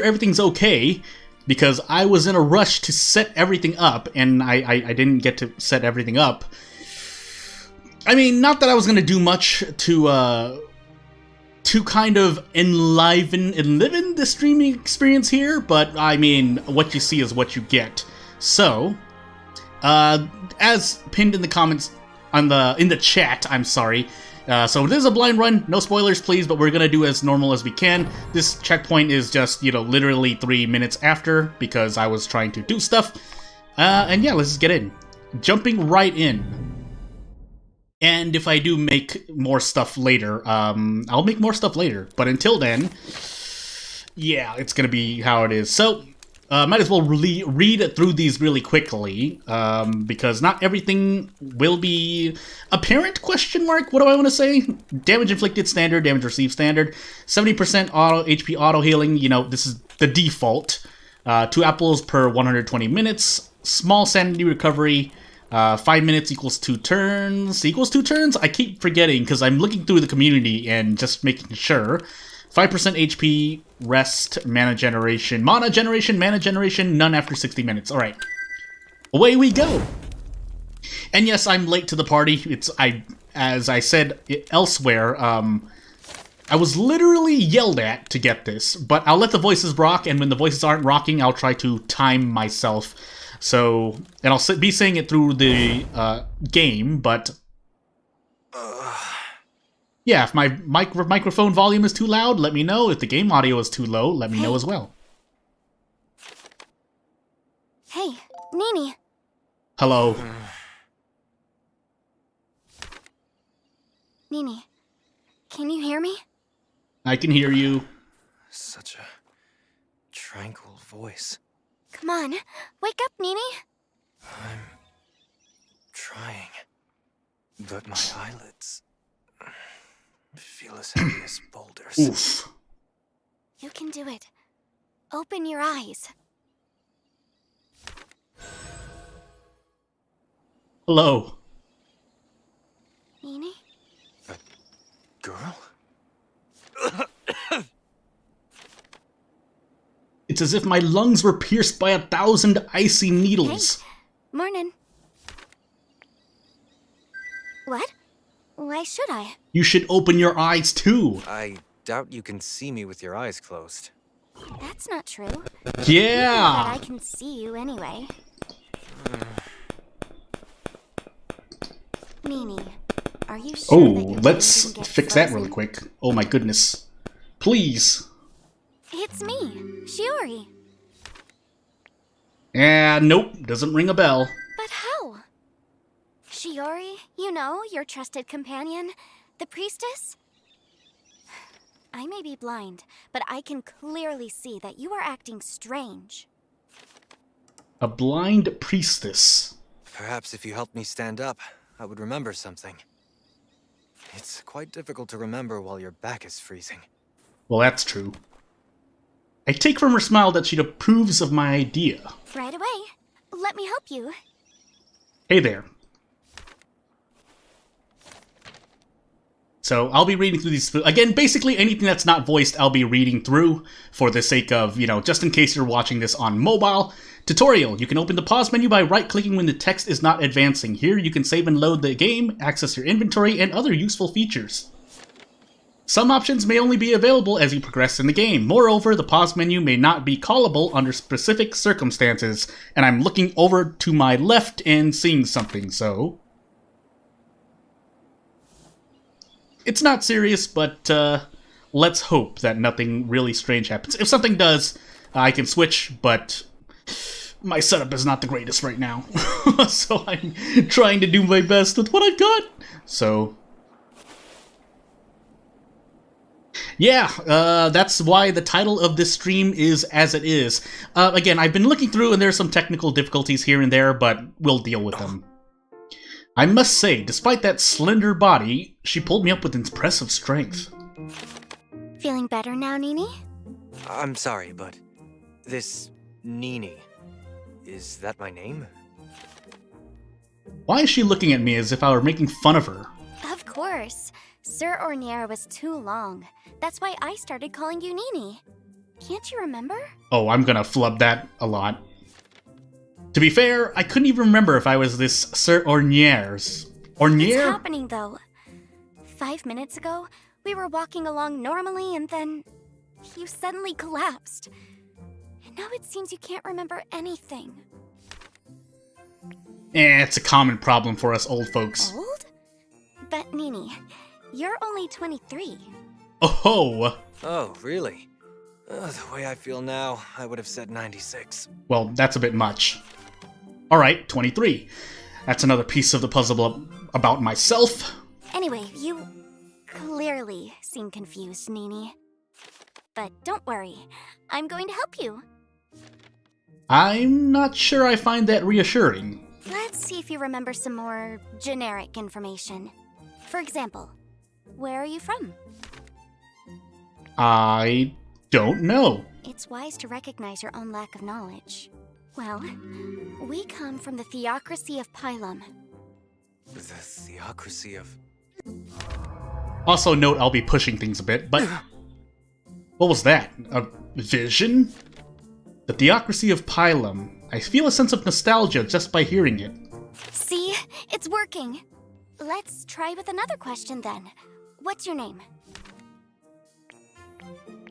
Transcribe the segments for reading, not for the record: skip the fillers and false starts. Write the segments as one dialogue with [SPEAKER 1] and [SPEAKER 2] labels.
[SPEAKER 1] everything's okay, because I was in a rush to set everything up, and I didn't get to set everything up. I mean, not that I was going to do much to kind of enliven and live in the streaming experience here, but I mean, what you see is what you get. So, as pinned in the comments, in the chat, I'm sorry. So this is a blind run, no spoilers please, but we're gonna do as normal as we can. This checkpoint is just, you know, literally 3 minutes after, because I was trying to do stuff. And yeah, let's just get in. Jumping right in. And if I do make more stuff later, I'll make more stuff later. But until then, yeah, it's gonna be how it is. So, might as well read through these really quickly, because not everything will be apparent, question mark? What do I want to say? Damage inflicted standard, damage received standard, 70% HP auto healing, you know, this is the default. 2 apples per 120 minutes, small sanity recovery, 5 minutes equals 2 turns. Equals 2 turns? I keep forgetting because I'm looking through the community and just making sure. 5% HP, rest, mana generation, mana generation, none after 60 minutes. Alright. Away we go! And yes, I'm late to the party. As I said elsewhere, I was literally yelled at to get this, but I'll let the voices rock, and when the voices aren't rocking, I'll try to time myself. So, and I'll be saying it through the game, but yeah, if my microphone volume is too loud, let me know. If the game audio is too low, let me know as well.
[SPEAKER 2] Hey, Nini.
[SPEAKER 1] Hello.
[SPEAKER 2] Nini, can you hear me?
[SPEAKER 1] I can hear you.
[SPEAKER 3] Such a tranquil voice.
[SPEAKER 2] Come on, wake up, Nini.
[SPEAKER 3] I'm trying, but my eyelids feel as heavy as boulders.
[SPEAKER 1] Oof.
[SPEAKER 2] You can do it. Open your eyes.
[SPEAKER 1] Hello.
[SPEAKER 2] Nini?
[SPEAKER 3] A girl?
[SPEAKER 1] It's as if my lungs were pierced by 1,000 icy needles.
[SPEAKER 2] Hey, morning. What? Why should I?
[SPEAKER 1] You should open your eyes too.
[SPEAKER 3] I doubt you can see me with your eyes closed.
[SPEAKER 2] That's not true.
[SPEAKER 1] Yeah.
[SPEAKER 2] You know that I can see you anyway. Nini, are you sure
[SPEAKER 1] Oh,
[SPEAKER 2] that your
[SPEAKER 1] let's
[SPEAKER 2] brain can get
[SPEAKER 1] fix that
[SPEAKER 2] frozen?
[SPEAKER 1] really quick. Oh my goodness. Please.
[SPEAKER 2] It's me, Shiori.
[SPEAKER 1] Nope, doesn't ring a bell.
[SPEAKER 2] But how? Shiori, you know, your trusted companion, the priestess? I may be blind, but I can clearly see that you are acting strange.
[SPEAKER 1] A blind priestess.
[SPEAKER 3] Perhaps if you helped me stand up, I would remember something. It's quite difficult to remember while your back is freezing.
[SPEAKER 1] Well, that's true. I take from her smile that she approves of my idea.
[SPEAKER 2] Right away. Let me help you.
[SPEAKER 1] Hey there. So, I'll be reading through these... Again, basically anything that's not voiced, I'll be reading through for the sake of, you know, just in case you're watching this on mobile. Tutorial. You can open the pause menu by right-clicking when the text is not advancing. Here, you can save and load the game, access your inventory, and other useful features. Some options may only be available as you progress in the game. Moreover, the pause menu may not be callable under specific circumstances. And I'm looking over to my left and seeing something, so... It's not serious, but let's hope that nothing really strange happens. If something does, I can switch, but my setup is not the greatest right now. So I'm trying to do my best with what I've got. So... yeah, that's why the title of this stream is as it is. Again, I've been looking through and there's some technical difficulties here and there, but we'll deal with them. I must say, despite that slender body, she pulled me up with impressive strength.
[SPEAKER 2] Feeling better now, Nini?
[SPEAKER 3] I'm sorry, but this Nini, is that my name?
[SPEAKER 1] Why is she looking at me as if I were making fun of her?
[SPEAKER 2] Of course. Sir Ornier was too long. That's why I started calling you Nini. Can't you remember?
[SPEAKER 1] Oh, I'm gonna flub that a lot. To be fair, I couldn't even remember if I was this Sir Ornieres.
[SPEAKER 2] What's
[SPEAKER 1] Ornier?
[SPEAKER 2] happening, though? 5 minutes ago, we were walking along normally, and then you suddenly collapsed. And now it seems you can't remember anything.
[SPEAKER 1] It's a common problem for us old folks.
[SPEAKER 2] Old? But Nini, you're only 23.
[SPEAKER 1] Oh,
[SPEAKER 3] Oh, really? The way I feel now, I would have said 96.
[SPEAKER 1] well, that's a bit much. Alright, 23. That's another piece of the puzzle about myself.
[SPEAKER 2] Anyway, you clearly seem confused, Nini. But don't worry, I'm going to help you.
[SPEAKER 1] I'm not sure I find that reassuring.
[SPEAKER 2] Let's see if you remember some more generic information. For example, where are you from?
[SPEAKER 1] I don't know.
[SPEAKER 2] It's wise to recognize your own lack of knowledge. Well, we come from the theocracy of Pylum.
[SPEAKER 3] The theocracy of...
[SPEAKER 1] Also note I'll be pushing things a bit, but... What was that? A vision? The theocracy of Pylum. I feel a sense of nostalgia just by hearing it.
[SPEAKER 2] See? It's working! Let's try with another question then. What's your name?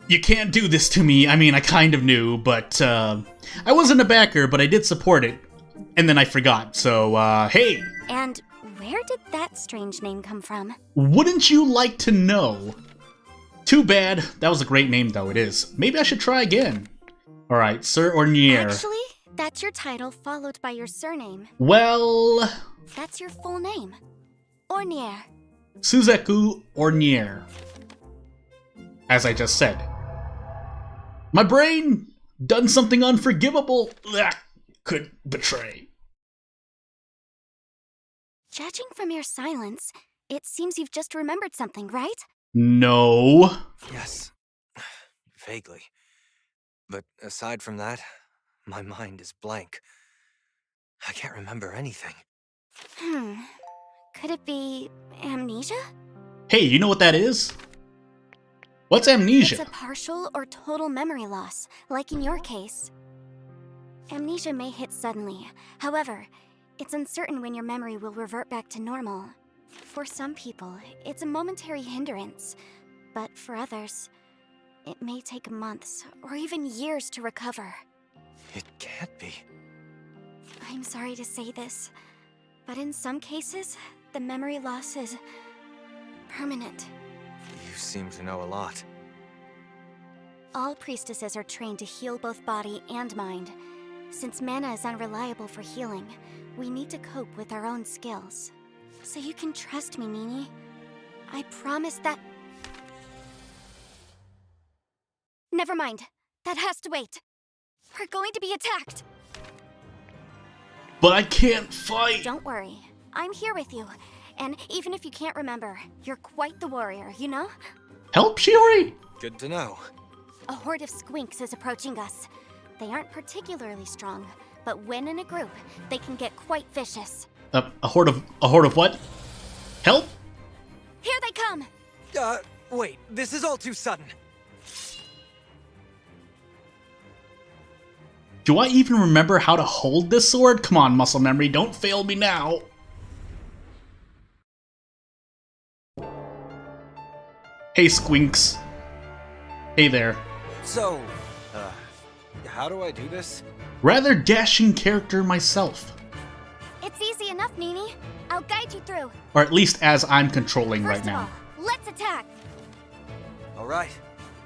[SPEAKER 1] You can't do this to me. I mean, I kind of knew, but, I wasn't a backer, but I did support it. And then I forgot, so, hey!
[SPEAKER 2] And where did that strange name come from?
[SPEAKER 1] Wouldn't you like to know? Too bad. That was a great name, though, it is. Maybe I should try again. Alright, Sir Ornier.
[SPEAKER 2] Actually, that's your title followed by your surname.
[SPEAKER 1] Well...
[SPEAKER 2] That's your full name. Ornier.
[SPEAKER 1] Suzaku Ornier. As I just said. My brain done something unforgivable that could betray.
[SPEAKER 2] Judging from your silence, it seems you've just remembered something, right?
[SPEAKER 1] No.
[SPEAKER 3] Yes. Vaguely. But aside from that, my mind is blank. I can't remember anything.
[SPEAKER 2] Could it be amnesia?
[SPEAKER 1] Hey, you know what that is? What's amnesia?
[SPEAKER 2] It's a partial or total memory loss, like in your case. Amnesia may hit suddenly. However, it's uncertain when your memory will revert back to normal. For some people, it's a momentary hindrance, but for others, it may take months or even years to recover.
[SPEAKER 3] It can't be.
[SPEAKER 2] I'm sorry to say this, but in some cases, the memory loss is permanent.
[SPEAKER 3] You seem to know a lot.
[SPEAKER 2] All priestesses are trained to heal both body and mind. Since mana is unreliable for healing, we need to cope with our own skills. So you can trust me, Nini. I promise that... Never mind. That has to wait. We're going to be attacked.
[SPEAKER 1] But I can't fight.
[SPEAKER 2] Don't worry. I'm here with you. And even if you can't remember, you're quite the warrior, you know?
[SPEAKER 1] Help, Shiori?
[SPEAKER 3] Good to know.
[SPEAKER 2] A horde of squinks is approaching us. They aren't particularly strong, but when in a group, they can get quite vicious.
[SPEAKER 1] A horde of what? Help?
[SPEAKER 2] Here they come!
[SPEAKER 3] Wait, this is all too sudden.
[SPEAKER 1] Do I even remember how to hold this sword? Come on, muscle memory, don't fail me now. Hey, Squinks. Hey there.
[SPEAKER 3] So, how do I do this?
[SPEAKER 1] Rather dashing character myself.
[SPEAKER 2] It's easy enough, Nini. I'll guide you through.
[SPEAKER 1] Or at least as I'm controlling right
[SPEAKER 2] First
[SPEAKER 1] now.
[SPEAKER 2] of all, let's attack.
[SPEAKER 3] Alright,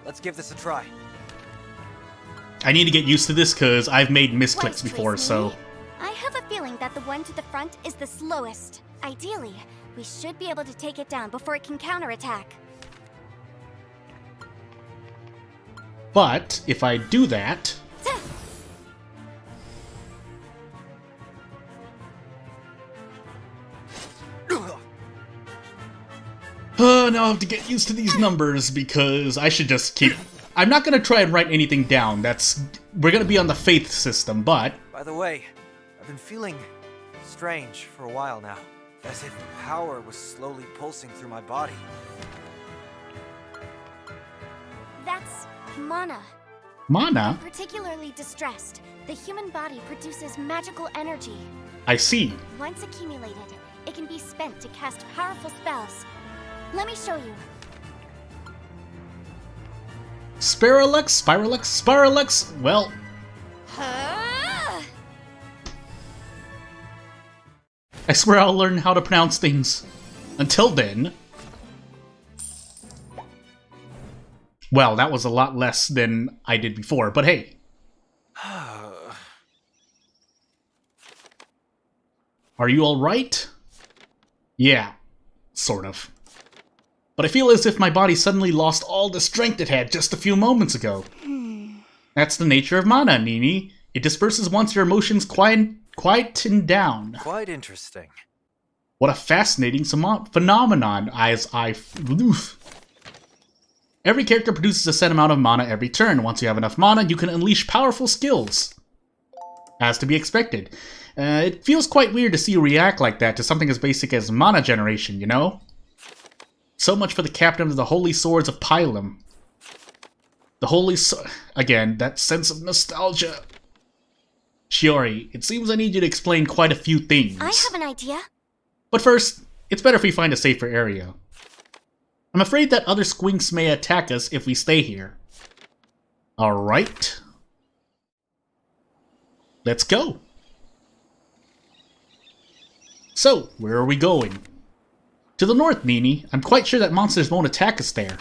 [SPEAKER 3] let's give this a try.
[SPEAKER 1] I need to get used to this because I've made misclicks
[SPEAKER 2] Let's
[SPEAKER 1] before,
[SPEAKER 2] trace,
[SPEAKER 1] so...
[SPEAKER 2] Nini. I have a feeling that the one to the front is the slowest. Ideally, we should be able to take it down before it can counterattack.
[SPEAKER 1] But, if I do that... Now I have to get used to these numbers because I should just keep... I'm not going to try and write anything down. We're going to be on the faith system, but...
[SPEAKER 3] By the way, I've been feeling strange for a while now. As if power was slowly pulsing through my body.
[SPEAKER 2] That's mana.
[SPEAKER 1] Mana?
[SPEAKER 2] Particularly distressed, the human body produces magical energy.
[SPEAKER 1] I see.
[SPEAKER 2] Once accumulated, it can be spent to cast powerful spells. Let me show you.
[SPEAKER 1] Spiralux? Well... I swear I'll learn how to pronounce things. Until then... Well, that was a lot less than I did before, but hey. Are you alright? Yeah, sort of. But I feel as if my body suddenly lost all the strength it had just a few moments ago. That's the nature of mana, Nini. It disperses once your emotions quieten down.
[SPEAKER 3] Quite interesting.
[SPEAKER 1] What a fascinating phenomenon, oof. Every character produces a set amount of mana every turn. Once you have enough mana, you can unleash powerful skills. As to be expected. It feels quite weird to see you react like that to something as basic as mana generation, you know? So much for the captain of the Holy Swords of Pylum. The Holy again, that sense of nostalgia. Shiori, it seems I need you to explain quite a few things.
[SPEAKER 2] I have an idea.
[SPEAKER 1] But first, it's better if we find a safer area. I'm afraid that other squinks may attack us if we stay here. Alright. Let's go. So, where are we going? To the north, Nini. I'm quite sure that monsters won't attack us there.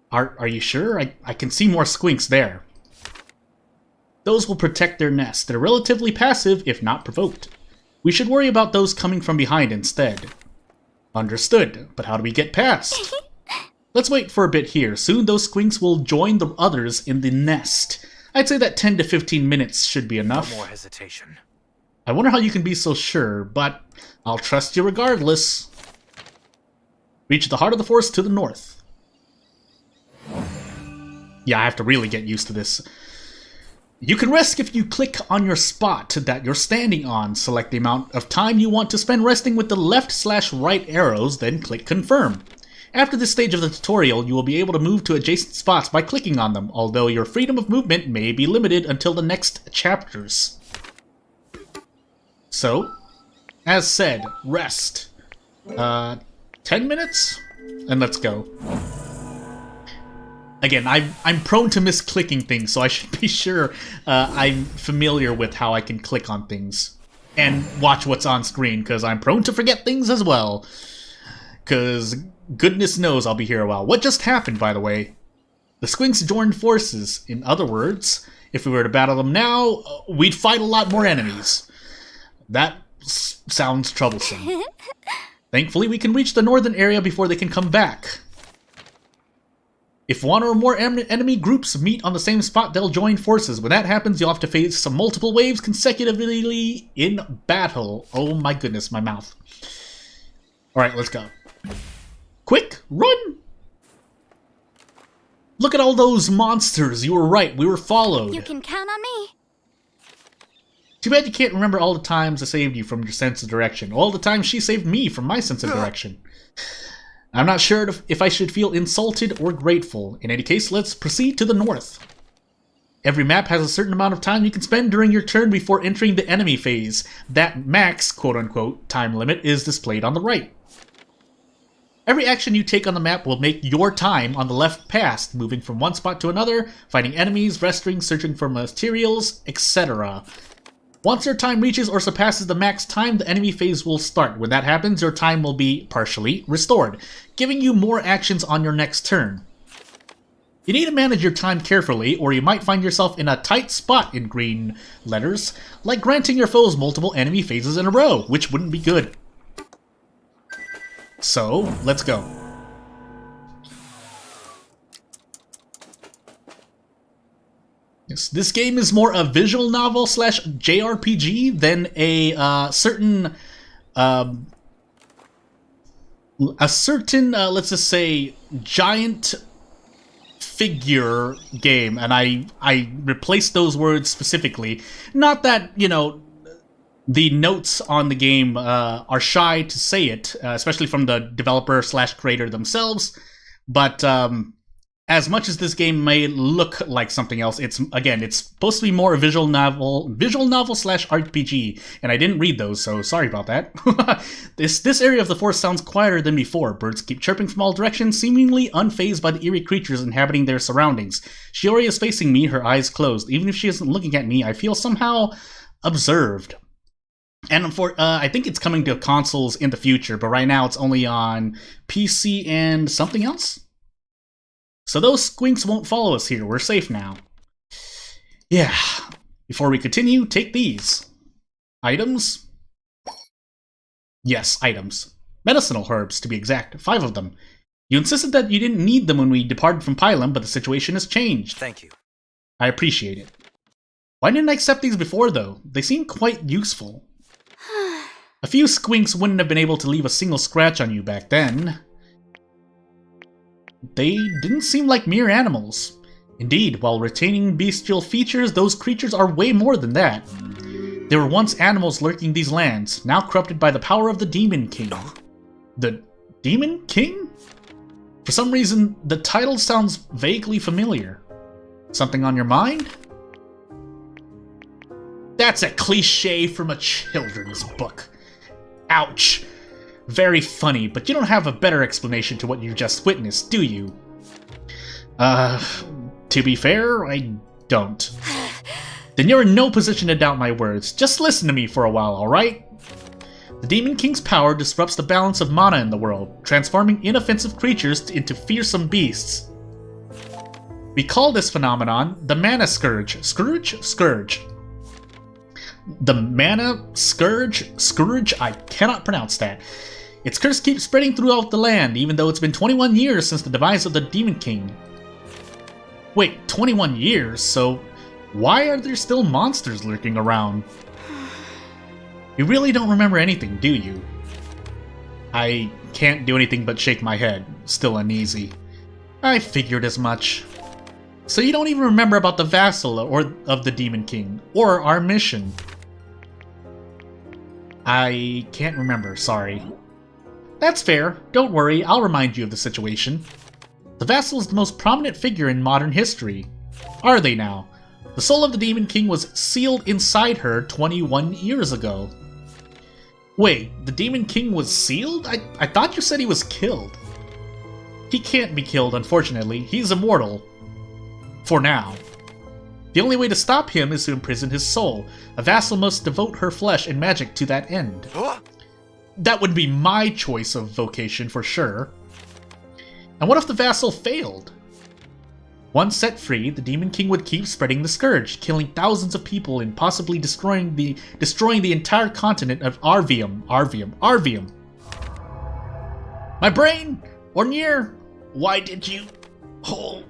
[SPEAKER 1] Are you sure? I can see more squinks there. Those will protect their nest. They're relatively passive, if not provoked. We should worry about those coming from behind instead. Understood, but how do we get past? Let's wait for a bit here. Soon those squinks will join the others in the nest. I'd say that 10 to 15 minutes should be enough.
[SPEAKER 3] No more hesitation.
[SPEAKER 1] I wonder how you can be so sure, but I'll trust you regardless. Reach the heart of the forest to the north. Yeah, I have to really get used to this. You can rest if you click on your spot that you're standing on. Select the amount of time you want to spend resting with the left/right arrows, then click confirm. After this stage of the tutorial, you will be able to move to adjacent spots by clicking on them, although your freedom of movement may be limited until the next chapters. So, as said, rest. 10 minutes? And let's go. Again, I'm prone to misclicking things, so I should be sure I'm familiar with how I can click on things. And watch what's on screen, because I'm prone to forget things as well. Because goodness knows I'll be here a while. What just happened, by the way? The squinks joined forces. In other words, if we were to battle them now, we'd fight a lot more enemies. That sounds troublesome. Thankfully, we can reach the northern area before they can come back. If one or more enemy groups meet on the same spot, they'll join forces. When that happens, you'll have to face some multiple waves consecutively in battle. Oh my goodness, my mouth. Alright, let's go. Quick, run! Look at all those monsters. You were right, we were followed.
[SPEAKER 2] You can count on me.
[SPEAKER 1] Too bad you can't remember all the times I saved you from your sense of direction. All the times she saved me from my sense of direction. I'm not sure if I should feel insulted or grateful. In any case, let's proceed to the north. Every map has a certain amount of time you can spend during your turn before entering the enemy phase. That max, quote-unquote, time limit is displayed on the right. Every action you take on the map will make your time on the left pass, moving from one spot to another, fighting enemies, resting, searching for materials, etc. Once your time reaches or surpasses the max time, the enemy phase will start. When that happens, your time will be partially restored, giving you more actions on your next turn. You need to manage your time carefully, or you might find yourself in a tight spot in green letters, like granting your foes multiple enemy phases in a row, which wouldn't be good. So, let's go. Yes, this game is more a visual novel / JRPG than a certain, let's just say, giant figure game, and I replaced those words specifically. Not that, you know, the notes on the game are shy to say it, especially from the developer / creator themselves, but as much as this game may look like something else, it's supposed to be more a visual novel slash RPG, and I didn't read those, so sorry about that. This area of the forest sounds quieter than before. Birds keep chirping from all directions, seemingly unfazed by the eerie creatures inhabiting their surroundings. Shiori is facing me, her eyes closed. Even if she isn't looking at me, I feel somehow observed. And I think it's coming to consoles in the future, but right now it's only on PC and something else? So those squinks won't follow us here. We're safe now. Yeah. Before we continue, take these. Items? Yes, items. Medicinal herbs, to be exact. 5 of them. You insisted that you didn't need them when we departed from Pylum, but the situation has changed.
[SPEAKER 3] Thank you.
[SPEAKER 1] I appreciate it. Why didn't I accept these before, though? They seem quite useful. A few squinks wouldn't have been able to leave a single scratch on you back then. They didn't seem like mere animals. Indeed, while retaining bestial features, those creatures are way more than that. They were once animals lurking these lands, now corrupted by the power of the Demon King. The Demon King? For some reason, the title sounds vaguely familiar. Something on your mind? That's a cliche from a children's book. Ouch. Very funny, but you don't have a better explanation to what you just witnessed, do you? To be fair, I don't. Then you're in no position to doubt my words. Just listen to me for a while, alright? The Demon King's power disrupts the balance of mana in the world, transforming inoffensive creatures into fearsome beasts. We call this phenomenon the Mana Scourge. Scourge. The Mana Scourge? Scourge? I cannot pronounce that. Its curse keeps spreading throughout the land, even though it's been 21 years since the demise of the Demon King. Wait, 21 years? So why are there still monsters lurking around? You really don't remember anything, do you? I can't do anything but shake my head, still uneasy. I figured as much. So you don't even remember about the vassal or of the Demon King, or our mission? I can't remember, sorry. That's fair. Don't worry, I'll remind you of the situation. The vassal is the most prominent figure in modern history. Are they now? The soul of the Demon King was sealed inside her 21 years ago. Wait, the Demon King was sealed? I thought you said he was killed. He can't be killed, unfortunately. He's immortal. For now. The only way to stop him is to imprison his soul. A vassal must devote her flesh and magic to that end. That would be my choice of vocation for sure. And what if the vassal failed? Once set free, the Demon King would keep spreading the scourge, killing thousands of people and possibly destroying the entire continent of Arvium. My brain! Ornir! Why did you... Oh,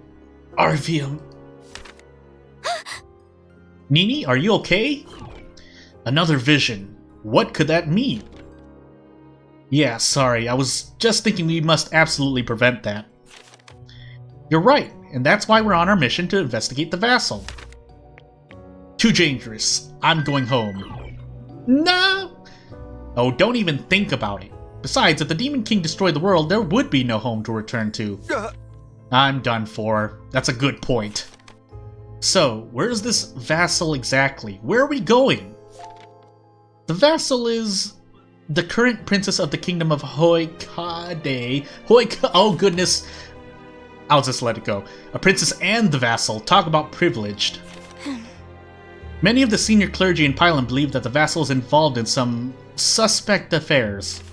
[SPEAKER 1] Arvium. Nini, are you okay? Another vision. What could that mean? Yeah, sorry, I was just thinking we must absolutely prevent that. You're right, and that's why we're on our mission to investigate the vassal. Too dangerous. I'm going home. No! Oh, don't even think about it. Besides, if the Demon King destroyed the world, there would be no home to return to. I'm done for. That's a good point. So, where's this vassal exactly? Where are we going? The vassal is the current princess of the kingdom of Hoikade. Oh goodness. I'll just let it go. A princess and the vassal. Talk about privileged. Many of the senior clergy in Pylum believe that the vassal is involved in some suspect affairs.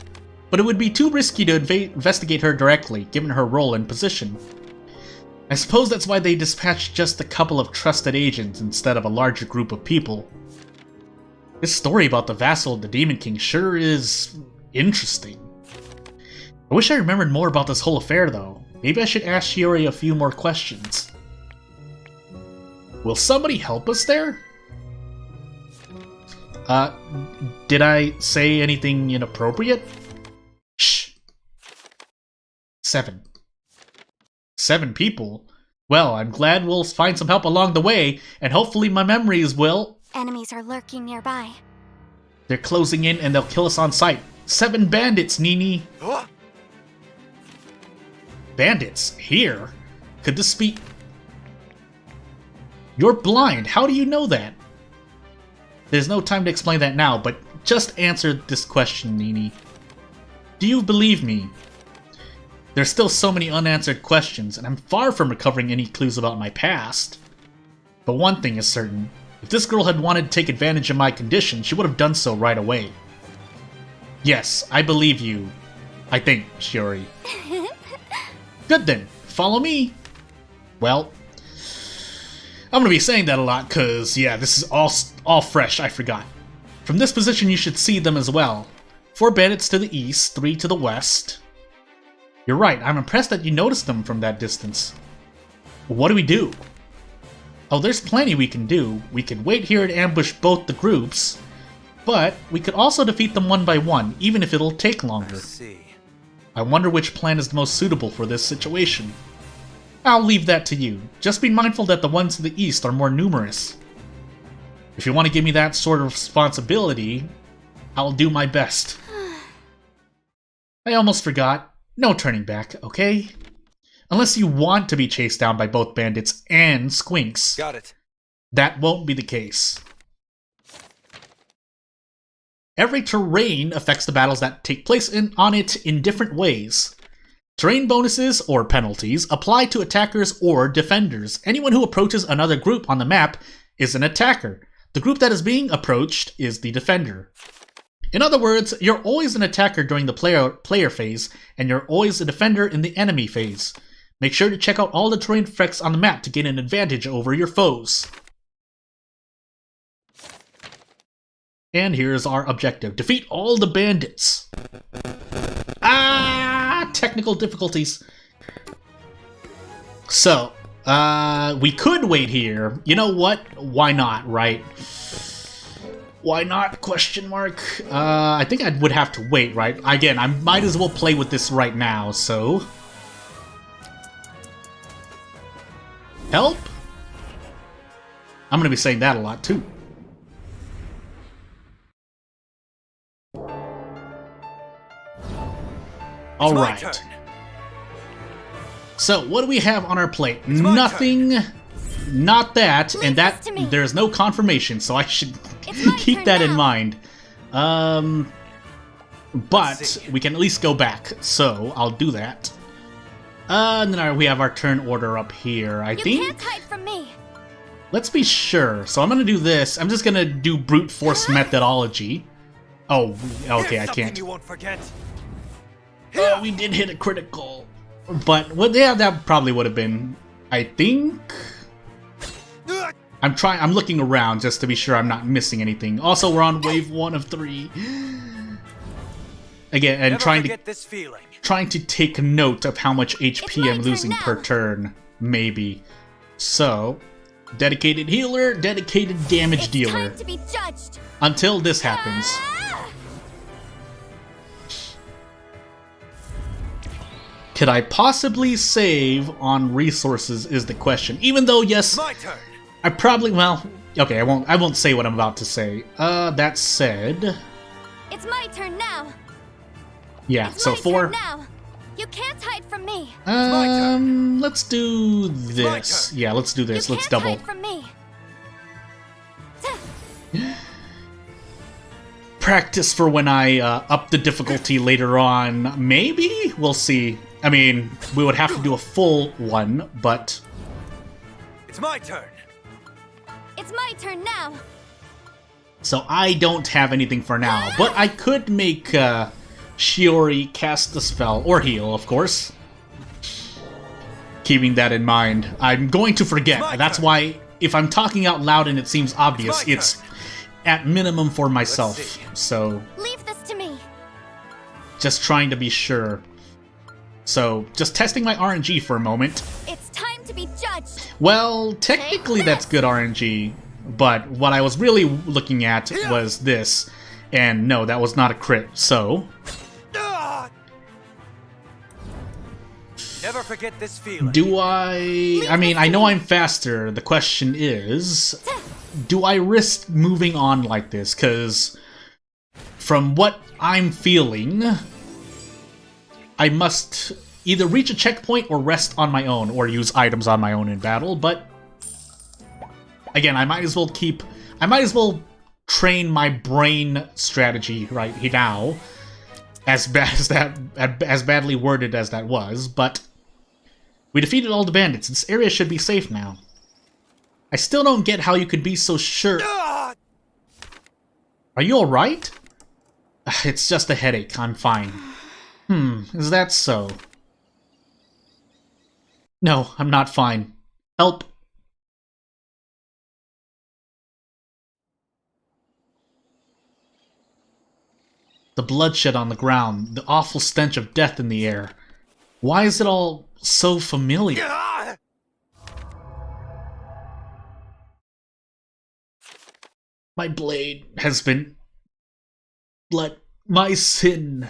[SPEAKER 1] But it would be too risky to investigate her directly, given her role and position. I suppose that's why they dispatched just a couple of trusted agents instead of a larger group of people. This story about the vassal of the Demon King sure is interesting. I wish I remembered more about this whole affair, though. Maybe I should ask Shiori a few more questions. Will somebody help us there? Did I say anything inappropriate? Shh. 7. 7 people? Well, I'm glad we'll find some help along the way, and hopefully my memories will...
[SPEAKER 2] Enemies are lurking nearby.
[SPEAKER 1] They're closing in and they'll kill us on sight. 7 bandits, Nini! Bandits? Here? Could this be... You're blind. How do you know that? There's no time to explain that now, but just answer this question, Nini. Do you believe me? There's still so many unanswered questions, and I'm far from recovering any clues about my past. But one thing is certain. If this girl had wanted to take advantage of my condition, she would have done so right away. Yes, I believe you. I think, Shiori. Good then. Follow me. Well, I'm gonna be saying that a lot, cause, yeah, this is all fresh, I forgot. From this position, you should see them as well. 4 bandits to the east, 3 to the west. You're right, I'm impressed that you noticed them from that distance. What do we do? Oh, there's plenty we can do. We can wait here and ambush both the groups, but we could also defeat them one by one, even if it'll take longer. I wonder which plan is the most suitable for this situation. I'll leave that to you. Just be mindful that the ones to the east are more numerous. If you want to give me that sort of responsibility, I'll do my best. I almost forgot. No turning back, okay? Unless you want to be chased down by both bandits and squinks.
[SPEAKER 3] Got it.
[SPEAKER 1] That won't be the case. Every terrain affects the battles that take place on it in different ways. Terrain bonuses, or penalties, apply to attackers or defenders. Anyone who approaches another group on the map is an attacker. The group that is being approached is the defender. In other words, you're always an attacker during the player phase, and you're always a defender in the enemy phase. Make sure to check out all the terrain effects on the map to gain an advantage over your foes. And here's our objective. Defeat all the bandits. Technical difficulties. So, we could wait here. You know what? Why not, right? Why not? Question mark. I think I would have to wait, right? Again, I might as well play with this right now, so... Help? I'm gonna be saying that a lot, too. Alright. So, what do we have on our plate? Nothing. Not that, and that there's no confirmation, so I should keep that in mind. But we can at least go back, so I'll do that. And then we have our turn order up here, I think.
[SPEAKER 2] You can't hide from me.
[SPEAKER 1] Let's be sure. So I'm gonna do this. I'm just gonna do brute force methodology. Oh, okay, I can't.
[SPEAKER 3] You won't forget.
[SPEAKER 1] Oh, we did hit a critical. But, well, yeah, that probably would have been, I think... I'm looking around just to be sure I'm not missing anything. Also, we're on wave 1 of 3. Again, and trying to take note of how much HP I'm losing per turn, maybe. So, dedicated healer, dedicated damage dealer.
[SPEAKER 2] Time to be judged.
[SPEAKER 1] Until this happens. Could I possibly save on resources is the question. Even though, yes,
[SPEAKER 3] My turn.
[SPEAKER 1] I probably, well, okay, I won't say what I'm about to say. That said...
[SPEAKER 2] It's my turn now.
[SPEAKER 1] Yeah,
[SPEAKER 2] It's
[SPEAKER 1] so
[SPEAKER 2] my
[SPEAKER 1] 4...
[SPEAKER 2] turn now. You can't hide from me.
[SPEAKER 1] Let's do this. Yeah, let's do this.
[SPEAKER 2] You
[SPEAKER 1] Let's
[SPEAKER 2] can't
[SPEAKER 1] double.
[SPEAKER 2] hide from me.
[SPEAKER 1] Practice for when I up the difficulty later on. Maybe? We'll see. I mean, we would have to do a full one, but...
[SPEAKER 3] It's my turn.
[SPEAKER 2] It's my turn now.
[SPEAKER 1] So I don't have anything for now, but I could make Shiori cast the spell, or heal, of course. Keeping that in mind. I'm going to forget. That's why, if I'm talking out loud and it seems obvious, it's at minimum for myself. So,
[SPEAKER 2] Leave this to me.
[SPEAKER 1] just trying to be sure. So, just testing my RNG for a moment.
[SPEAKER 2] It's time to be judged.
[SPEAKER 1] Well, technically that's good RNG, but what I was really looking at was this. And no, that was not a crit, so...
[SPEAKER 3] Never forget this feeling.
[SPEAKER 1] Do I mean, I know I'm faster. The question is, do I risk moving on like this? Because from what I'm feeling, I must either reach a checkpoint or rest on my own, or use items on my own in battle, but again, I might as well train my brain strategy right now, as badly worded as that was, but we defeated all the bandits. This area should be safe now. I still don't get how you could be so sure. Are you alright? It's just a headache, I'm fine. Is that so? No, I'm not fine. Help. The bloodshed on the ground, the awful stench of death in the air. Why is it all so familiar? My blade has been... my sin...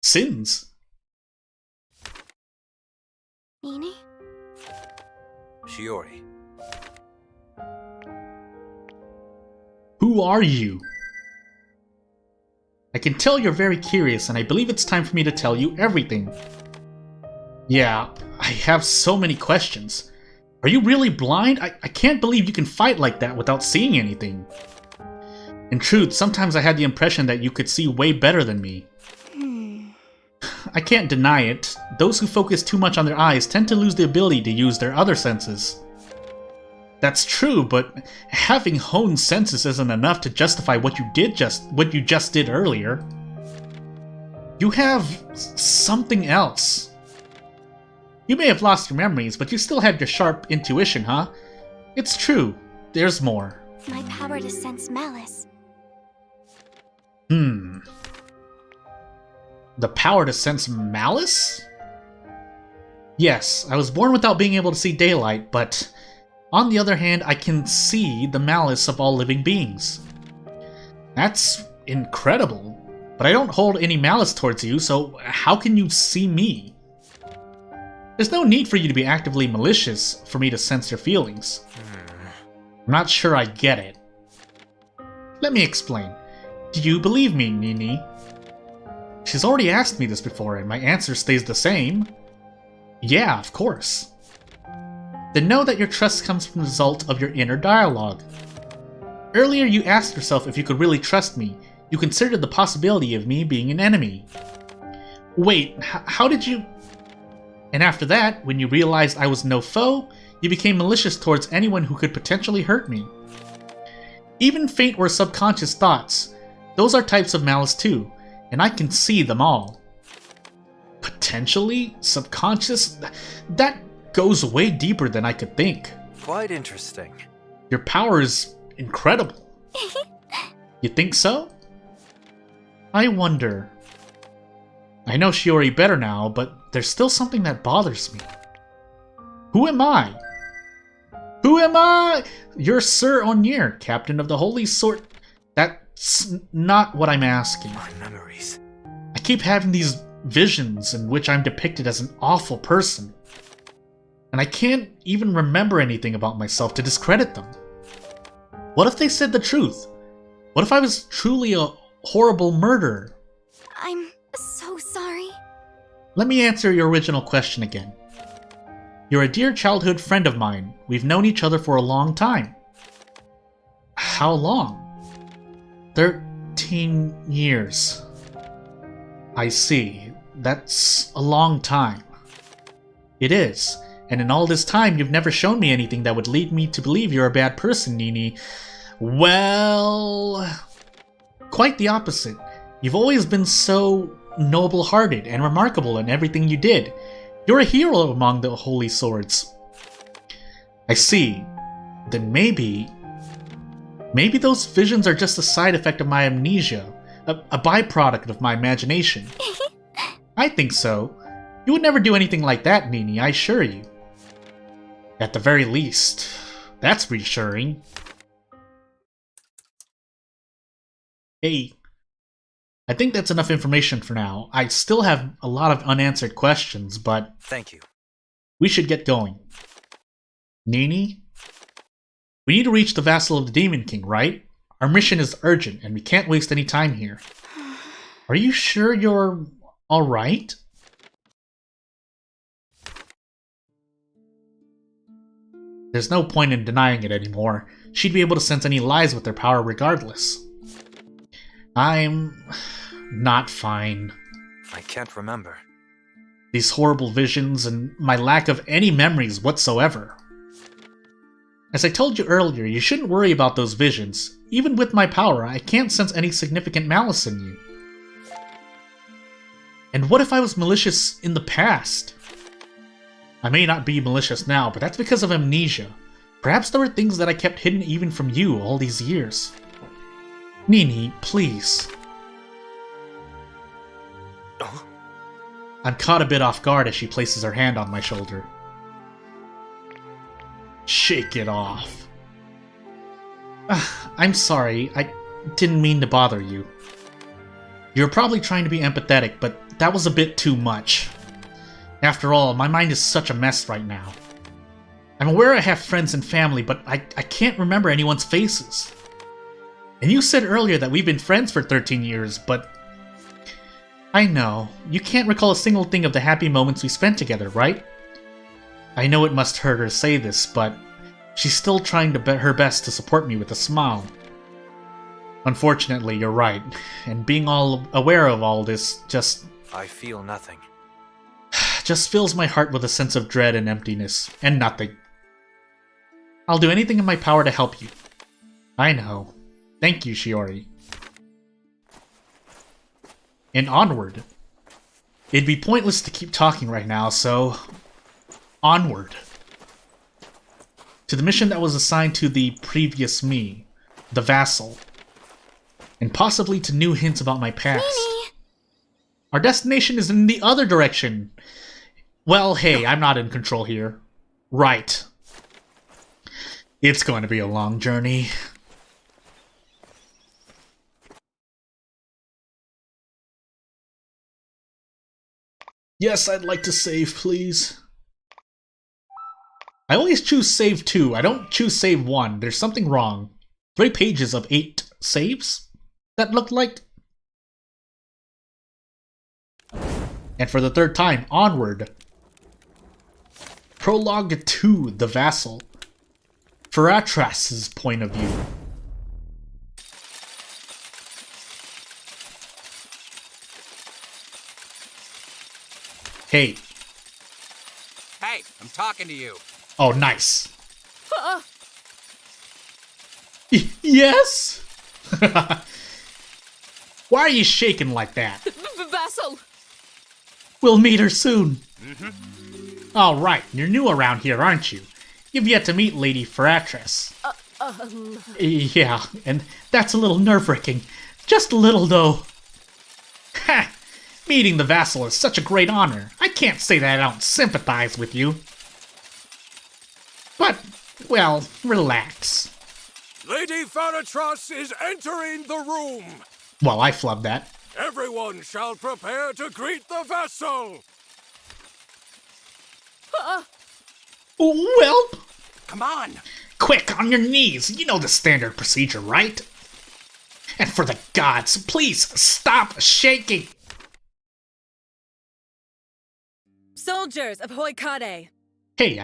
[SPEAKER 1] Sins?
[SPEAKER 2] Nini?
[SPEAKER 3] Shiori.
[SPEAKER 1] Who are you? I can tell you're very curious, and I believe it's time for me to tell you everything. Yeah, I have so many questions. Are you really blind? I can't believe you can fight like that without seeing anything. In truth, sometimes I had the impression that you could see way better than me. I can't deny it. Those who focus too much on their eyes tend to lose the ability to use their other senses. That's true, but having honed senses isn't enough to justify what you just did earlier. You have something else. You may have lost your memories, but you still have your sharp intuition, huh? It's true. There's more.
[SPEAKER 2] My power to sense malice.
[SPEAKER 1] The power to sense malice? Yes, I was born without being able to see daylight, but on the other hand, I can see the malice of all living beings. That's incredible, but I don't hold any malice towards you, so how can you see me? There's no need for you to be actively malicious for me to sense your feelings. I'm not sure I get it. Let me explain. Do you believe me, Nini? She's already asked me this before, and my answer stays the same. Yeah, of course. Then know that your trust comes from the result of your inner dialogue. Earlier you asked yourself if you could really trust me. You considered the possibility of me being an enemy. Wait, how did you... And after that, when you realized I was no foe, you became malicious towards anyone who could potentially hurt me. Even faint or subconscious thoughts, those are types of malice too, and I can see them all. Potentially? Subconscious? That goes way deeper than I could think.
[SPEAKER 3] Quite interesting.
[SPEAKER 1] Your power is incredible. You think so? I wonder. I know Shiori better now, but there's still something that bothers me. Who am I? Who am I? You're Sir Onir, captain of the Holy Sword. That's not what I'm asking.
[SPEAKER 3] My memories.
[SPEAKER 1] I keep having these visions in which I'm depicted as an awful person. And I can't even remember anything about myself to discredit them. What if they said the truth? What if I was truly a horrible murderer?
[SPEAKER 2] I'm so sorry.
[SPEAKER 1] Let me answer your original question again. You're a dear childhood friend of mine. We've known each other for a long time. How long? 13 years. I see. That's a long time. It is. And in all this time, you've never shown me anything that would lead me to believe you're a bad person, Nini. Well... quite the opposite. You've always been so noble-hearted and remarkable in everything you did. You're a hero among the Holy Swords. I see. Then maybe those visions are just a side effect of my amnesia, a byproduct of my imagination. I think so. You would never do anything like that, Nini, I assure you. At the very least, that's reassuring. Hey, I think that's enough information for now. I still have a lot of unanswered questions, but...
[SPEAKER 3] Thank you.
[SPEAKER 1] We should get going. Nini? We need to reach the vassal of the Demon King, right? Our mission is urgent, and we can't waste any time here. Are you sure you're alright? There's no point in denying it anymore. She'd be able to sense any lies with her power regardless. I'm not fine.
[SPEAKER 3] I can't remember.
[SPEAKER 1] These horrible visions and my lack of any memories whatsoever. As I told you earlier, you shouldn't worry about those visions. Even with my power, I can't sense any significant malice in you. And what if I was malicious in the past? I may not be malicious now, but that's because of amnesia. Perhaps there were things that I kept hidden even from you all these years. Nini, please.
[SPEAKER 3] Oh?
[SPEAKER 1] I'm caught a bit off guard as she places her hand on my shoulder. Shake it off. I'm sorry, I didn't mean to bother you. You're probably trying to be empathetic, but that was a bit too much. After all, my mind is such a mess right now. I'm aware I have friends and family, but I can't remember anyone's faces. And you said earlier that we've been friends for 13 years, but... I know, you can't recall a single thing of the happy moments we spent together, right? I know it must hurt her to say this, but she's still trying her best to support me with a smile. Unfortunately, you're right, and being all aware of all this just...
[SPEAKER 3] I feel nothing.
[SPEAKER 1] just fills my heart with a sense of dread and emptiness, and nothing. I'll do anything in my power to help you. I know. Thank you, Shiori. And onward. It'd be pointless to keep talking right now, so... onward. To the mission that was assigned to the previous me, the vassal. And possibly to new hints about my past.
[SPEAKER 2] Nini!
[SPEAKER 1] Our destination is in the other direction. Well, hey, I'm not in control here. Right. It's going to be a long journey. Yes, I'd like to save, please. I always choose save 2. I don't choose save 1. There's something wrong. 3 pages of 8 saves? That looked like... And for the third time, onward. Prologue 2, the Vassal. Faratras' point of view. Hey.
[SPEAKER 4] Hey, I'm talking to you.
[SPEAKER 1] Oh, nice. Yes? Why are you shaking like that?
[SPEAKER 5] Vassal!
[SPEAKER 1] We'll meet her soon. All right, you're new around here, aren't you? You've yet to meet Lady Faratras. Yeah, and that's a little nerve-wracking. Just a little, though. Ha! Meeting the Vassal is such a great honor. I can't say that I don't sympathize with you. But, well, relax.
[SPEAKER 6] Lady Faratras is entering the room.
[SPEAKER 1] Well, I flubbed that.
[SPEAKER 6] Everyone shall prepare to greet the vassal.
[SPEAKER 1] Well,
[SPEAKER 4] Come on.
[SPEAKER 1] quick, on your knees. You know the standard procedure, right? And for the gods, please stop shaking.
[SPEAKER 5] Soldiers of Hoikade,
[SPEAKER 1] Hey,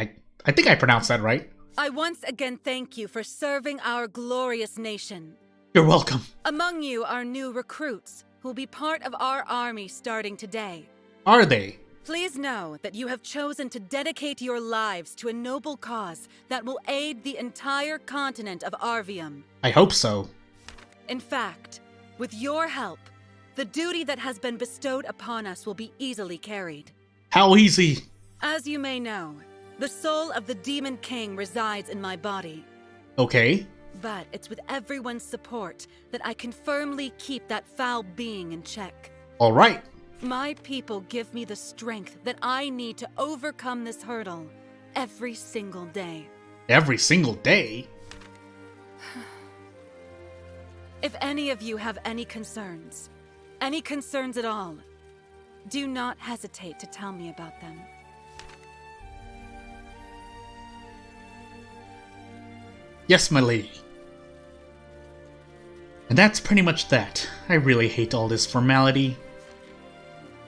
[SPEAKER 1] I think I pronounced that right.
[SPEAKER 5] I once again thank you for serving our glorious nation.
[SPEAKER 1] You're welcome.
[SPEAKER 5] Among you are new recruits who will be part of our army starting today.
[SPEAKER 1] Are they?
[SPEAKER 5] Please know that you have chosen to dedicate your lives to a noble cause that will aid the entire continent of Arvium.
[SPEAKER 1] I hope so.
[SPEAKER 5] In fact, with your help, the duty that has been bestowed upon us will be easily carried.
[SPEAKER 1] How easy?
[SPEAKER 5] As you may know, the soul of the Demon King resides in my body.
[SPEAKER 1] Okay.
[SPEAKER 5] But it's with everyone's support that I can firmly keep that foul being in check.
[SPEAKER 1] All right.
[SPEAKER 5] My people give me the strength that I need to overcome this hurdle every single day.
[SPEAKER 1] Every single day?
[SPEAKER 5] If any of you have any concerns at all, do not hesitate to tell me about them.
[SPEAKER 1] Yes, my lady. And that's pretty much that. I really hate all this formality.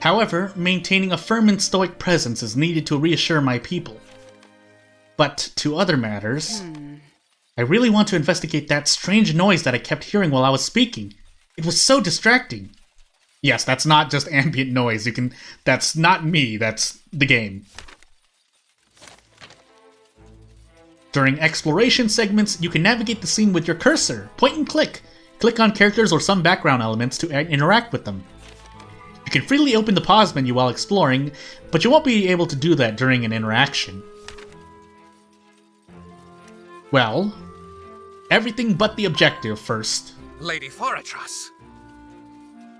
[SPEAKER 1] However, maintaining a firm and stoic presence is needed to reassure my people. But to other matters, I really want to investigate that strange noise that I kept hearing while I was speaking. It was so distracting. Yes, that's not just ambient noise. That's not me, that's the game. During exploration segments, you can navigate the scene with your cursor. Point and click. Click on characters or some background elements to interact with them. You can freely open the pause menu while exploring, but you won't be able to do that during an interaction. Well, everything but the objective first.
[SPEAKER 4] Lady Faratras.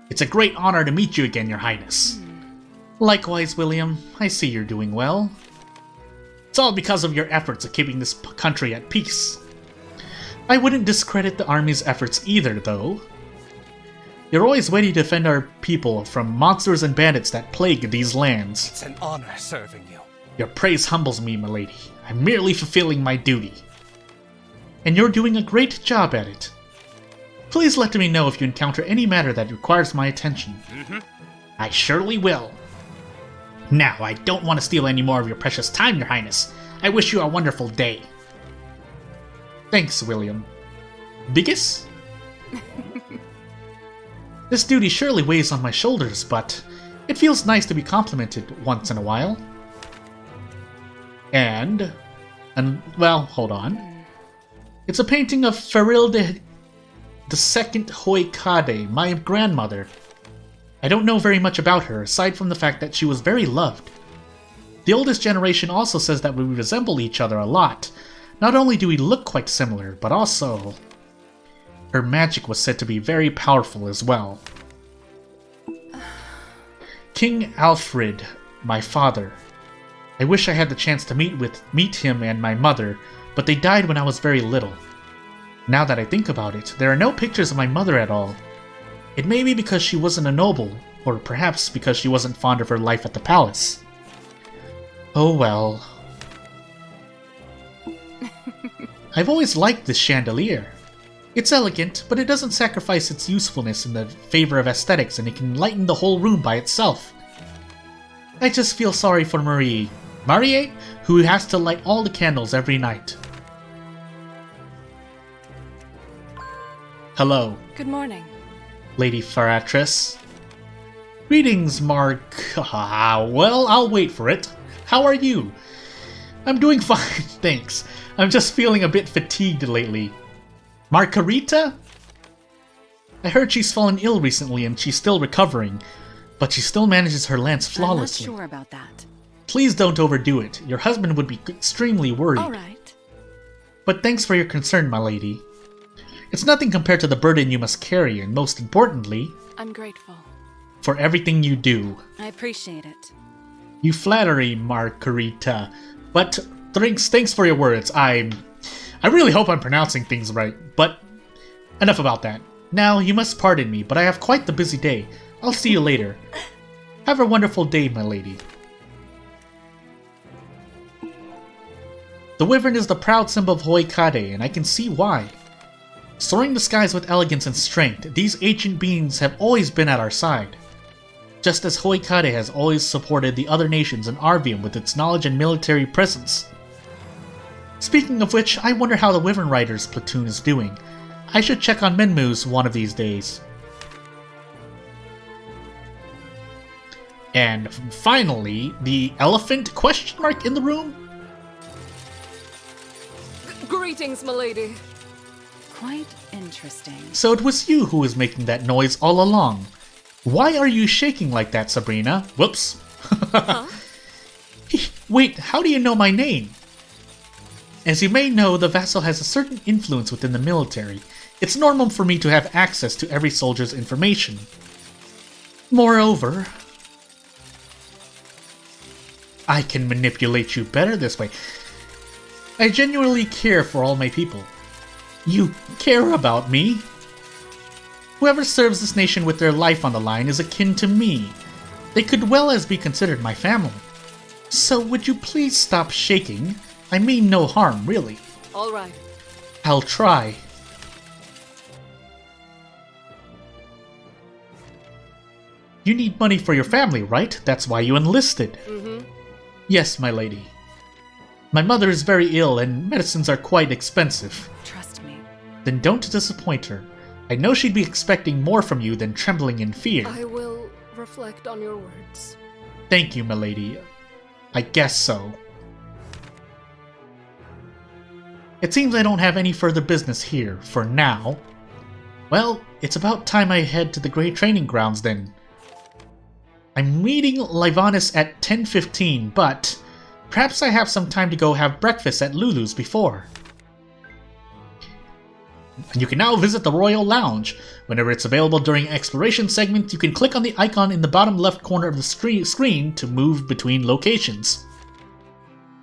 [SPEAKER 1] It's a great honor to meet you again, Your Highness. Likewise, William. I see you're doing well. It's all because of your efforts at keeping this country at peace. I wouldn't discredit the army's efforts either, though. You're always ready to defend our people from monsters and bandits that plague these lands.
[SPEAKER 4] It's an honor serving you.
[SPEAKER 1] Your praise humbles me, milady. I'm merely fulfilling my duty. And you're doing a great job at it. Please let me know if you encounter any matter that requires my attention. I surely will. Now, I don't want to steal any more of your precious time, Your Highness. I wish you a wonderful day. Thanks, William. Biggest? This duty surely weighs on my shoulders, but it feels nice to be complimented once in a while. And well, hold on. It's a painting of Farilde the second Hoikade, my grandmother. I don't know very much about her, aside from the fact that she was very loved. The oldest generation also says that we resemble each other a lot. Not only do we look quite similar, but also her magic was said to be very powerful as well. King Alfred, my father. I wish I had the chance to meet him and my mother, but they died when I was very little. Now that I think about it, there are no pictures of my mother at all. It may be because she wasn't a noble, or perhaps because she wasn't fond of her life at the palace. Oh well. I've always liked this chandelier. It's elegant, but it doesn't sacrifice its usefulness in the favor of aesthetics, and it can lighten the whole room by itself. I just feel sorry for Marie, who has to light all the candles every night. Hello.
[SPEAKER 5] Good morning.
[SPEAKER 1] Lady Faratras. Greetings, Mark. Well, I'll wait for it. How are you? I'm doing fine, thanks. I'm just feeling a bit fatigued lately. Margarita? I heard she's fallen ill recently and she's still recovering, but she still manages her lance flawlessly.
[SPEAKER 5] I'm not sure about that.
[SPEAKER 1] Please don't overdo it. Your husband would be extremely worried.
[SPEAKER 5] All right.
[SPEAKER 1] But thanks for your concern, my lady. It's nothing compared to the burden you must carry, and most importantly,
[SPEAKER 5] I'm grateful.
[SPEAKER 1] For everything you do.
[SPEAKER 5] I appreciate it.
[SPEAKER 1] You flattery, Margarita. But thanks for your words. I really hope I'm pronouncing things right, but enough about that. Now, you must pardon me, but I have quite the busy day. I'll see you later. Have a wonderful day, my lady. The wyvern is the proud symbol of Hoikade, and I can see why. Soaring the skies with elegance and strength, these ancient beings have always been at our side. Just as Hoikade has always supported the other nations in Arvium with its knowledge and military presence. Speaking of which, I wonder how the Wyvern Riders platoon is doing. I should check on Menmu's one of these days. And finally, the elephant question mark in the room?
[SPEAKER 7] Greetings, milady.
[SPEAKER 5] Quite interesting.
[SPEAKER 1] So it was you who was making that noise all along. Why are you shaking like that, Sabrina? Whoops.
[SPEAKER 7] Huh?
[SPEAKER 1] Wait, how do you know my name? As you may know, the vassal has a certain influence within the military. It's normal for me to have access to every soldier's information. Moreover, I can manipulate you better this way. I genuinely care for all my people. You care about me? Whoever serves this nation with their life on the line is akin to me. They could well as be considered my family. So would you please stop shaking? I mean no harm, really.
[SPEAKER 7] All right.
[SPEAKER 1] I'll try. You need money for your family, right? That's why you enlisted.
[SPEAKER 7] Mm-hmm.
[SPEAKER 1] Yes, my lady. My mother is very ill and medicines are quite expensive.
[SPEAKER 5] Trust me.
[SPEAKER 1] Then don't disappoint her. I know she'd be expecting more from you than trembling in fear.
[SPEAKER 7] I will reflect on your words.
[SPEAKER 1] Thank you, milady. I guess so. It seems I don't have any further business here, for now. Well, it's about time I head to the Great Training Grounds then. I'm meeting Livanus at 10:15, but perhaps I have some time to go have breakfast at Lulu's before. You can now visit the Royal Lounge. Whenever it's available during exploration segments, you can click on the icon in the bottom left corner of the screen to move between locations.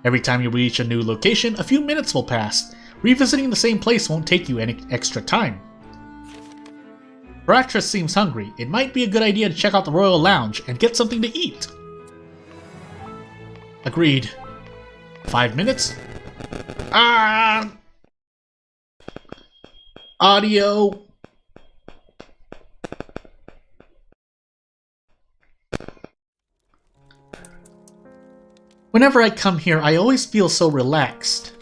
[SPEAKER 1] Every time you reach a new location, a few minutes will pass. Revisiting the same place won't take you any extra time. Faratras seems hungry. It might be a good idea to check out the Royal Lounge and get something to eat. Agreed. 5 minutes? Audio. Whenever I come here, I always feel so relaxed.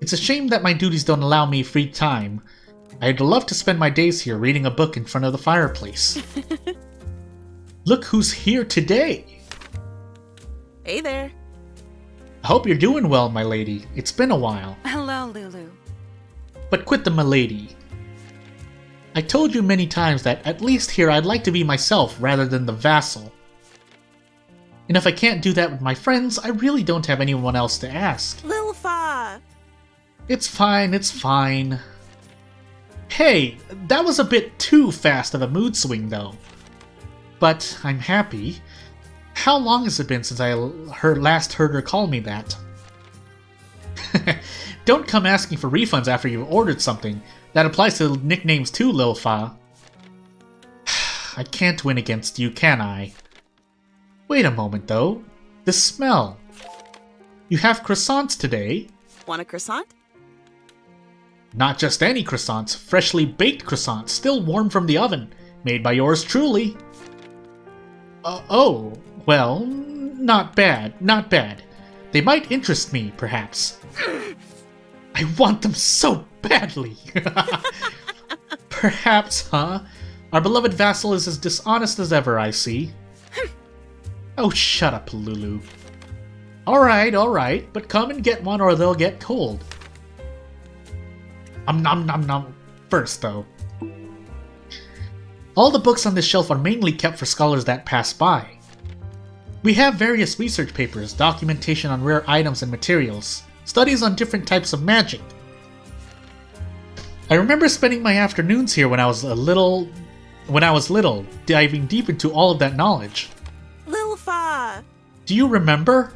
[SPEAKER 1] It's a shame that my duties don't allow me free time. I'd love to spend my days here reading a book in front of the fireplace. Look who's here today!
[SPEAKER 5] Hey there.
[SPEAKER 1] I hope you're doing well, my lady. It's been a while.
[SPEAKER 5] Hello, Lulu.
[SPEAKER 1] But quit the milady. I told you many times that at least here I'd like to be myself rather than the vassal. And if I can't do that with my friends, I really don't have anyone else to ask.
[SPEAKER 5] Lilfa!
[SPEAKER 1] It's fine, it's fine. Hey, that was a bit too fast of a mood swing though. But I'm happy. How long has it been since I last heard her call me that? Don't come asking for refunds after you've ordered something. That applies to nicknames too, Lilfa. I can't win against you, can I? Wait a moment, though. The smell. You have croissants today.
[SPEAKER 8] Want a croissant?
[SPEAKER 1] Not just any croissants, freshly baked croissants, still warm from the oven, made by yours truly. Oh, well, not bad, not bad. They might interest me, perhaps. I want them so badly! Perhaps, huh? Our beloved vassal is as dishonest as ever, I see. Oh, shut up, Lulu. Alright, but come and get one or they'll get cold. Nom nom nom. First, though. All the books on this shelf are mainly kept for scholars that pass by. We have various research papers, documentation on rare items and materials, studies on different types of magic. I remember spending my afternoons here when I was little, diving deep into all of that knowledge.
[SPEAKER 8] Lilfa!
[SPEAKER 1] Do you remember?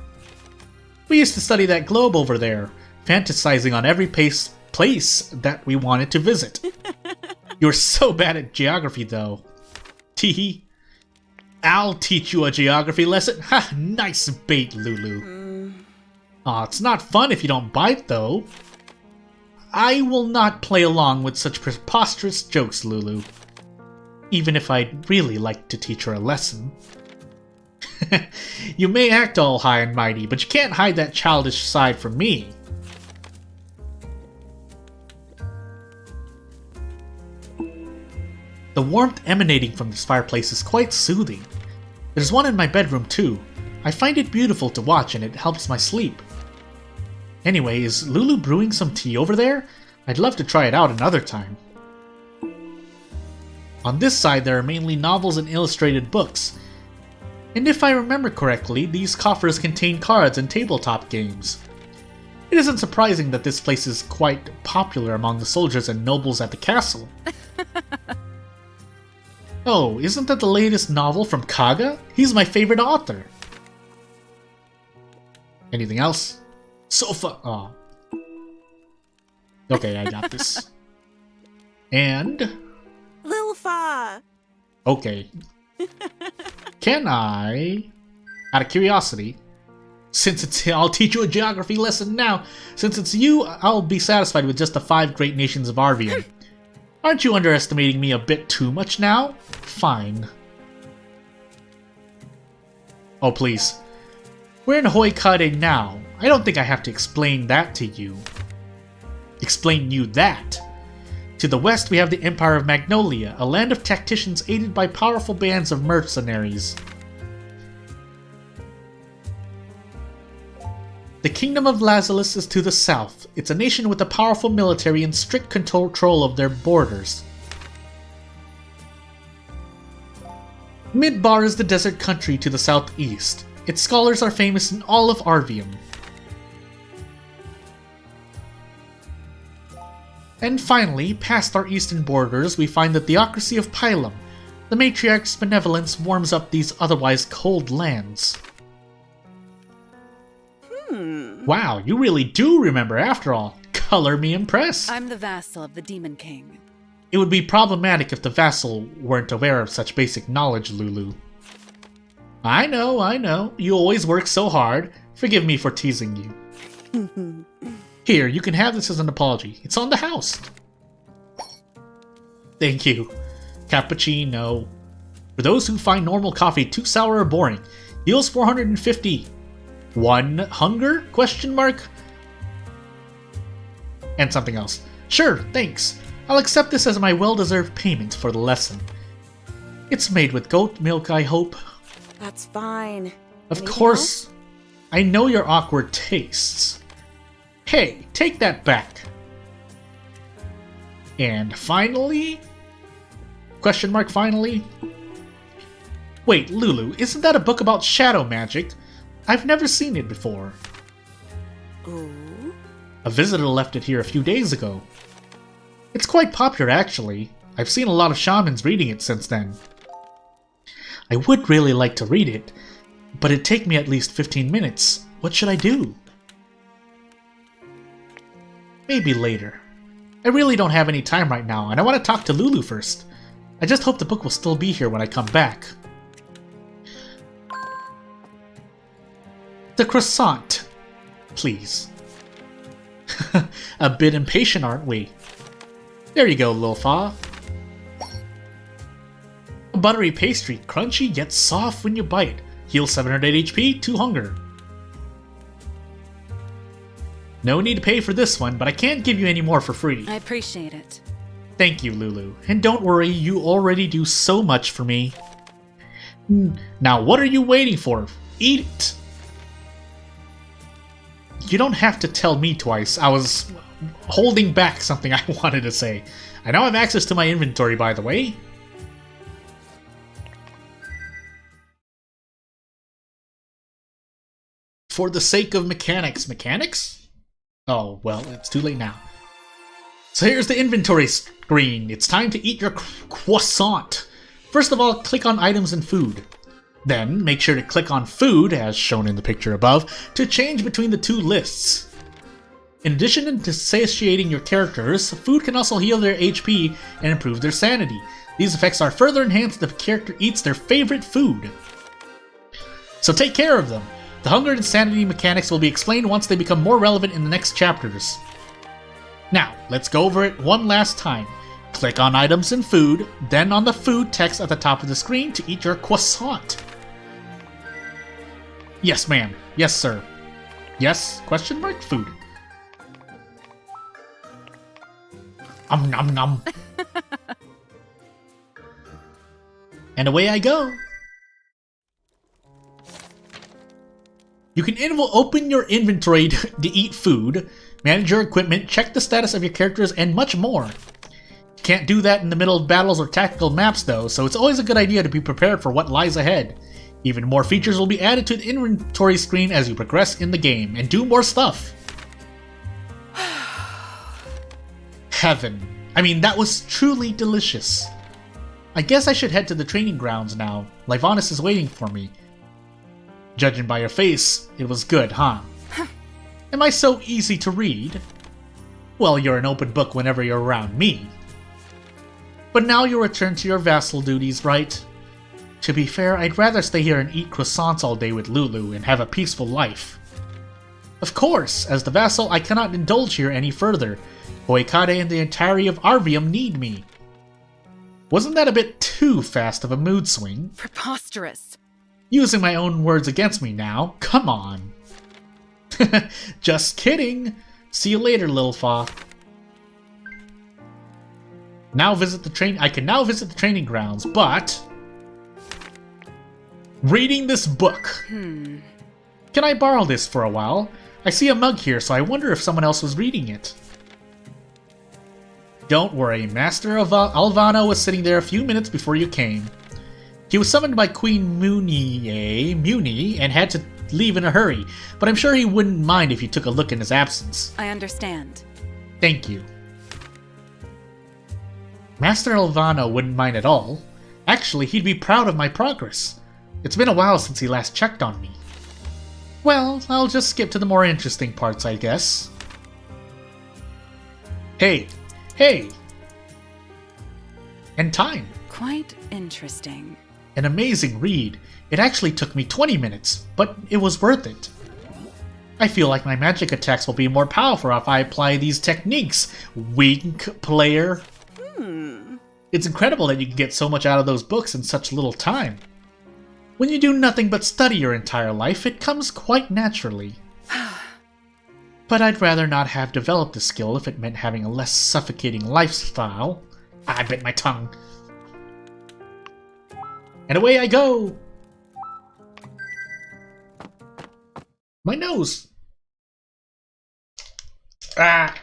[SPEAKER 1] We used to study that globe over there, fantasizing on every place that we wanted to visit. You're so bad at geography, though. Teehee. I'll teach you a geography lesson. Ha! Nice bait, Lulu. Aw, it's not fun if you don't bite, though. I will not play along with such preposterous jokes, Lulu. Even if I'd really like to teach her a lesson. You may act all high and mighty, but you can't hide that childish side from me. The warmth emanating from this fireplace is quite soothing. There's one in my bedroom too. I find it beautiful to watch and it helps my sleep. Anyway, is Lulu brewing some tea over there? I'd love to try it out another time. On this side there are mainly novels and illustrated books. And if I remember correctly, these coffers contain cards and tabletop games. It isn't surprising that this place is quite popular among the soldiers and nobles at the castle. Oh, isn't that the latest novel from Kaga? He's my favorite author. Anything else? Sofa. Aw. Okay, I got this. And...
[SPEAKER 8] Lilfa!
[SPEAKER 1] Okay. Can I... Out of curiosity... I'll teach you a geography lesson now. Since it's you, I'll be satisfied with just the 5 great nations of Arvian. Aren't you underestimating me a bit too much now? Fine. Oh, please. We're in Hoikade now. I don't think I have to explain that to you. Explain you that. To the west, we have the Empire of Magnolia, a land of tacticians aided by powerful bands of mercenaries. The Kingdom of Lazarus is to the south. It's a nation with a powerful military and strict control of their borders. Midbar is the desert country to the southeast. Its scholars are famous in all of Arvium. And finally, past our eastern borders, we find the theocracy of Pylum. The matriarch's benevolence warms up these otherwise cold lands. Wow, you really do remember after all. Color me impressed.
[SPEAKER 5] I'm the vassal of the Demon King.
[SPEAKER 1] It would be problematic if the vassal weren't aware of such basic knowledge, Lulu. I know. You always work so hard. Forgive me for teasing you. Here, you can have this as an apology. It's on the house. Thank you. Cappuccino. For those who find normal coffee too sour or boring, heals 450. One hunger? Question mark? And something else. Sure, thanks. I'll accept this as my well-deserved payment for the lesson. It's made with goat milk, I hope.
[SPEAKER 8] That's fine.
[SPEAKER 1] Of
[SPEAKER 8] Anything
[SPEAKER 1] course.
[SPEAKER 8] else?
[SPEAKER 1] I know your awkward tastes. Hey, take that back. And finally? Question mark finally? Wait, Lulu, isn't that a book about shadow magic? I've never seen it before.
[SPEAKER 8] Ooh.
[SPEAKER 1] A visitor left it here a few days ago. It's quite popular, actually. I've seen a lot of shamans reading it since then. I would really like to read it, but it'd take me at least 15 minutes. What should I do? Maybe later. I really don't have any time right now, and I want to talk to Lulu first. I just hope the book will still be here when I come back. The croissant, please. A bit impatient, aren't we? There you go, Lil Fa. A buttery pastry, crunchy yet soft when you bite. Heals 708 HP, 2 hunger. No need to pay for this one, but I can't give you any more for free.
[SPEAKER 5] I appreciate it.
[SPEAKER 1] Thank you, Lulu. And don't worry, you already do so much for me. Now what are you waiting for? Eat it! You don't have to tell me twice. I was holding back something I wanted to say. I now have access to my inventory, by the way. For the sake of mechanics. Mechanics? Oh, well, it's too late now. So here's the inventory screen. It's time to eat your croissant. First of all, click on items and food. Then, make sure to click on food, as shown in the picture above, to change between the two lists. In addition to satiating your characters, food can also heal their HP and improve their sanity. These effects are further enhanced if the character eats their favorite food. So take care of them. The hunger and sanity mechanics will be explained once they become more relevant in the next chapters. Now, let's go over it one last time. Click on items and food, then on the food text at the top of the screen to eat your croissant. Yes, ma'am. Yes, sir. Yes? Question mark? Food. Nom nom. And away I go. You can open your inventory to eat food, manage your equipment, check the status of your characters, and much more. You can't do that in the middle of battles or tactical maps though, so it's always a good idea to be prepared for what lies ahead. Even more features will be added to the inventory screen as you progress in the game, and do more stuff. Heaven. I mean, that was truly delicious. I guess I should head to the training grounds now. Livonis is waiting for me. Judging by your face, it was good, huh? Am I so easy to read? Well, you're an open book whenever you're around me. But now you'll return to your vassal duties, right? To be fair, I'd rather stay here and eat croissants all day with Lulu and have a peaceful life. Of course, as the vassal, I cannot indulge here any further. Hoikade and the entirety of Arvium need me. Wasn't that a bit too fast of a mood swing?
[SPEAKER 5] Preposterous.
[SPEAKER 1] Using my own words against me now. Come on. Just kidding. See you later, little fa. Now visit the train. I can now visit the training grounds, but reading this book. Can I borrow this for a while? I see a mug here, so I wonder if someone else was reading it. Don't worry, Master of Alvano was sitting there a few minutes before you came. He was summoned by Queen Muni and had to leave in a hurry, but I'm sure he wouldn't mind if you took a look in his absence.
[SPEAKER 5] I understand.
[SPEAKER 1] Thank you. Master Alvano wouldn't mind at all. Actually, he'd be proud of my progress. It's been a while since he last checked on me. Well, I'll just skip to the more interesting parts, I guess. Hey! And time.
[SPEAKER 5] Quite interesting.
[SPEAKER 1] An amazing read. It actually took me 20 minutes, but it was worth it. I feel like my magic attacks will be more powerful if I apply these techniques. Wink, player. It's incredible that you can get so much out of those books in such little time. When you do nothing but study your entire life, it comes quite naturally. But I'd rather not have developed the skill if it meant having a less suffocating lifestyle. I bit my tongue. And away I go! My nose! Ah!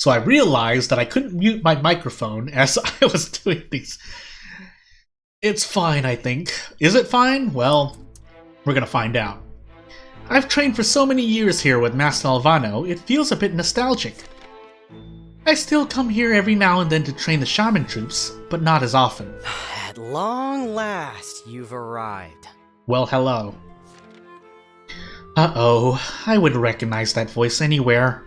[SPEAKER 1] So I realized that I couldn't mute my microphone as I was doing these. It's fine, I think. Is it fine? Well, we're gonna find out. I've trained for so many years here with Master Alvano, it feels a bit nostalgic. I still come here every now and then to train the shaman troops, but not as often.
[SPEAKER 9] At long last, you've arrived.
[SPEAKER 1] Well, hello. Uh-oh, I would recognize that voice anywhere.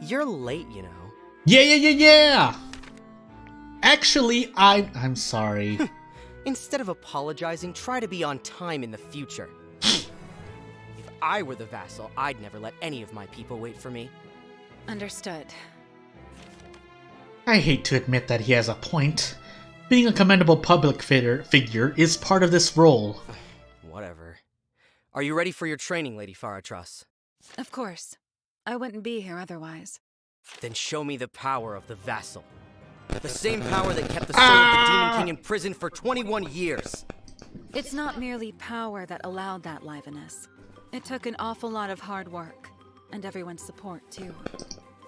[SPEAKER 9] You're late, you know.
[SPEAKER 1] Yeah! Actually, I'm sorry.
[SPEAKER 9] Instead of apologizing, try to be on time in the future. If I were the vassal, I'd never let any of my people wait for me.
[SPEAKER 5] Understood.
[SPEAKER 1] I hate to admit that he has a point. Being a commendable public figure is part of this role.
[SPEAKER 9] Whatever. Are you ready for your training, Lady Faratras?
[SPEAKER 5] Of course. I wouldn't be here otherwise.
[SPEAKER 9] Then show me the power of the vassal. The same power that kept the soul of the Demon King in prison for 21 years.
[SPEAKER 5] It's not merely power that allowed that liveliness. It took an awful lot of hard work, and everyone's support too.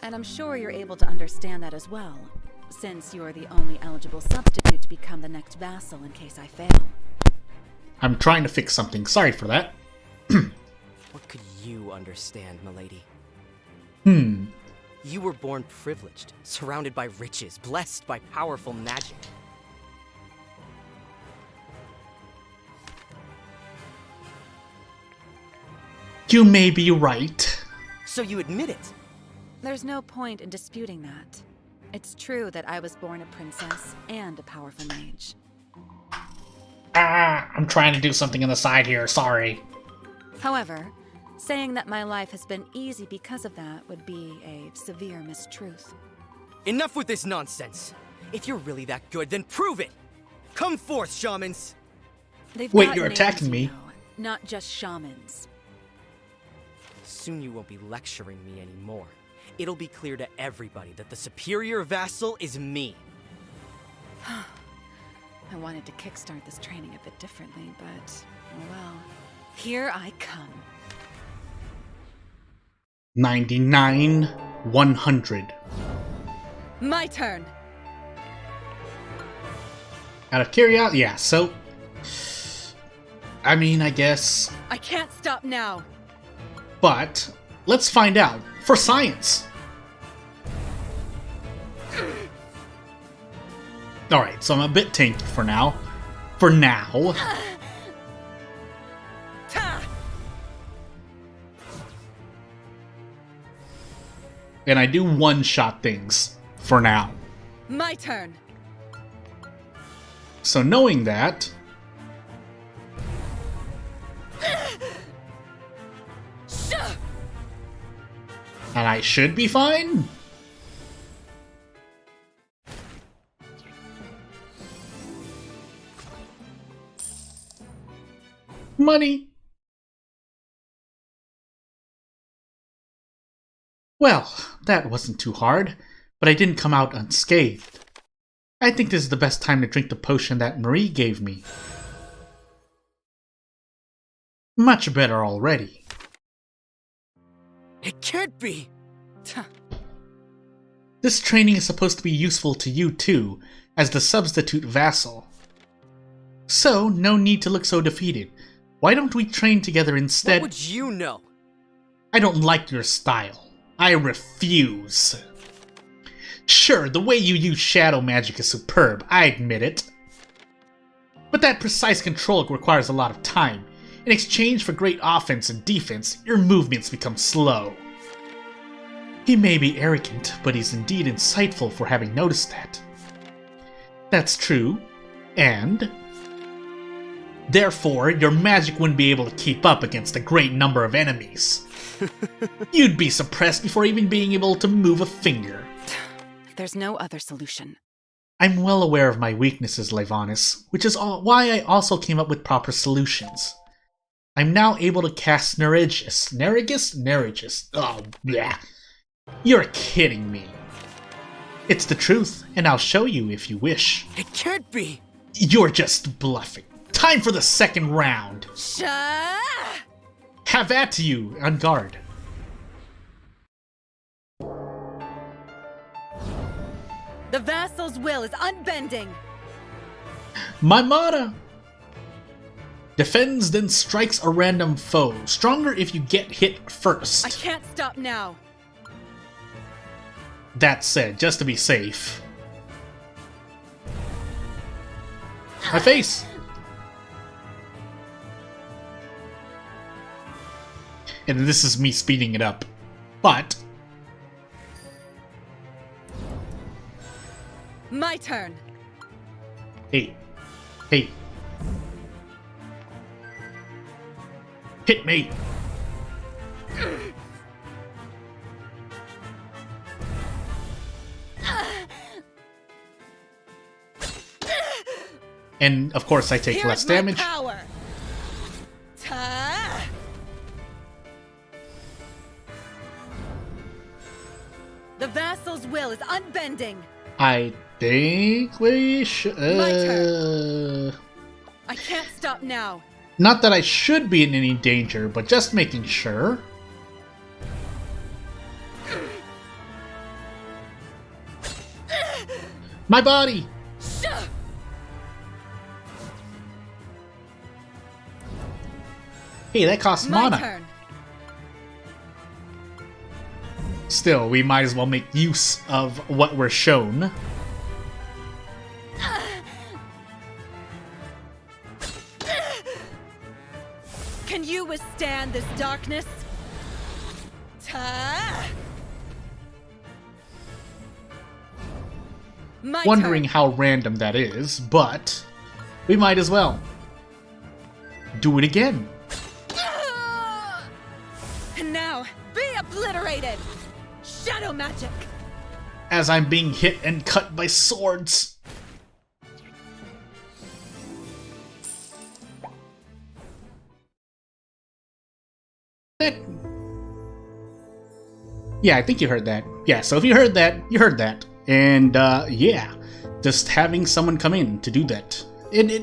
[SPEAKER 5] And I'm sure you're able to understand that as well, since you're the only eligible substitute to become the next vassal in case I fail.
[SPEAKER 1] I'm trying to fix something. Sorry for that.
[SPEAKER 9] What could you understand, milady?
[SPEAKER 1] You
[SPEAKER 9] were born privileged, surrounded by riches, blessed by powerful magic.
[SPEAKER 1] You may be right.
[SPEAKER 9] So you admit it?
[SPEAKER 5] There's no point in disputing that. It's true that I was born a princess and a powerful mage.
[SPEAKER 1] I'm trying to do something on the side here, sorry.
[SPEAKER 5] However, saying that my life has been easy because of that would be a severe mistruth.
[SPEAKER 9] Enough with this nonsense! If you're really that good, then prove it! Come forth, shamans!
[SPEAKER 1] Wait,
[SPEAKER 5] got
[SPEAKER 1] you're
[SPEAKER 5] names,
[SPEAKER 1] attacking me?
[SPEAKER 5] you know, not just shamans.
[SPEAKER 9] Soon you won't be lecturing me anymore. It'll be clear to everybody that the superior vassal is me.
[SPEAKER 5] I wanted to kickstart this training a bit differently, but, oh well. Here I come.
[SPEAKER 1] 99, 100.
[SPEAKER 5] My turn!
[SPEAKER 1] Out of curiosity, yeah, so... I mean, I guess...
[SPEAKER 5] I can't stop now!
[SPEAKER 1] But, let's find out. For science! Alright, so I'm a bit tanky for now. For now. And I do one-shot things. For now.
[SPEAKER 5] My turn!
[SPEAKER 1] So knowing that... I should be fine? Money. Well, that wasn't too hard, but I didn't come out unscathed. I think this is the best time to drink the potion that Marie gave me. Much better already.
[SPEAKER 9] It can't be!
[SPEAKER 1] This training is supposed to be useful to you too, as the substitute vassal. So, no need to look so defeated. Why don't we train together instead?
[SPEAKER 9] What would you know?
[SPEAKER 1] I don't like your style. I refuse. Sure, the way you use shadow magic is superb, I admit it. But that precise control requires a lot of time. In exchange for great offense and defense, your movements become slow. He may be arrogant, but he's indeed insightful for having noticed that. That's true, and therefore your magic wouldn't be able to keep up against a great number of enemies. You'd be suppressed before even being able to move a finger.
[SPEAKER 5] There's no other solution.
[SPEAKER 1] I'm well aware of my weaknesses, Levanis, which is why I also came up with proper solutions. I'm now able to cast Neregus. Neregus? Oh, bleh. You're kidding me. It's the truth, and I'll show you if you wish.
[SPEAKER 9] It can't be!
[SPEAKER 1] You're just bluffing. Time for the second round. Have at you, on guard.
[SPEAKER 5] The vassal's will is unbending.
[SPEAKER 1] My motto. Defends, then strikes a random foe. Stronger if you get hit first.
[SPEAKER 5] I can't stop now.
[SPEAKER 1] That said, just to be safe. My face! And this is me speeding it up. But
[SPEAKER 5] my turn.
[SPEAKER 1] Hey. Hey. Hit me! And of course I take less damage.
[SPEAKER 5] Power. The vassal's will is unbending.
[SPEAKER 1] I think we should.
[SPEAKER 5] My turn. I can't stop now.
[SPEAKER 1] Not that I should be in any danger, but just making sure. My body! Hey, that costs mana.
[SPEAKER 5] Turn.
[SPEAKER 1] Still, we might as well make use of what we're shown.
[SPEAKER 5] Can you withstand this darkness?
[SPEAKER 1] Wondering how random that is, but we might as well. Do it again.
[SPEAKER 5] And now, be obliterated! Shadow magic!
[SPEAKER 1] As I'm being hit and cut by swords. Yeah, I think you heard that. Yeah, so if you heard that, you heard that. And, yeah, just having someone come in to do that.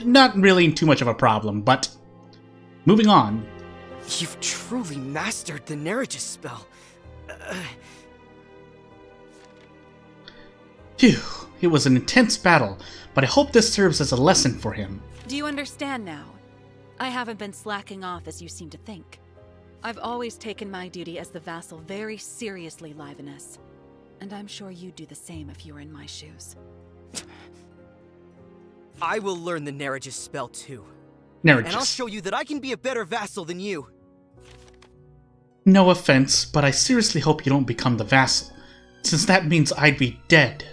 [SPEAKER 1] Not really too much of a problem, but moving on.
[SPEAKER 9] You've truly mastered the Neregus spell.
[SPEAKER 1] Phew, it was an intense battle, but I hope this serves as a lesson for him.
[SPEAKER 5] Do you understand now? I haven't been slacking off as you seem to think. I've always taken my duty as the vassal very seriously, Liveness. And I'm sure you'd do the same if you were in my shoes.
[SPEAKER 9] I will learn the Neregus spell too.
[SPEAKER 1] Neregus.
[SPEAKER 9] And I'll show you that I can be a better vassal than you.
[SPEAKER 1] No offense, but I seriously hope you don't become the vassal, since that means I'd be dead.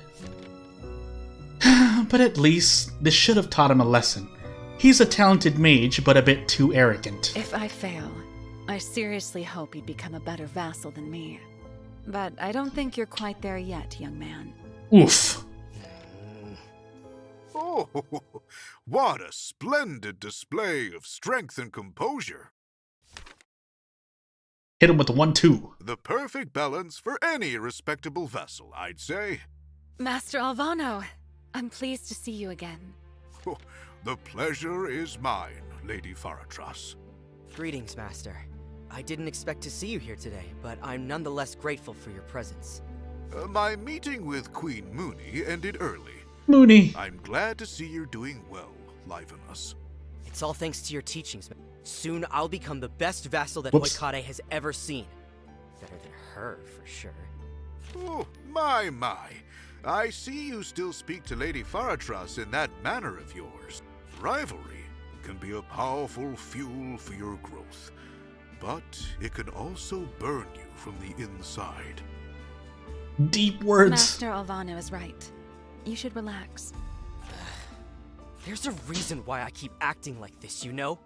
[SPEAKER 1] But at least, this should have taught him a lesson. He's a talented mage, but a bit too arrogant.
[SPEAKER 5] If I fail, I seriously hope he'd become a better vassal than me. But I don't think you're quite there yet, young man.
[SPEAKER 1] Oof.
[SPEAKER 6] Oh, what a splendid display of strength and composure.
[SPEAKER 1] Hit him with the 1-2.
[SPEAKER 6] The perfect balance for any respectable vessel, I'd say.
[SPEAKER 5] Master Alvano, I'm pleased to see you again.
[SPEAKER 6] Oh, the pleasure is mine, Lady Faratras.
[SPEAKER 9] Greetings, Master. I didn't expect to see you here today, but I'm nonetheless grateful for your presence.
[SPEAKER 6] My meeting with Queen Mooney ended early.
[SPEAKER 1] Mooney.
[SPEAKER 6] I'm glad to see you're doing well, Livenus.
[SPEAKER 9] It's all thanks to your teachings. Soon I'll become the best vassal that
[SPEAKER 1] Whoops.
[SPEAKER 9] Oikade has ever seen. Better than her, for sure.
[SPEAKER 6] Oh, my. I see you still speak to Lady Faratras in that manner of yours. Rivalry can be a powerful fuel for your growth, but it can also burn you from the inside.
[SPEAKER 1] Deep words.
[SPEAKER 5] Master Alvano is right. You should relax.
[SPEAKER 9] There's a reason why I keep acting like this, you know?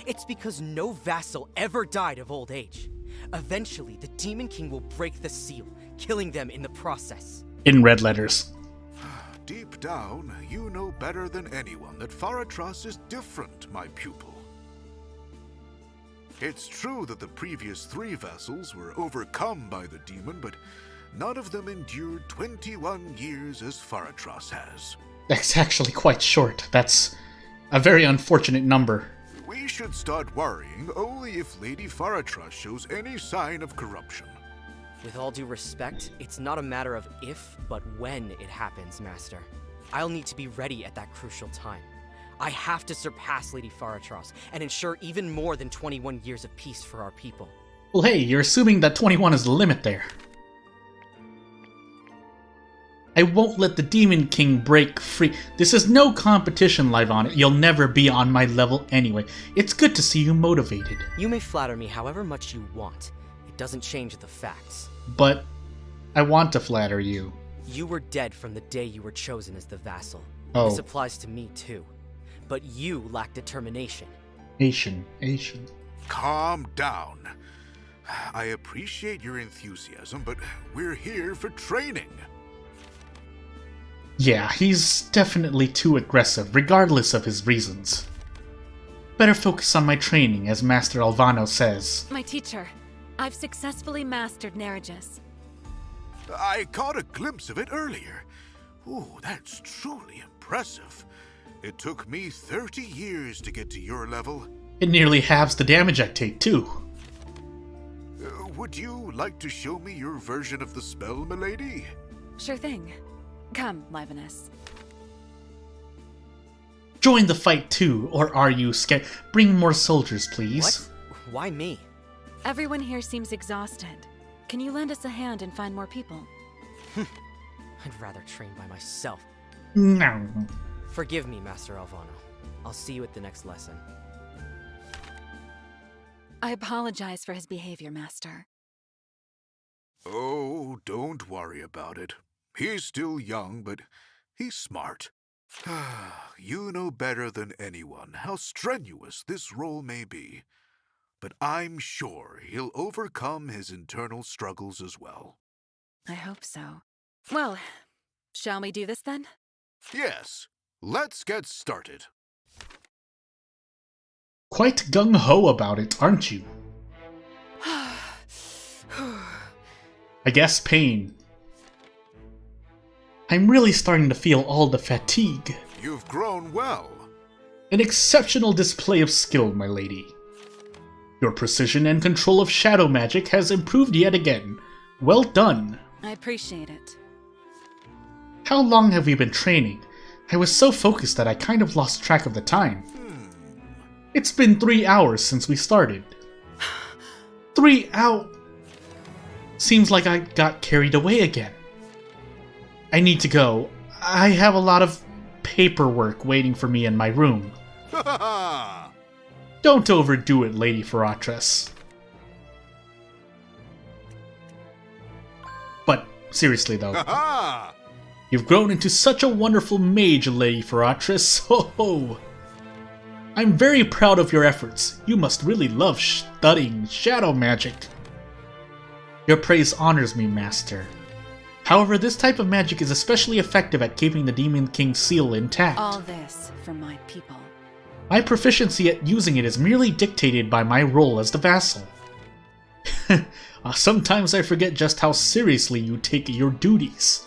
[SPEAKER 9] It's because no vassal ever died of old age. Eventually, the Demon King will break the seal, killing them in the process.
[SPEAKER 1] In red letters.
[SPEAKER 6] Deep down, you know better than anyone that Faratras is different, my pupil. It's true that the previous 3 vassals were overcome by the demon, but none of them endured 21 years as Faratras has.
[SPEAKER 1] That's actually quite short. That's a very unfortunate number.
[SPEAKER 6] We should start worrying only if Lady Faratras shows any sign of corruption.
[SPEAKER 9] With all due respect, it's not a matter of if, but when it happens, Master. I'll need to be ready at that crucial time. I have to surpass Lady Faratras and ensure even more than 21 years of peace for our people.
[SPEAKER 1] Well, hey, you're assuming that 21 is the limit there. I won't let the Demon King break free. This is no competition, Livon. You'll never be on my level anyway. It's good to see you motivated.
[SPEAKER 9] You may flatter me however much you want. It doesn't change the facts.
[SPEAKER 1] But I want to flatter you.
[SPEAKER 9] You were dead from the day you were chosen as the vassal.
[SPEAKER 1] Oh.
[SPEAKER 9] This applies to me too. But you lack determination.
[SPEAKER 1] Asian.
[SPEAKER 6] Calm down. I appreciate your enthusiasm, but we're here for training.
[SPEAKER 1] Yeah, he's definitely too aggressive, regardless of his reasons. Better focus on my training, as Master Alvano says.
[SPEAKER 5] My teacher, I've successfully mastered Neregus.
[SPEAKER 6] I caught a glimpse of it earlier. Ooh, that's truly impressive. It took me 30 years to get to your level.
[SPEAKER 1] It nearly halves the damage I take, too.
[SPEAKER 6] Would you like to show me your version of the spell, milady?
[SPEAKER 5] Sure thing. Come, Livenus.
[SPEAKER 1] Join the fight too, or are you scared? Bring more soldiers, please.
[SPEAKER 9] What? Why me?
[SPEAKER 5] Everyone here seems exhausted. Can you lend us a hand and find more people?
[SPEAKER 9] I'd rather train by myself.
[SPEAKER 1] No.
[SPEAKER 9] Forgive me, Master Alvano. I'll see you at the next lesson.
[SPEAKER 5] I apologize for his behavior, Master.
[SPEAKER 6] Oh, don't worry about it. He's still young, but he's smart. You know better than anyone how strenuous this role may be. But I'm sure he'll overcome his internal struggles as well.
[SPEAKER 5] I hope so. Well, shall we do this then?
[SPEAKER 6] Yes, let's get started.
[SPEAKER 1] Quite gung-ho about it, aren't you? I guess pain. I'm really starting to feel all the fatigue.
[SPEAKER 6] You've grown well.
[SPEAKER 1] An exceptional display of skill, my lady. Your precision and control of shadow magic has improved yet again. Well done.
[SPEAKER 5] I appreciate it.
[SPEAKER 1] How long have we been training? I was so focused that I kind of lost track of the time. It's been 3 hours since we started. 3 hours. Seems like I got carried away again. I need to go. I have a lot of paperwork waiting for me in my room. Don't overdo it, Lady Faratras. But seriously though, you've grown into such a wonderful mage, Lady Faratras. Ho! I'm very proud of your efforts. You must really love studying shadow magic. Your praise honors me, Master. However, this type of magic is especially effective at keeping the Demon King's seal intact.
[SPEAKER 5] All this for my people.
[SPEAKER 1] My proficiency at using it is merely dictated by my role as the vassal. Sometimes I forget just how seriously you take your duties.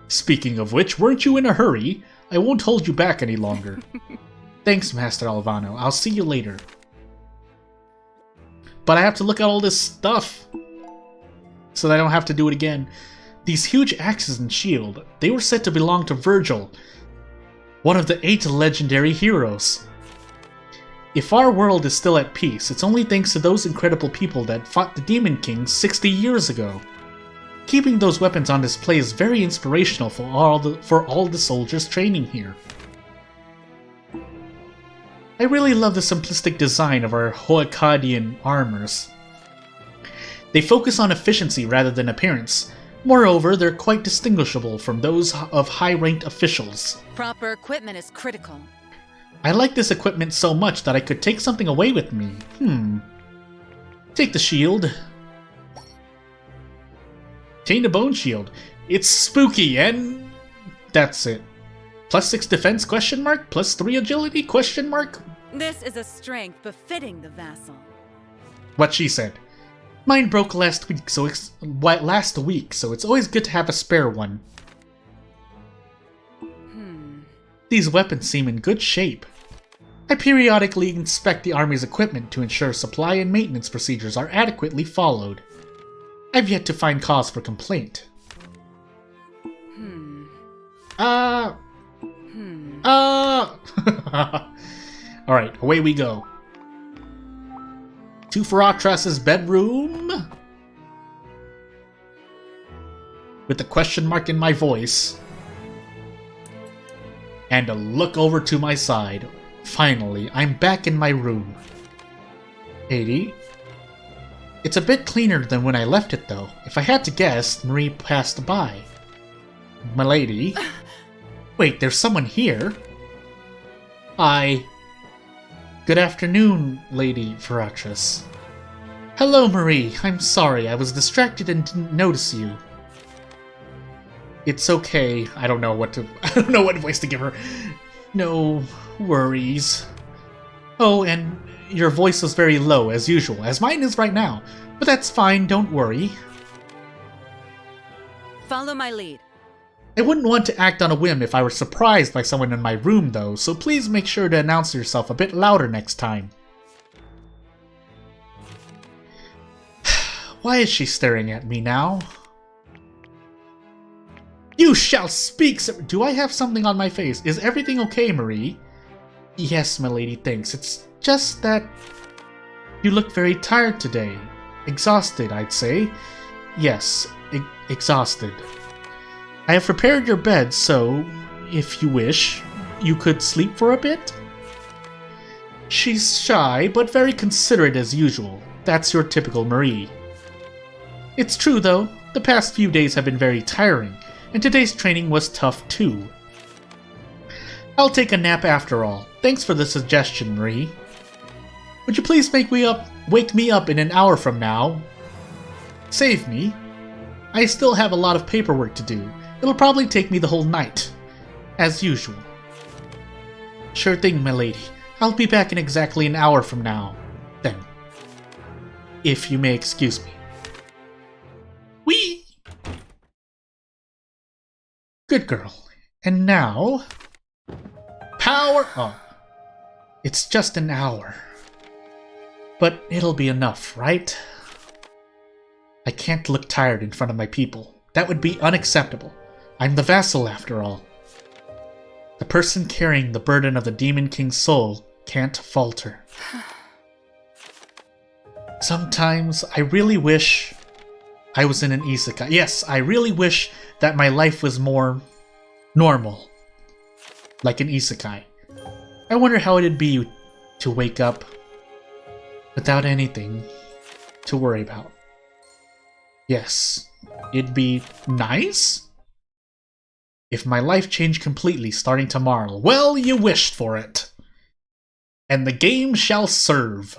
[SPEAKER 1] Speaking of which, weren't you in a hurry? I won't hold you back any longer. Thanks, Master Alvano. I'll see you later. But I have to look at all this stuff, so that I don't have to do it again. These huge axes and shield, they were said to belong to Virgil, one of the 8 legendary heroes. If our world is still at peace, it's only thanks to those incredible people that fought the Demon King 60 years ago. Keeping those weapons on display is very inspirational for all the soldiers training here. I really love the simplistic design of our Hoekadian armors. They focus on efficiency rather than appearance. Moreover, they're quite distinguishable from those of high-ranked officials.
[SPEAKER 5] Proper equipment is critical.
[SPEAKER 1] I like this equipment so much that I could take something away with me. Take the shield. Obtain a bone shield. It's spooky and... that's it. +6 defense, question mark? +3 agility, question mark?
[SPEAKER 5] This is a strength befitting the vassal.
[SPEAKER 1] What she said. Mine broke last week, so it's always good to have a spare one. These weapons seem in good shape. I periodically inspect the army's equipment to ensure supply and maintenance procedures are adequately followed. I've yet to find cause for complaint. Alright, away we go. To Faratras' bedroom. With a question mark in my voice. And a look over to my side. Finally, I'm back in my room. 80. It's a bit cleaner than when I left it, though. If I had to guess, Marie passed by. Milady. Wait, there's someone here? Hi. Good afternoon, Lady Faratras. Hello, Marie. I'm sorry, I was distracted and didn't notice you. It's okay. I don't know what voice to give her. No worries. Oh, and your voice was very low, as usual, as mine is right now. But that's fine, don't worry.
[SPEAKER 5] Follow my lead.
[SPEAKER 1] I wouldn't want to act on a whim if I were surprised by someone in my room, though, so please make sure to announce yourself a bit louder next time. Why is she staring at me now? You shall speak, sir! Do I have something on my face? Is everything okay, Marie? Yes, milady, thanks. It's just that you look very tired today. Exhausted, I'd say. Yes, exhausted. I have prepared your bed, so, if you wish, you could sleep for a bit? She's shy, but very considerate as usual. That's your typical Marie. It's true, though. The past few days have been very tiring, and today's training was tough, too. I'll take a nap after all. Thanks for the suggestion, Marie. Would you please wake me up in an hour from now? Save me. I still have a lot of paperwork to do. It'll probably take me the whole night. As usual. Sure thing, my lady. I'll be back in exactly an hour from now. Then. If you may excuse me. Whee! Good girl. And now... Power up! It's just an hour. But it'll be enough, right? I can't look tired in front of my people. That would be unacceptable. I'm the vassal, after all. The person carrying the burden of the Demon King's soul can't falter. Sometimes I really wish I was in an isekai. Yes, I really wish that my life was more normal. Like an isekai. I wonder how it'd be to wake up without anything to worry about. Yes, it'd be nice if my life changed completely starting tomorrow. Well, you wished for it. And the game shall serve.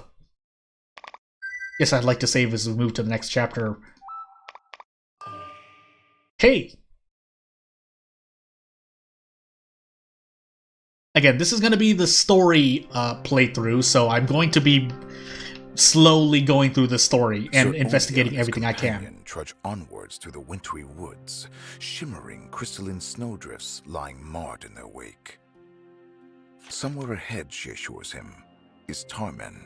[SPEAKER 1] Yes, I'd like to save as we move to the next chapter Hey! Again, this is going to be the story playthrough, so I'm going to be slowly going through the story and investigating everything I can.
[SPEAKER 6] Trudge onwards through the wintry woods, shimmering crystalline snowdrifts lying marred in their wake. Somewhere ahead, she assures him, is Tarmen,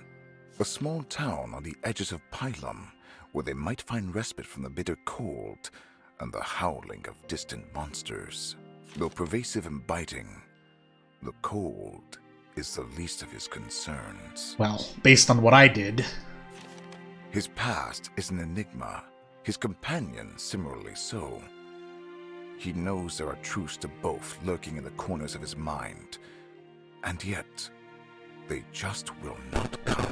[SPEAKER 6] a small town on the edges of Pylum, where they might find respite from the bitter cold and the howling of distant monsters. Though pervasive and biting, the cold is the least of his concerns.
[SPEAKER 1] Well, based on what I did.
[SPEAKER 6] His past is an enigma, his companion similarly so. He knows there are truths to both lurking in the corners of his mind, and yet they just will not come.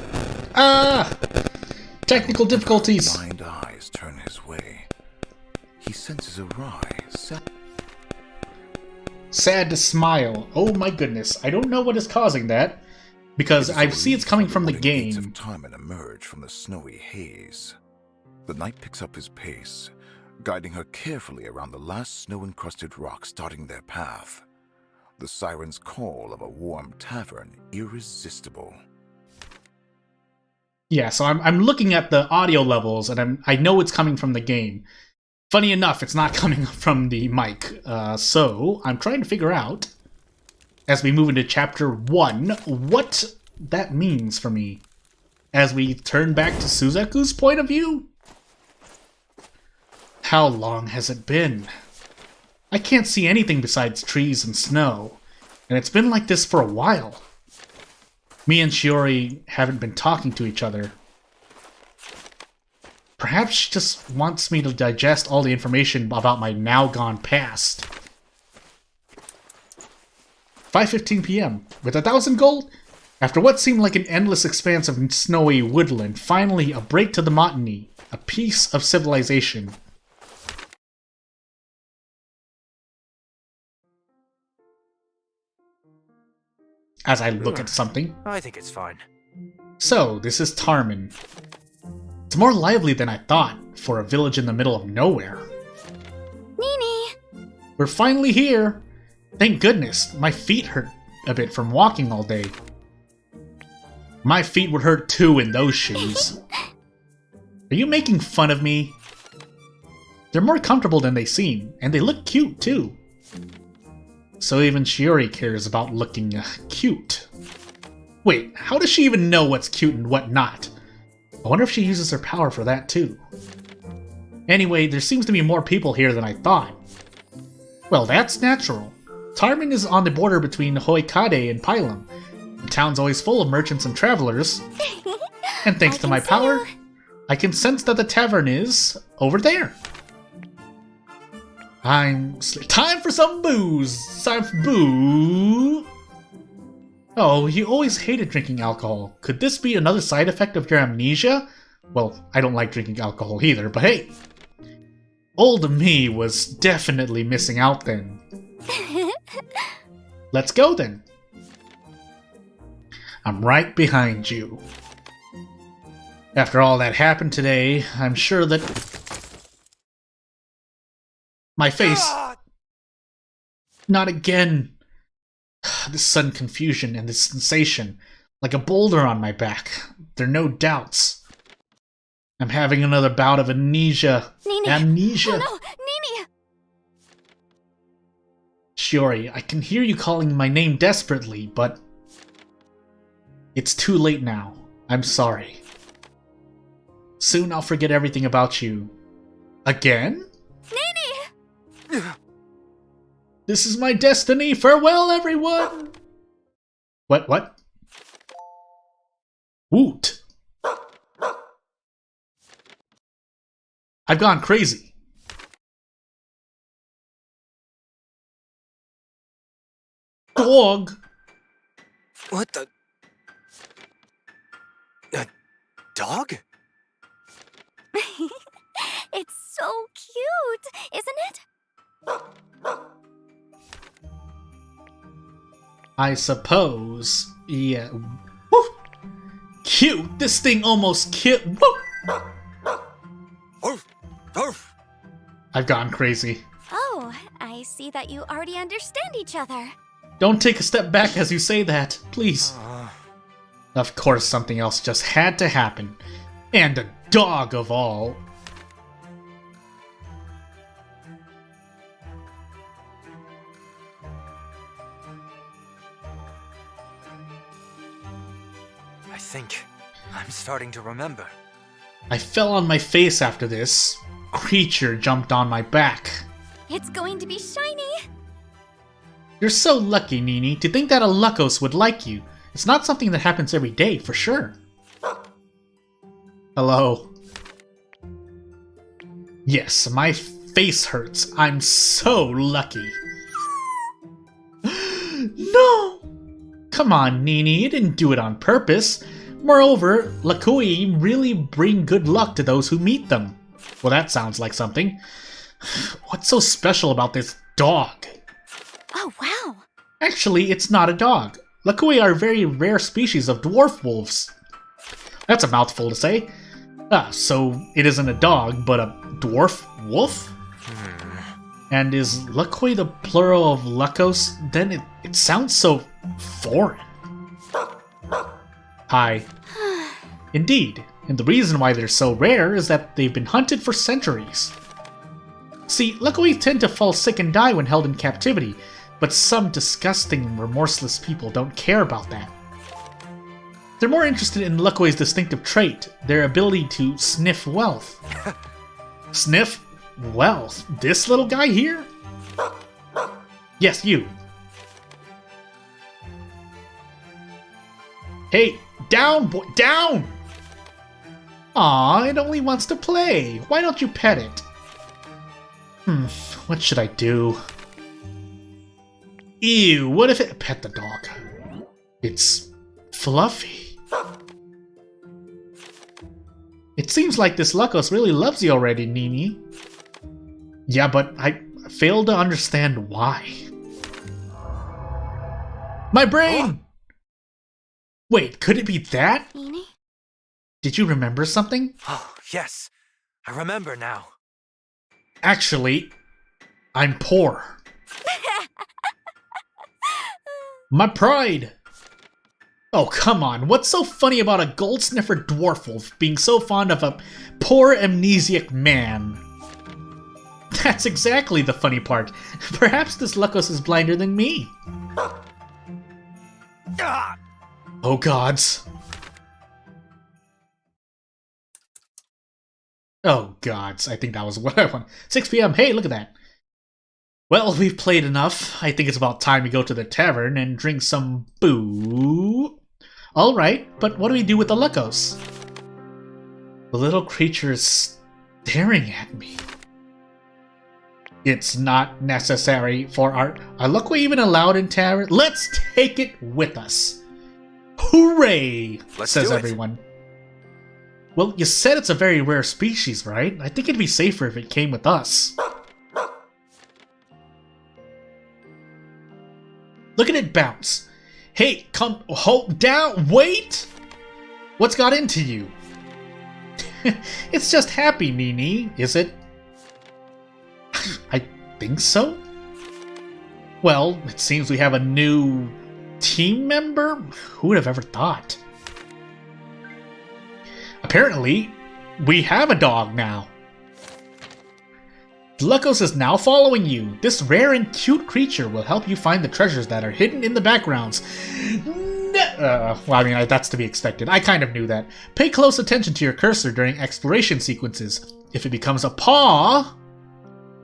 [SPEAKER 1] Technical difficulties.
[SPEAKER 6] Blind eyes turn his way. He senses a wry,
[SPEAKER 1] sad to smile. Oh my goodness, I don't know what is causing that, because I see it's coming from the game.
[SPEAKER 6] Of Tarmen emerge from the snowy haze. The knight picks up his pace, guiding her carefully around the last snow-encrusted rocks dotting their path. The siren's call of a warm tavern irresistible.
[SPEAKER 1] Yeah, so I'm looking at the audio levels, and I know it's coming from the game. Funny enough, it's not coming from the mic. So I'm trying to figure out, as we move into Chapter 1, what that means for me. As we turn back to Suzaku's point of view? How long has it been? I can't see anything besides trees and snow, and it's been like this for a while. Me and Shiori haven't been talking to each other. Perhaps she just wants me to digest all the information about my now-gone past. 5:15 p.m. With 1,000 gold? After what seemed like an endless expanse of snowy woodland, finally a break to the monotony, a piece of civilization. As I look at something.
[SPEAKER 3] I think it's fine.
[SPEAKER 1] So, this is Tarmen. It's more lively than I thought, for a village in the middle of nowhere.
[SPEAKER 2] Nini!
[SPEAKER 1] We're finally here! Thank goodness, my feet hurt a bit from walking all day. My feet would hurt too in those shoes. Are you making fun of me? They're more comfortable than they seem, and they look cute too. So even Shiori cares about looking cute. Wait, how does she even know what's cute and what not? I wonder if she uses her power for that too. Anyway, there seems to be more people here than I thought. Well, that's natural. Tarmen is on the border between Hoikade and Pylum. The town's always full of merchants and travelers. And thanks to my power, I can sense that the tavern is over there. Time for some booze! Time for boo! Oh, you always hated drinking alcohol. Could this be another side effect of your amnesia? Well, I don't like drinking alcohol either, but hey! Old me was definitely missing out then. Let's go then. I'm right behind you. After all that happened today, I'm sure that my face... Not again! This sudden confusion and this sensation, like a boulder on my back. There are no doubts. I'm having another bout of amnesia.
[SPEAKER 2] Nini.
[SPEAKER 1] Amnesia!
[SPEAKER 2] Oh no! Nini!
[SPEAKER 1] Shiori, I can hear you calling my name desperately, but... It's too late now. I'm sorry. Soon I'll forget everything about you. Again?
[SPEAKER 2] Nini!
[SPEAKER 1] This is my destiny! Farewell, everyone! What? Woot! I've gone crazy. Dog!
[SPEAKER 3] What the? A dog?
[SPEAKER 2] It's so cute, isn't it?
[SPEAKER 1] I suppose. Yeah. Woo! Cute! This thing almost killed.
[SPEAKER 3] Orf! Orf!
[SPEAKER 1] I've gone crazy.
[SPEAKER 2] Oh, I see that you already understand each other.
[SPEAKER 1] Don't take a step back as you say that, please. Of course something else just had to happen. And a dog of all.
[SPEAKER 3] I think I'm starting to remember.
[SPEAKER 1] I fell on my face after this. Creature jumped on my back.
[SPEAKER 2] It's going to be shiny.
[SPEAKER 1] You're so lucky, Nini, to think that a Lucos would like you. It's not something that happens every day, for sure. Hello. Yes, my face hurts. I'm so lucky. No! Come on, Nini, you didn't do it on purpose. Moreover, Lakui really bring good luck to those who meet them. Well, that sounds like something. What's so special about this dog?
[SPEAKER 2] Oh, wow.
[SPEAKER 1] Actually, it's not a dog. Lakui are a very rare species of dwarf wolves. That's a mouthful to say. So it isn't a dog, but a dwarf wolf? And is Lakui the plural of Lucos? Then it sounds so foreign. Hi. Indeed, and the reason why they're so rare is that they've been hunted for centuries. See, Lakui tend to fall sick and die when held in captivity, but some disgusting and remorseless people don't care about that. They're more interested in Lakui's distinctive trait, their ability to sniff wealth. Sniff wealth? This little guy here? Yes, you. Hey, down, boy, down! Aw, it only wants to play. Why don't you pet it? What should I do? Ew, what if it... Pet the dog. It's fluffy. It seems like this Lucos really loves you already, Nini. Yeah, but I fail to understand why. My brain! Wait, could it be that?
[SPEAKER 2] Nini?
[SPEAKER 1] Did you remember something?
[SPEAKER 3] Oh, yes. I remember now.
[SPEAKER 1] Actually, I'm poor. My pride! Oh, come on. What's so funny about a gold sniffer dwarf wolf being so fond of a poor amnesiac man? That's exactly the funny part. Perhaps this Lucos is blinder than me. Oh, gods. Oh, gods. I think that was what I want. 6 p.m. Hey, look at that. Well, we've played enough. I think it's about time we go to the tavern and drink some boo. Alright, but what do we do with the Lucos? The little creature is staring at me. It's not necessary for our... Are Lucoi even allowed in tavern? Let's take it with us. Hooray! Says everyone. Well, you said it's a very rare species, right? I think it'd be safer if it came with us. Look at it bounce. Hey, come, hold down, wait! What's got into you? It's just happy, Nini, is it? I think so. Well, it seems we have a new team member? Who would have ever thought? Apparently, we have a dog now. Lucos is now following you. This rare and cute creature will help you find the treasures that are hidden in the backgrounds. Well, I mean, that's to be expected. I kind of knew that. Pay close attention to your cursor during exploration sequences. If it becomes a paw,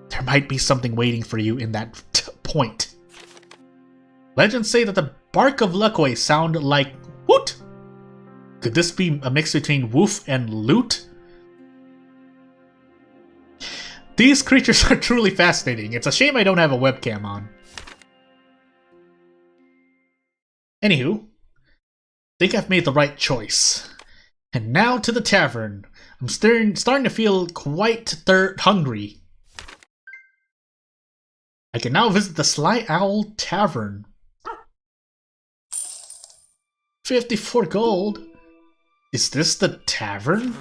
[SPEAKER 1] there might be something waiting for you in that point. Legends say that the bark of Lucoi sound like woot. Could this be a mix between woof and loot? These creatures are truly fascinating. It's a shame I don't have a webcam on. Anywho, think I've made the right choice. And now to the tavern. I'm starting to feel quite hungry. I can now visit the Sly Owl Tavern. 54 gold? Is this the tavern?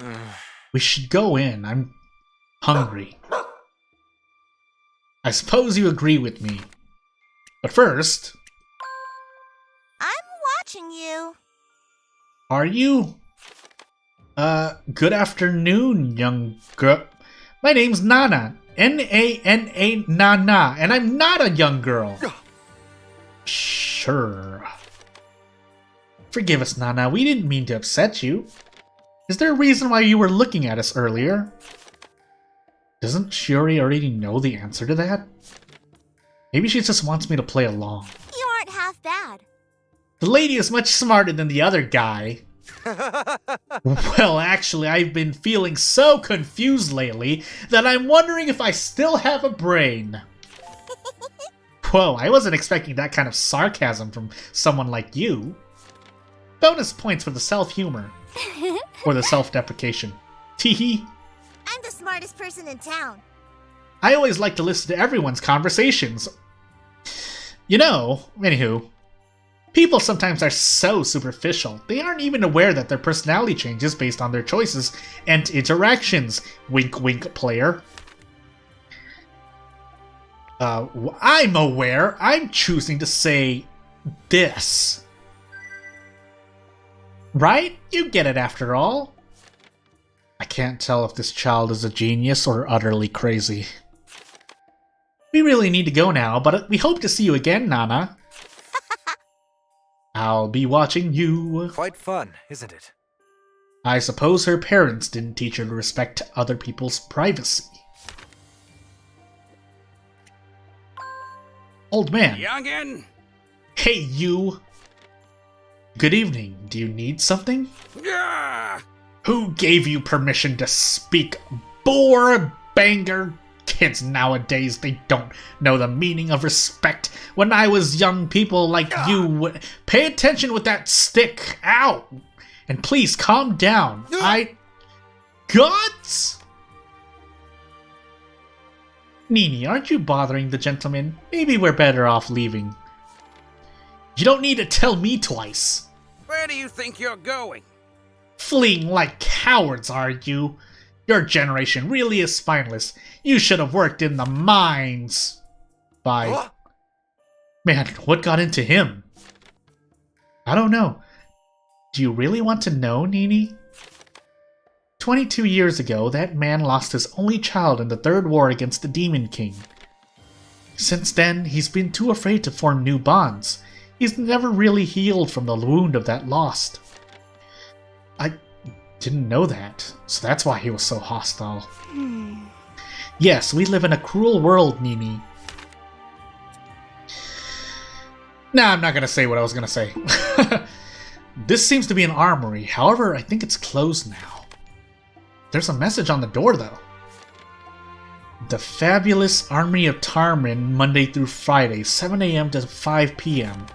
[SPEAKER 1] We should go in. I'm hungry. I suppose you agree with me. But first...
[SPEAKER 2] I'm watching you.
[SPEAKER 1] Are you? Good afternoon, young girl. My name's Nana. Nana, Nana, and I'm not a young girl. Sure. Forgive us, Nana. We didn't mean to upset you. Is there a reason why you were looking at us earlier? Doesn't Shiori already know the answer to that? Maybe she just wants me to play along.
[SPEAKER 2] You aren't half bad.
[SPEAKER 1] The lady is much smarter than the other guy. Well, actually, I've been feeling so confused lately that I'm wondering if I still have a brain. Whoa, I wasn't expecting that kind of sarcasm from someone like you. Bonus points for the self-humor. Or the self-deprecation. Teehee.
[SPEAKER 2] I'm the smartest person in town.
[SPEAKER 1] I always like to listen to everyone's conversations. You know, anywho, people sometimes are so superficial, they aren't even aware that their personality changes based on their choices and interactions. Wink wink, player. I'm aware. I'm choosing to say this. Right? You get it after all. I can't tell if this child is a genius or utterly crazy. We really need to go now, but we hope to see you again, Nana. I'll be watching you.
[SPEAKER 3] Quite fun, isn't it?
[SPEAKER 1] I suppose her parents didn't teach her to respect other people's privacy. Old man.
[SPEAKER 4] Youngin'?
[SPEAKER 1] Hey, you. Good evening. Do you need something?
[SPEAKER 4] Yeah.
[SPEAKER 1] Who gave you permission to speak? Bore banger. Kids nowadays, they don't know the meaning of respect. When I was young, people like you would pay attention with that stick. Ow! And please calm down. Guts? Nini, aren't you bothering the gentleman? Maybe we're better off leaving. You don't need to tell me twice.
[SPEAKER 4] Where do you think you're going?
[SPEAKER 1] Fleeing like cowards, are you? Your generation really is spineless. You should have worked in the mines. Bye. Man, what got into him? I don't know. Do you really want to know, Nini? 22 years ago, that man lost his only child in the Third War against the Demon King. Since then, he's been too afraid to form new bonds. He's never really healed from the wound of that loss. I didn't know that, so that's why he was so hostile. Yes, we live in a cruel world, Nini. Nah, I'm not gonna say what I was gonna say. This seems to be an armory, however, I think it's closed now. There's a message on the door, though. The Fabulous Armory of Tarmen, Monday through Friday, 7 a.m. to 5 p.m.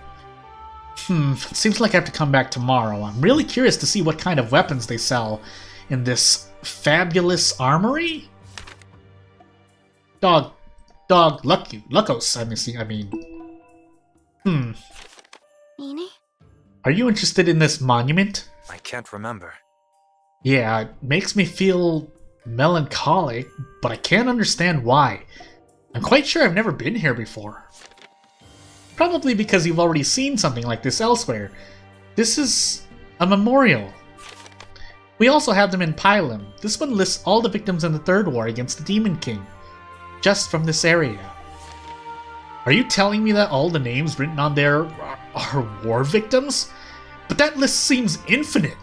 [SPEAKER 1] Seems like I have to come back tomorrow. I'm really curious to see what kind of weapons they sell in this fabulous armory? Lucos, I mean.
[SPEAKER 2] Nini?
[SPEAKER 1] Are you interested in this monument?
[SPEAKER 3] I can't remember.
[SPEAKER 1] Yeah, it makes me feel melancholic, but I can't understand why. I'm quite sure I've never been here before. Probably because you've already seen something like this elsewhere. This is a memorial. We also have them in Pylum. This one lists all the victims in the Third War against the Demon King. Just from this area. Are you telling me that all the names written on there are war victims? But that list seems infinite.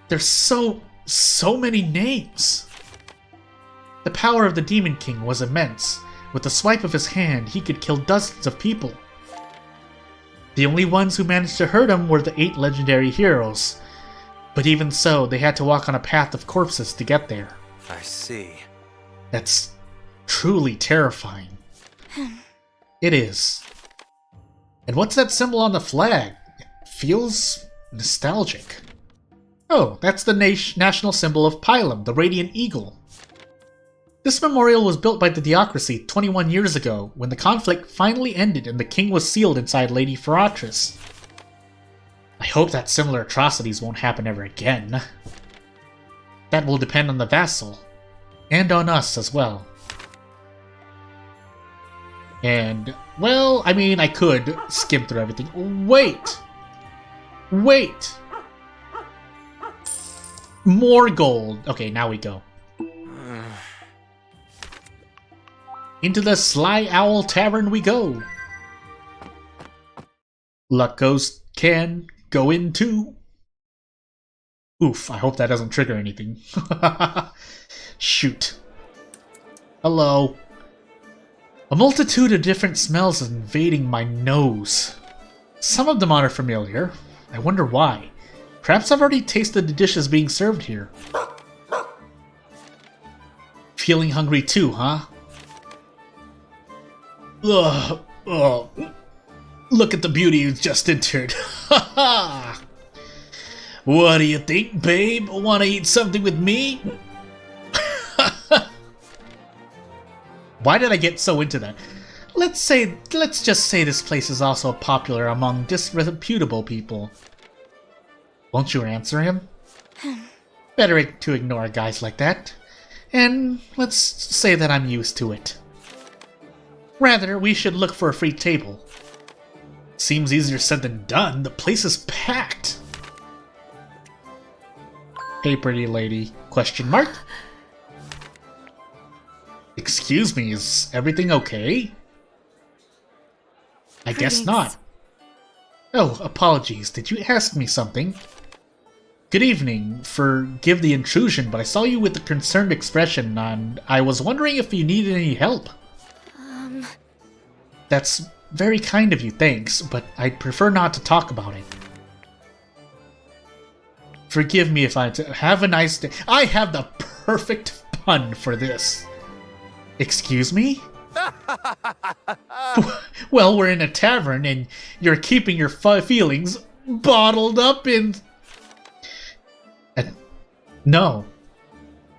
[SPEAKER 1] There's so many names. The power of the Demon King was immense. With the swipe of his hand, he could kill dozens of people. The only ones who managed to hurt him were the 8 legendary heroes. But even so, they had to walk on a path of corpses to get there.
[SPEAKER 3] I see.
[SPEAKER 1] That's truly terrifying. It is. And what's that symbol on the flag? It feels nostalgic. Oh, that's the national symbol of Pylum, the Radiant Eagle. This memorial was built by the Theocracy 21 years ago, when the conflict finally ended and the king was sealed inside Lady Faratras. I hope that similar atrocities won't happen ever again. That will depend on the vassal, and on us as well. And, well, I mean, I could skim through everything. Wait! Wait! More gold. Okay, now we go. Into the Sly Owl Tavern we go. Luck Ghost can go in too. Oof, I hope that doesn't trigger anything. Shoot. Hello. A multitude of different smells is invading my nose. Some of them are familiar. I wonder why. Perhaps I've already tasted the dishes being served here. Feeling hungry too, huh? Ugh. Oh. Look at the beauty who's just entered. Ha ha! What do you think, babe? Wanna eat something with me? Why did I get so into that? Let's just say this place is also popular among disreputable people. Won't you answer him? Better to ignore guys like that. And let's say that I'm used to it. Rather, we should look for a free table. Seems easier said than done. The place is packed. Hey, pretty lady. Question mark? Excuse me, is everything okay? I guess not. Oh, apologies. Did you ask me something? Good evening. Forgive the intrusion, but I saw you with a concerned expression, and I was wondering if you needed any help. That's very kind of you, thanks, but I'd prefer not to talk about it. Forgive me if I... Have a nice day. I have the perfect pun for this. Excuse me? Well, we're in a tavern, and you're keeping your feelings bottled up in... No.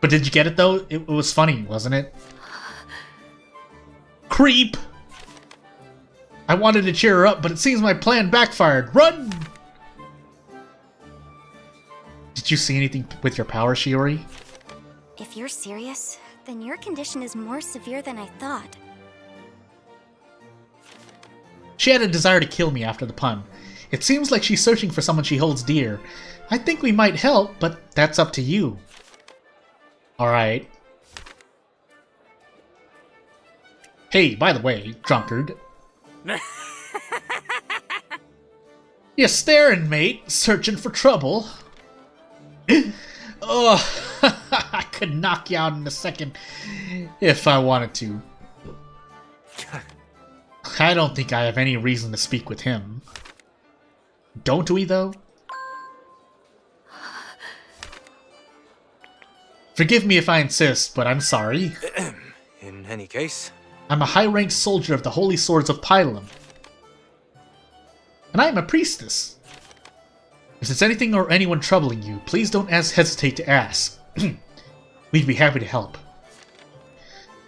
[SPEAKER 1] But did you get it, though? It was funny, wasn't it? Creep! I wanted to cheer her up, but it seems my plan backfired. Run! Did you see anything with your power, Shiori?
[SPEAKER 2] If you're serious, then your condition is more severe than I thought.
[SPEAKER 1] She had a desire to kill me after the pun. It seems like she's searching for someone she holds dear. I think we might help, but that's up to you. Alright. Hey, by the way, drunkard. You staring, mate? Searching for trouble? Oh, I could knock you out in a second if I wanted to. I don't think I have any reason to speak with him. Don't we, though? Forgive me if I insist, but I'm sorry.
[SPEAKER 3] In any case...
[SPEAKER 1] I'm a high-ranked soldier of the Holy Swords of Pylum. And I am a priestess. If there's anything or anyone troubling you, please don't hesitate to ask. We'd be happy to help.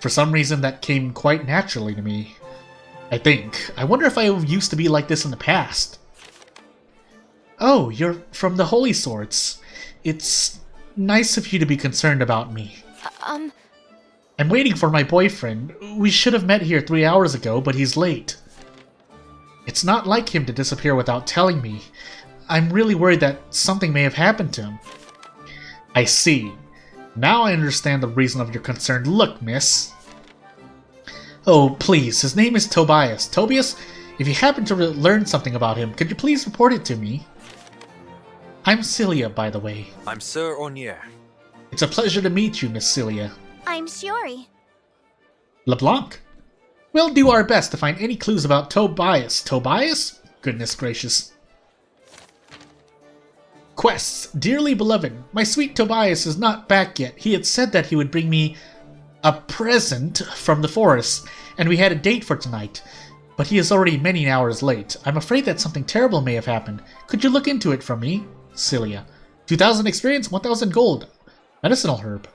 [SPEAKER 1] For some reason, that came quite naturally to me. I think. I wonder if I used to be like this in the past. Oh, you're from the Holy Swords. It's nice of you to be concerned about me. I'm waiting for my boyfriend. We should have met here 3 hours ago, but he's late. It's not like him to disappear without telling me. I'm really worried that something may have happened to him. I see. Now I understand the reason of your concern. Look, miss. Oh, please, his name is Tobias. Tobias, if you happen to learn something about him, could you please report it to me? I'm Celia, by the way.
[SPEAKER 3] I'm Sir Onier.
[SPEAKER 1] It's a pleasure to meet you, Miss Celia.
[SPEAKER 2] I'm Shiori.
[SPEAKER 1] LeBlanc. We'll do our best to find any clues about Tobias. Tobias? Goodness gracious. Quests. Dearly beloved, my sweet Tobias is not back yet. He had said that he would bring me a present from the forest, and we had a date for tonight. But he is already many hours late. I'm afraid that something terrible may have happened. Could you look into it for me? Celia. 2,000 experience, 1,000 gold. Medicinal herb.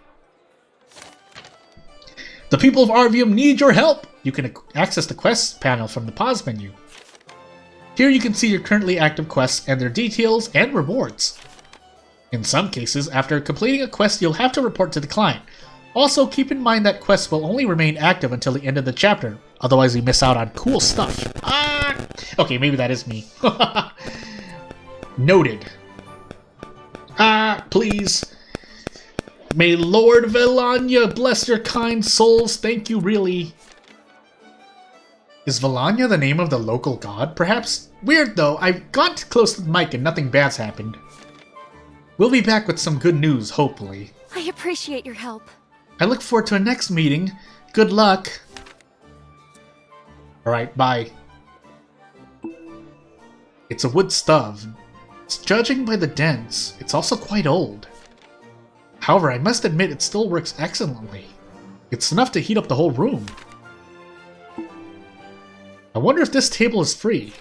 [SPEAKER 1] The people of Arvium need your help! You can access the quests panel from the pause menu. Here you can see your currently active quests and their details and rewards. In some cases, after completing a quest, you'll have to report to the client. Also, keep in mind that quests will only remain active until the end of the chapter. Otherwise, we miss out on cool stuff. Ah! Okay, maybe that is me. Noted. Ah, please. May Lord Velanya bless your kind souls. Thank you, really. Is Velanya the name of the local god, perhaps? Weird, though. I've got close to the mic and nothing bad's happened. We'll be back with some good news, hopefully.
[SPEAKER 2] I appreciate your help.
[SPEAKER 1] I look forward to our next meeting. Good luck. Alright, bye. It's a wood stove. Judging by the dents, it's also quite old. However, I must admit it still works excellently. It's enough to heat up the whole room. I wonder if this table is free.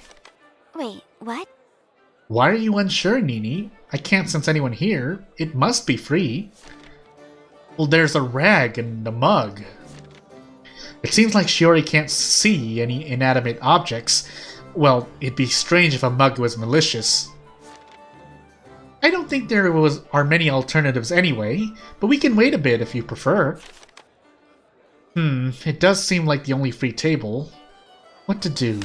[SPEAKER 2] Wait, what?
[SPEAKER 1] Why are you unsure, Nini? I can't sense anyone here. It must be free. Well, there's a rag and a mug. It seems like Shiori can't see any inanimate objects. Well, it'd be strange if a mug was malicious. I don't think there are many alternatives anyway, but we can wait a bit if you prefer. It does seem like the only free table. What to do?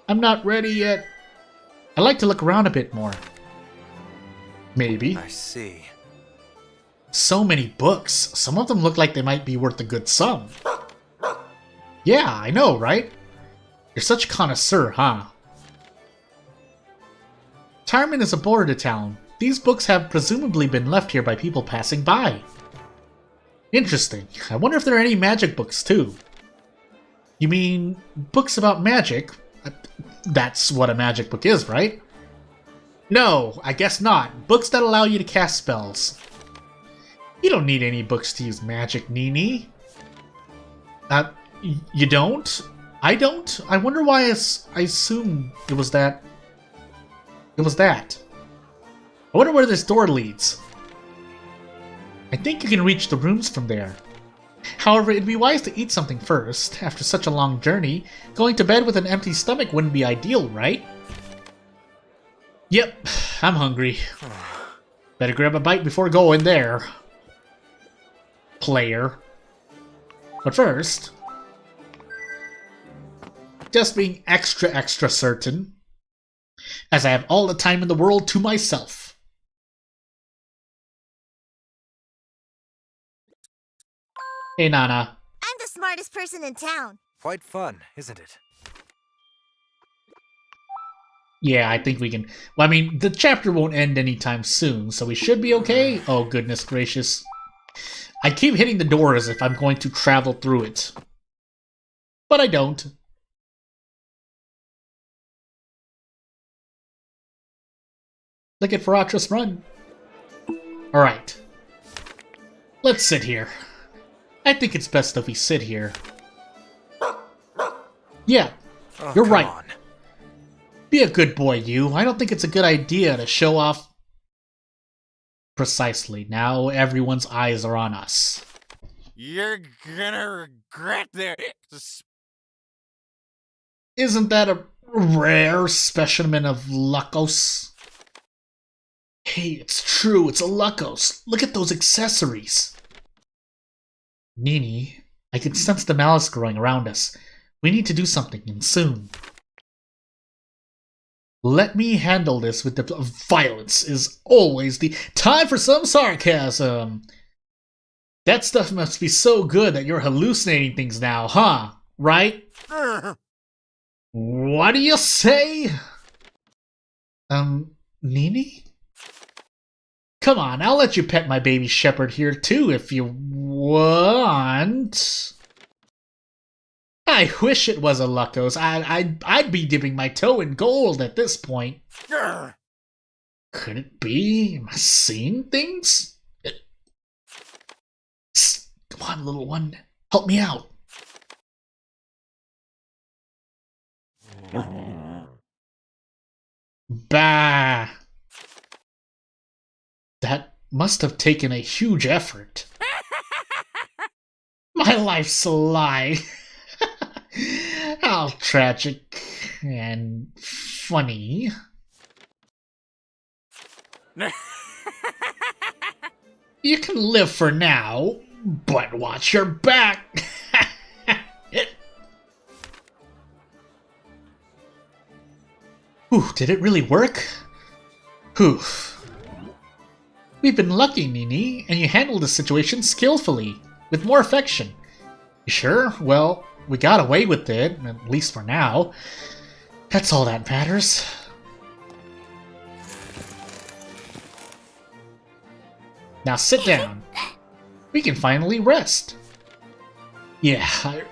[SPEAKER 1] I'm not ready yet. I'd like to look around a bit more. Maybe.
[SPEAKER 3] I see.
[SPEAKER 1] So many books. Some of them look like they might be worth a good sum. Yeah, I know, right? You're such a connoisseur, huh? Tarmen is a border town. These books have presumably been left here by people passing by. Interesting. I wonder if there are any magic books, too. You mean books about magic? That's what a magic book is, right? No, I guess not. Books that allow you to cast spells. You don't need any books to use magic, Nini. You don't? I don't? I wonder why I assumed it was that. It was that. I wonder where this door leads. I think you can reach the rooms from there. However, it'd be wise to eat something first. After such a long journey, going to bed with an empty stomach wouldn't be ideal, right? Yep, I'm hungry. Better grab a bite before going there. Player. But first, just being extra certain, as I have all the time in the world to myself. Hey, Nana.
[SPEAKER 10] I'm the smartest person in town.
[SPEAKER 3] Quite fun, isn't it?
[SPEAKER 1] Yeah, I think we can. Well, I mean, the chapter won't end anytime soon, so we should be okay. Oh, goodness gracious. I keep hitting the door as if I'm going to travel through it. But I don't. Look at Faratras run. Alright. Let's sit here. I think it's best if we sit here. Yeah, you're right.
[SPEAKER 3] On.
[SPEAKER 1] Be a good boy, you. I don't think it's a good idea to show off. Precisely. Now everyone's eyes are on us.
[SPEAKER 4] You're gonna regret this.
[SPEAKER 1] Isn't that a rare specimen of Lucos? Hey, it's true. It's a Lucos. Look at those accessories. Nini, I can sense the malice growing around us. We need to do something, and soon. Let me handle this with the violence is always the time for some sarcasm. That stuff must be so good that you're hallucinating things now, huh? Right? What do you say? Nini? Come on, I'll let you pet my baby shepherd here too if you want. I wish it was a Lucos. I'd be dipping my toe in gold at this point. Could it be? Am I seeing things? Come on, little one. Help me out. Bah. That must have taken a huge effort. My life's Sly. How tragic and funny. You can live for now, but watch your back.
[SPEAKER 11] Whew, did it really work? Whew. We've been lucky, Nini, and you handled the situation skillfully, with more affection. You sure? Well, we got away with it, at least for now. That's all that matters. Now sit down. We can finally rest. Yeah,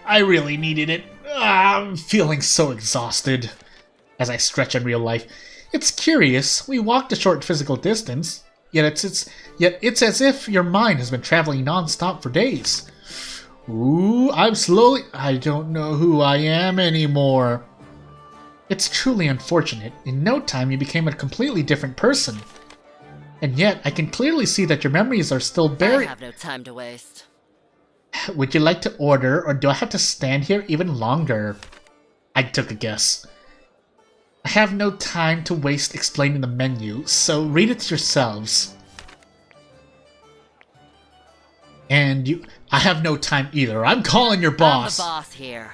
[SPEAKER 11] I really needed it. I'm feeling so exhausted as I stretch in real life. It's curious, we walked a short physical distance, yet it's as if your mind has been traveling non-stop for days. Ooh, I don't know who I am anymore. It's truly unfortunate. In no time you became a completely different person. And yet, I can clearly see that your memories are still buried.
[SPEAKER 12] I have no time to waste.
[SPEAKER 11] Would you like to order, or do I have to stand here even longer? I took a guess. I have no time to waste explaining the menu, so read it yourselves. And I have no time either. I'm calling your boss.
[SPEAKER 12] I'm the boss here.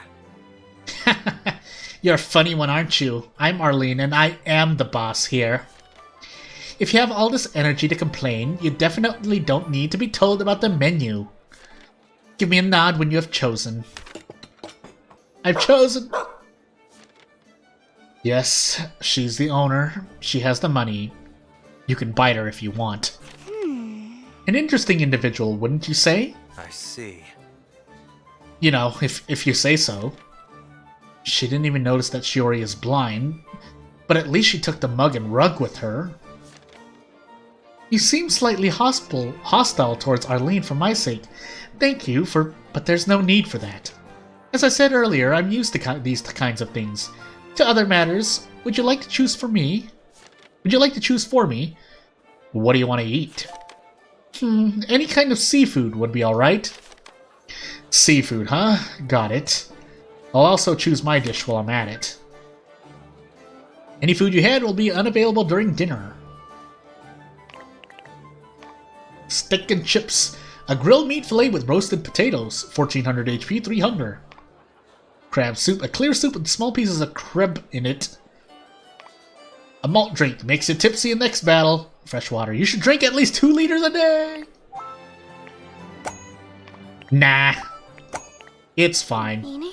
[SPEAKER 11] You're a funny one, aren't you? I'm Arlene, and I am the boss here. If you have all this energy to complain, you definitely don't need to be told about the menu. Give me a nod when you have chosen. I've chosen! Yes, she's the owner. She has the money. You can bite her if you want. An interesting individual, wouldn't you say?
[SPEAKER 3] I see.
[SPEAKER 11] You know, if you say so. She didn't even notice that Shiori is blind, but at least she took the mug and rug with her. You seem slightly hostile towards Arlene for my sake. Thank you, but there's no need for that. As I said earlier, I'm used to these kinds of things. To other matters, would you like to choose for me? Would you like to choose for me? What do you want to eat? Any kind of seafood would be alright. Seafood, huh? Got it. I'll also choose my dish while I'm at it. Any food you had will be unavailable during dinner. Steak and chips. A grilled meat fillet with roasted potatoes. 1400 HP, 3 hunger. Crab soup. A clear soup with small pieces of crab in it. A malt drink. Makes you tipsy in next battle. Fresh water. You should drink at least 2 liters a day. Nah. It's fine.
[SPEAKER 2] Nini?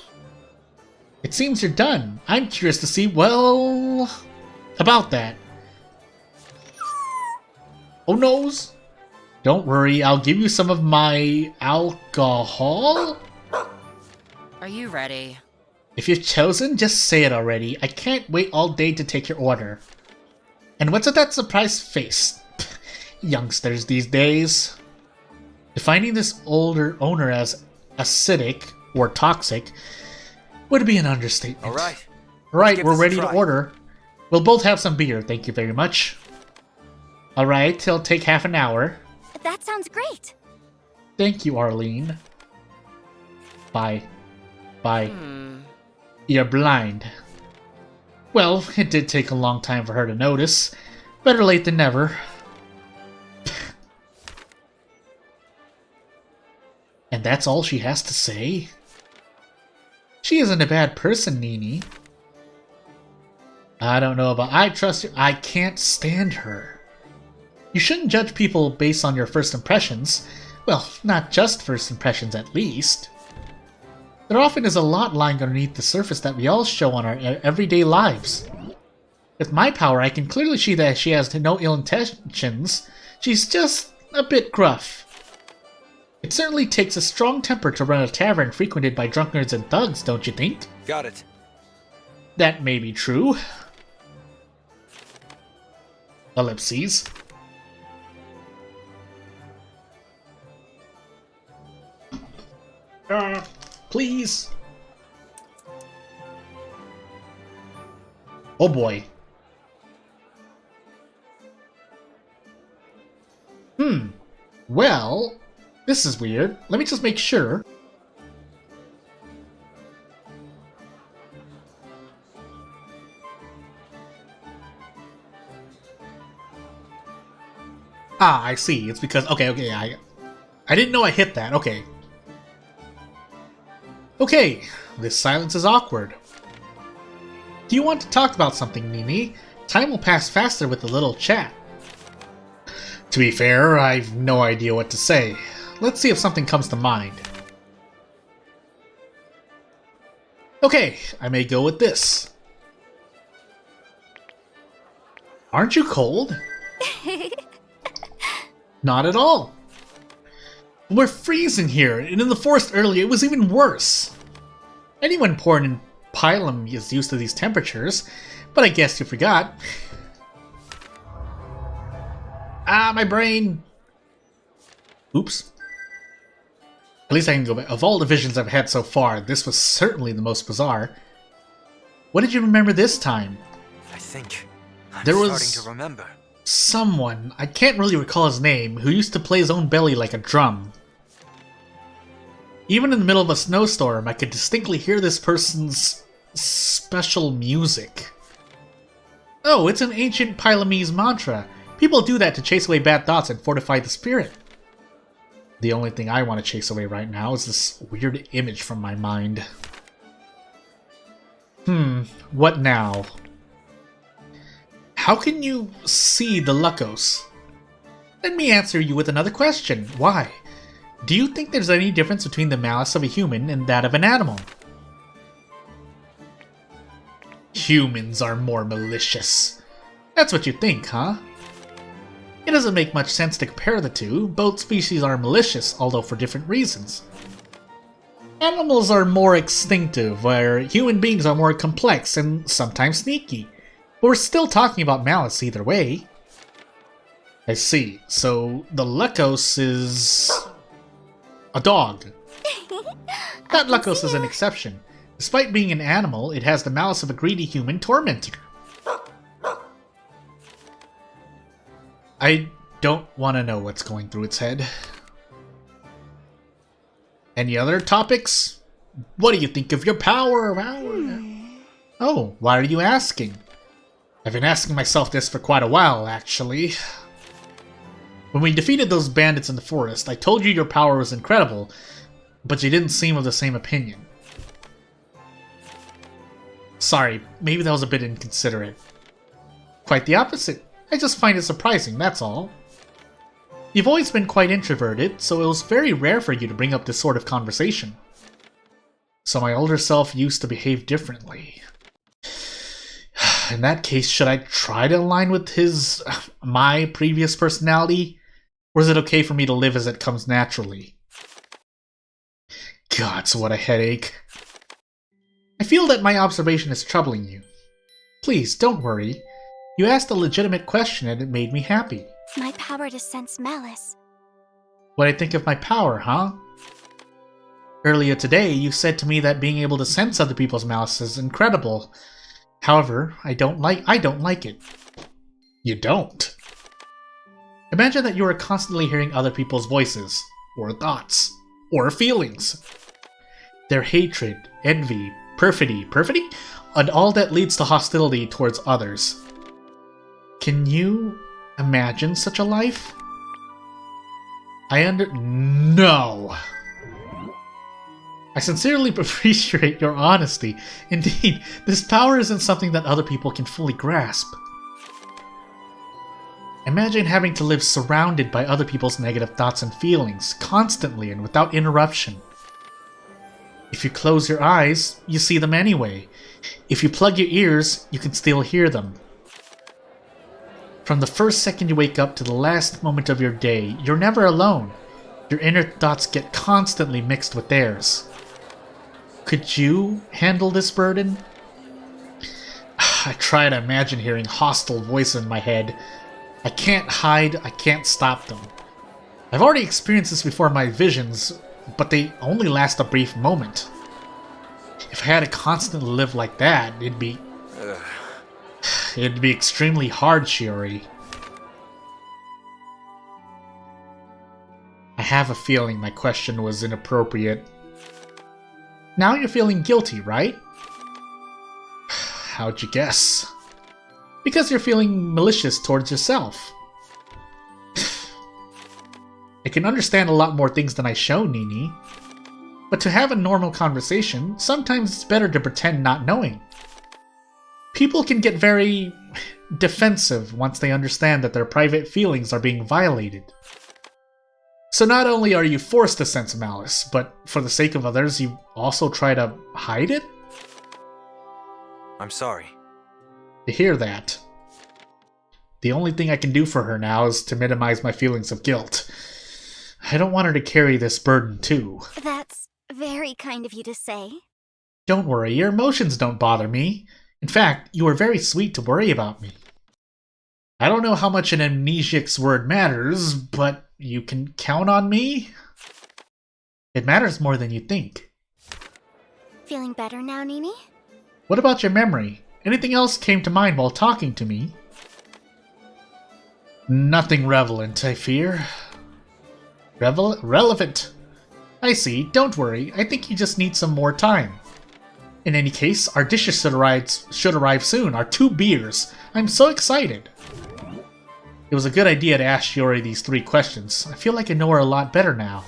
[SPEAKER 11] It seems you're done. I'm curious to see, well, about that. Oh noes. Don't worry, I'll give you some of my alcohol.
[SPEAKER 12] Are you ready?
[SPEAKER 11] If you've chosen, just say it already. I can't wait all day to take your order. And what's with that surprised face? Youngsters these days. Defining this older owner as acidic or toxic would be an understatement.
[SPEAKER 3] Alright.
[SPEAKER 11] Right, we're ready to order. We'll both have some beer, thank you very much. Alright, it'll take half an hour.
[SPEAKER 2] That sounds great.
[SPEAKER 11] Thank you, Arlene. Bye. Bye. You're blind. Well, it did take a long time for her to notice. Better late than never. And that's all she has to say? She isn't a bad person, Nini. I don't know about I trust her. I can't stand her. You shouldn't judge people based on your first impressions. Well, not just first impressions at least. There often is a lot lying underneath the surface that we all show on our everyday lives. With my power, I can clearly see that she has no ill intentions. She's just a bit gruff. It certainly takes a strong temper to run a tavern frequented by drunkards and thugs, don't you think?
[SPEAKER 3] Got it.
[SPEAKER 11] That may be true. Ellipses. Please. Oh boy. Well, this is weird. Let me just make sure. Ah, I see. It's because... Okay, I didn't know I hit that. Okay. Okay, this silence is awkward. Do you want to talk about something, Nini? Time will pass faster with a little chat. To be fair, I've no idea what to say. Let's see if something comes to mind. Okay, I may go with this. Aren't you cold? Not at all. We're freezing here, and in the forest earlier it was even worse. Anyone born in Pilum is used to these temperatures, but I guess you forgot. My brain. Oops. At least I can go back. Of all the visions I've had so far, this was certainly the most bizarre. What did you remember this time?
[SPEAKER 3] I think I'm
[SPEAKER 11] There was
[SPEAKER 3] starting to remember.
[SPEAKER 11] someone, I can't really recall his name, who used to play his own belly like a drum. Even in the middle of a snowstorm, I could distinctly hear this person's special music. Oh, it's an ancient Pylamese mantra. People do that to chase away bad thoughts and fortify the spirit. The only thing I want to chase away right now is this weird image from my mind. What now? How can you see the Lucos? Let me answer you with another question. Why? Do you think there's any difference between the malice of a human and that of an animal? Humans are more malicious. That's what you think, huh? It doesn't make much sense to compare the two. Both species are malicious, although for different reasons. Animals are more instinctive, where human beings are more complex and sometimes sneaky. But we're still talking about malice either way. I see. So the Lucos is a dog. That Lucos is an exception. Despite being an animal, it has the malice of a greedy human tormentor. I don't want to know what's going through its head. Any other topics? What do you think of your power? Oh, why are you asking? I've been asking myself this for quite a while, actually. When we defeated those bandits in the forest, I told you your power was incredible, but you didn't seem of the same opinion. Sorry, maybe that was a bit inconsiderate. Quite the opposite. I just find it surprising, that's all. You've always been quite introverted, so it was very rare for you to bring up this sort of conversation. So my older self used to behave differently. In that case, should I try to align with my previous personality? Or is it okay for me to live as it comes naturally? Gods, what a headache. I feel that my observation is troubling you. Please, don't worry. You asked a legitimate question and it made me happy.
[SPEAKER 2] My power to sense malice.
[SPEAKER 11] What I think of my power, huh? Earlier today, you said to me that being able to sense other people's malice is incredible. However, I don't like it. You don't? Imagine that you are constantly hearing other people's voices, or thoughts, or feelings. Their hatred, envy, perfidy, and all that leads to hostility towards others. Can you imagine such a life? No! I sincerely appreciate your honesty. Indeed, this power isn't something that other people can fully grasp. Imagine having to live surrounded by other people's negative thoughts and feelings, constantly and without interruption. If you close your eyes, you see them anyway. If you plug your ears, you can still hear them. From the first second you wake up to the last moment of your day, you're never alone. Your inner thoughts get constantly mixed with theirs. Could you handle this burden? I try to imagine hearing hostile voices in my head. I can't hide, I can't stop them. I've already experienced this before in my visions, but they only last a brief moment. If I had to constantly live like that, it'd be extremely hard, Shiori. I have a feeling my question was inappropriate. Now you're feeling guilty, right? How'd you guess? Because you're feeling malicious towards yourself. I can understand a lot more things than I show, Nini. But to have a normal conversation, sometimes it's better to pretend not knowing. People can get very defensive once they understand that their private feelings are being violated. So not only are you forced to sense malice, but for the sake of others, you also try to hide it?
[SPEAKER 3] I'm sorry.
[SPEAKER 11] To hear that. The only thing I can do for her now is to minimize my feelings of guilt. I don't want her to carry this burden too.
[SPEAKER 2] That's very kind of you to say.
[SPEAKER 11] Don't worry, your emotions don't bother me. In fact, you are very sweet to worry about me. I don't know how much an amnesiac's word matters, but you can count on me? It matters more than you think.
[SPEAKER 2] Feeling better now, Nini?
[SPEAKER 11] What about your memory? Anything else came to mind while talking to me? Nothing relevant, I fear. Relevant. I see, don't worry. I think you just need some more time. In any case, our dishes should arrive soon. Our 2 beers. I'm so excited. It was a good idea to ask Shiori these 3 questions. I feel like I know her a lot better now.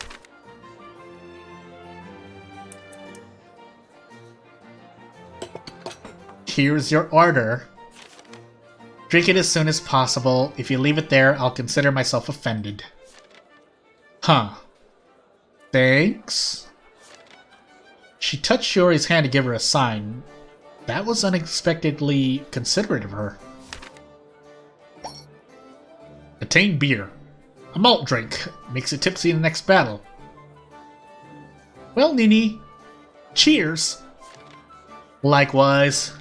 [SPEAKER 11] Here's your order. Drink it as soon as possible. If you leave it there, I'll consider myself offended. Huh. Thanks. She touched Shiori's hand to give her a sign. That was unexpectedly considerate of her. Attain beer. A malt drink. Makes you tipsy in the next battle. Well, Nini. Cheers. Likewise.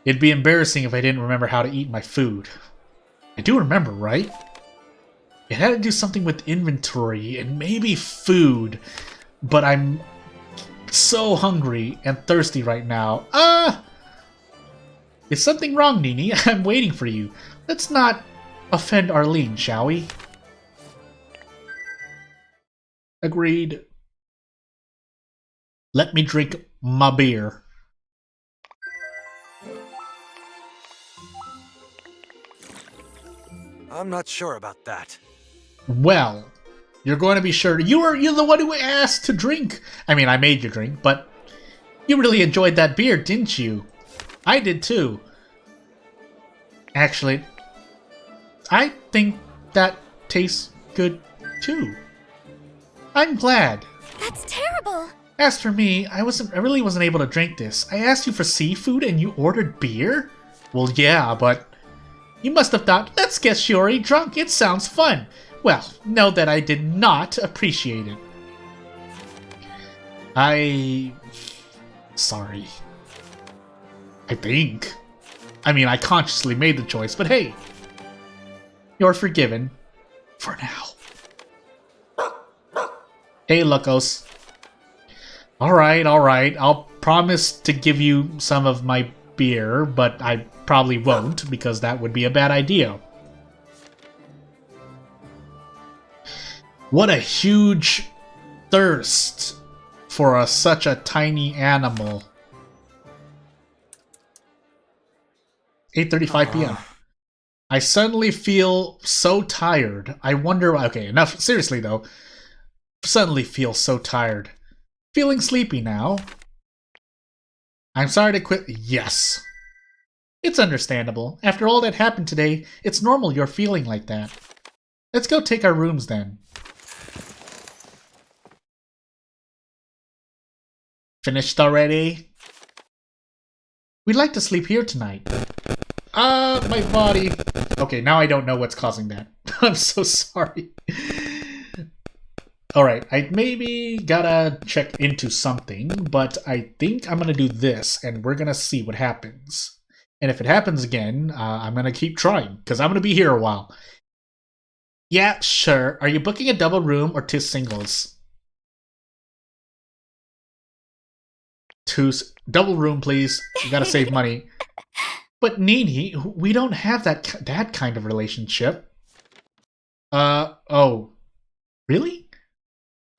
[SPEAKER 11] It'd be embarrassing if I didn't remember how to eat my food. I do remember, right? It had to do something with inventory and maybe food. But I'm so hungry and thirsty right now. Is something wrong, Nini? I'm waiting for you. Let's not offend Arlene, shall we? Agreed. Let me drink my beer.
[SPEAKER 3] I'm not sure about that.
[SPEAKER 11] Well, you're going to be sure. You're the one who asked to drink. I mean, I made you drink, but you really enjoyed that beer, didn't you? I did too. Actually, I think that tastes good too. I'm glad.
[SPEAKER 2] That's terrible.
[SPEAKER 11] As for me, I really wasn't able to drink this. I asked you for seafood and you ordered beer? Well, yeah, but you must have thought, let's get Shiori drunk. It sounds fun. Well, know that I did not appreciate it. Sorry. I think. I mean, I consciously made the choice, but hey. You're forgiven. For now. Hey, Locos. Alright. I'll promise to give you some of my beer, but I probably won't, because that would be a bad idea. What a huge thirst for such a tiny animal. 8:35 p.m. I suddenly feel so tired. I wonder... Okay, enough. Seriously, though. Suddenly feel so tired. Feeling sleepy now. I'm sorry to quit... Yes. It's understandable. After all that happened today, it's normal you're feeling like that. Let's go take our rooms, then. Finished already? We'd like to sleep here tonight. My body. Okay, now I don't know what's causing that. I'm so sorry. Alright, I maybe gotta check into something, but I think I'm gonna do this, and we're gonna see what happens. And if it happens again, I'm gonna keep trying, because I'm gonna be here a while. Yeah, sure. Are you booking a double room or 2 singles? Double room, please. You gotta save money. But Nini, we don't have that kind of relationship. Oh. Really?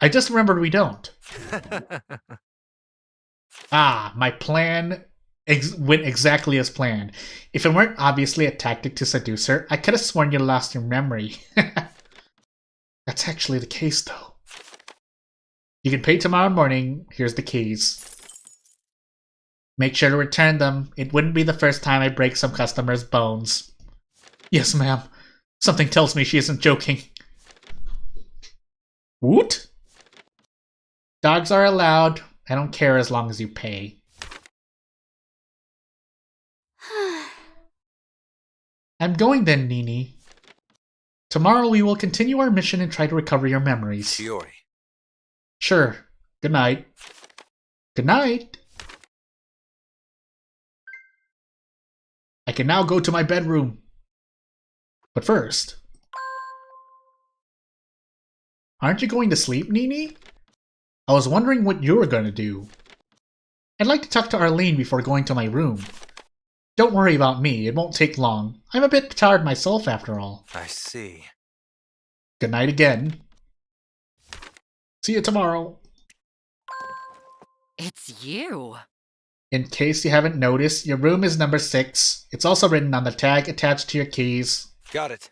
[SPEAKER 11] I just remembered we don't. My plan went exactly as planned. If it weren't obviously a tactic to seduce her, I could have sworn you lost your memory. That's actually the case, though. You can pay tomorrow morning. Here's the keys. Make sure to return them. It wouldn't be the first time I break some customer's bones. Yes, ma'am. Something tells me she isn't joking. Woot? Dogs are allowed. I don't care as long as you pay. I'm going then, Nini. Tomorrow we will continue our mission and try to recover your memories.
[SPEAKER 3] Shiori.
[SPEAKER 11] Sure. Good night. Good night. I can now go to my bedroom. But first... Aren't you going to sleep, Nini? I was wondering what you were going to do. I'd like to talk to Arlene before going to my room. Don't worry about me, it won't take long. I'm a bit tired myself, after all.
[SPEAKER 3] I see.
[SPEAKER 11] Good night again. See you tomorrow.
[SPEAKER 12] It's you.
[SPEAKER 11] In case you haven't noticed, your room is number 6. It's also written on the tag attached to your keys.
[SPEAKER 3] Got it.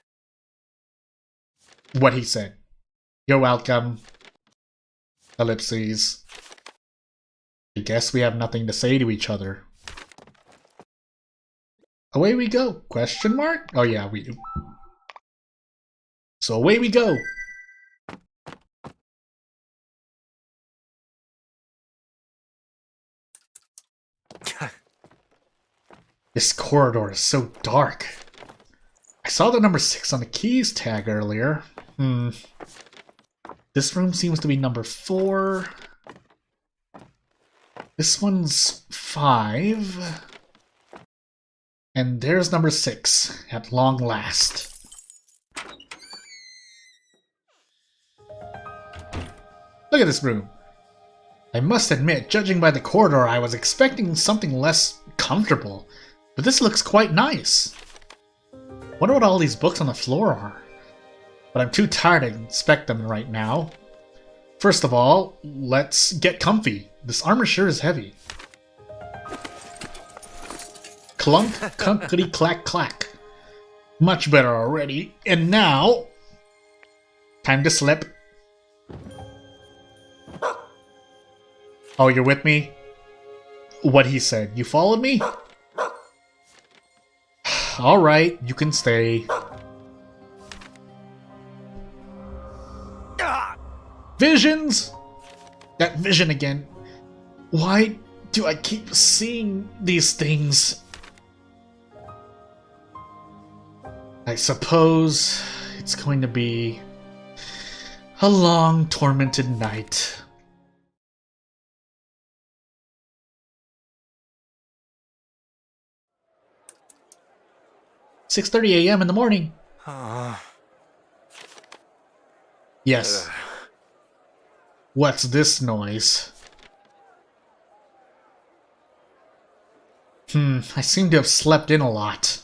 [SPEAKER 11] What he said. You're welcome. Ellipses. I guess we have nothing to say to each other. Away we go. Question mark? Oh yeah, we do. So away we go. This corridor is so dark. I saw the number 6 on the keys tag earlier. This room seems to be number 4. This one's 5. And there's number 6, at long last. Look at this room. I must admit, judging by the corridor, I was expecting something less comfortable. But this looks quite nice. Wonder what all these books on the floor are. But I'm too tired to inspect them right now. First of all, let's get comfy. This armor sure is heavy. Clunk, clunkety, clack, clack. Much better already. And now... time to slip. Oh, you're with me? What he said. You followed me? Alright, you can stay. Visions! That vision again. Why do I keep seeing these things? I suppose it's going to be a long, tormented night. "6:30 a.m. in the morning." Yes. What's this noise? I seem to have slept in a lot.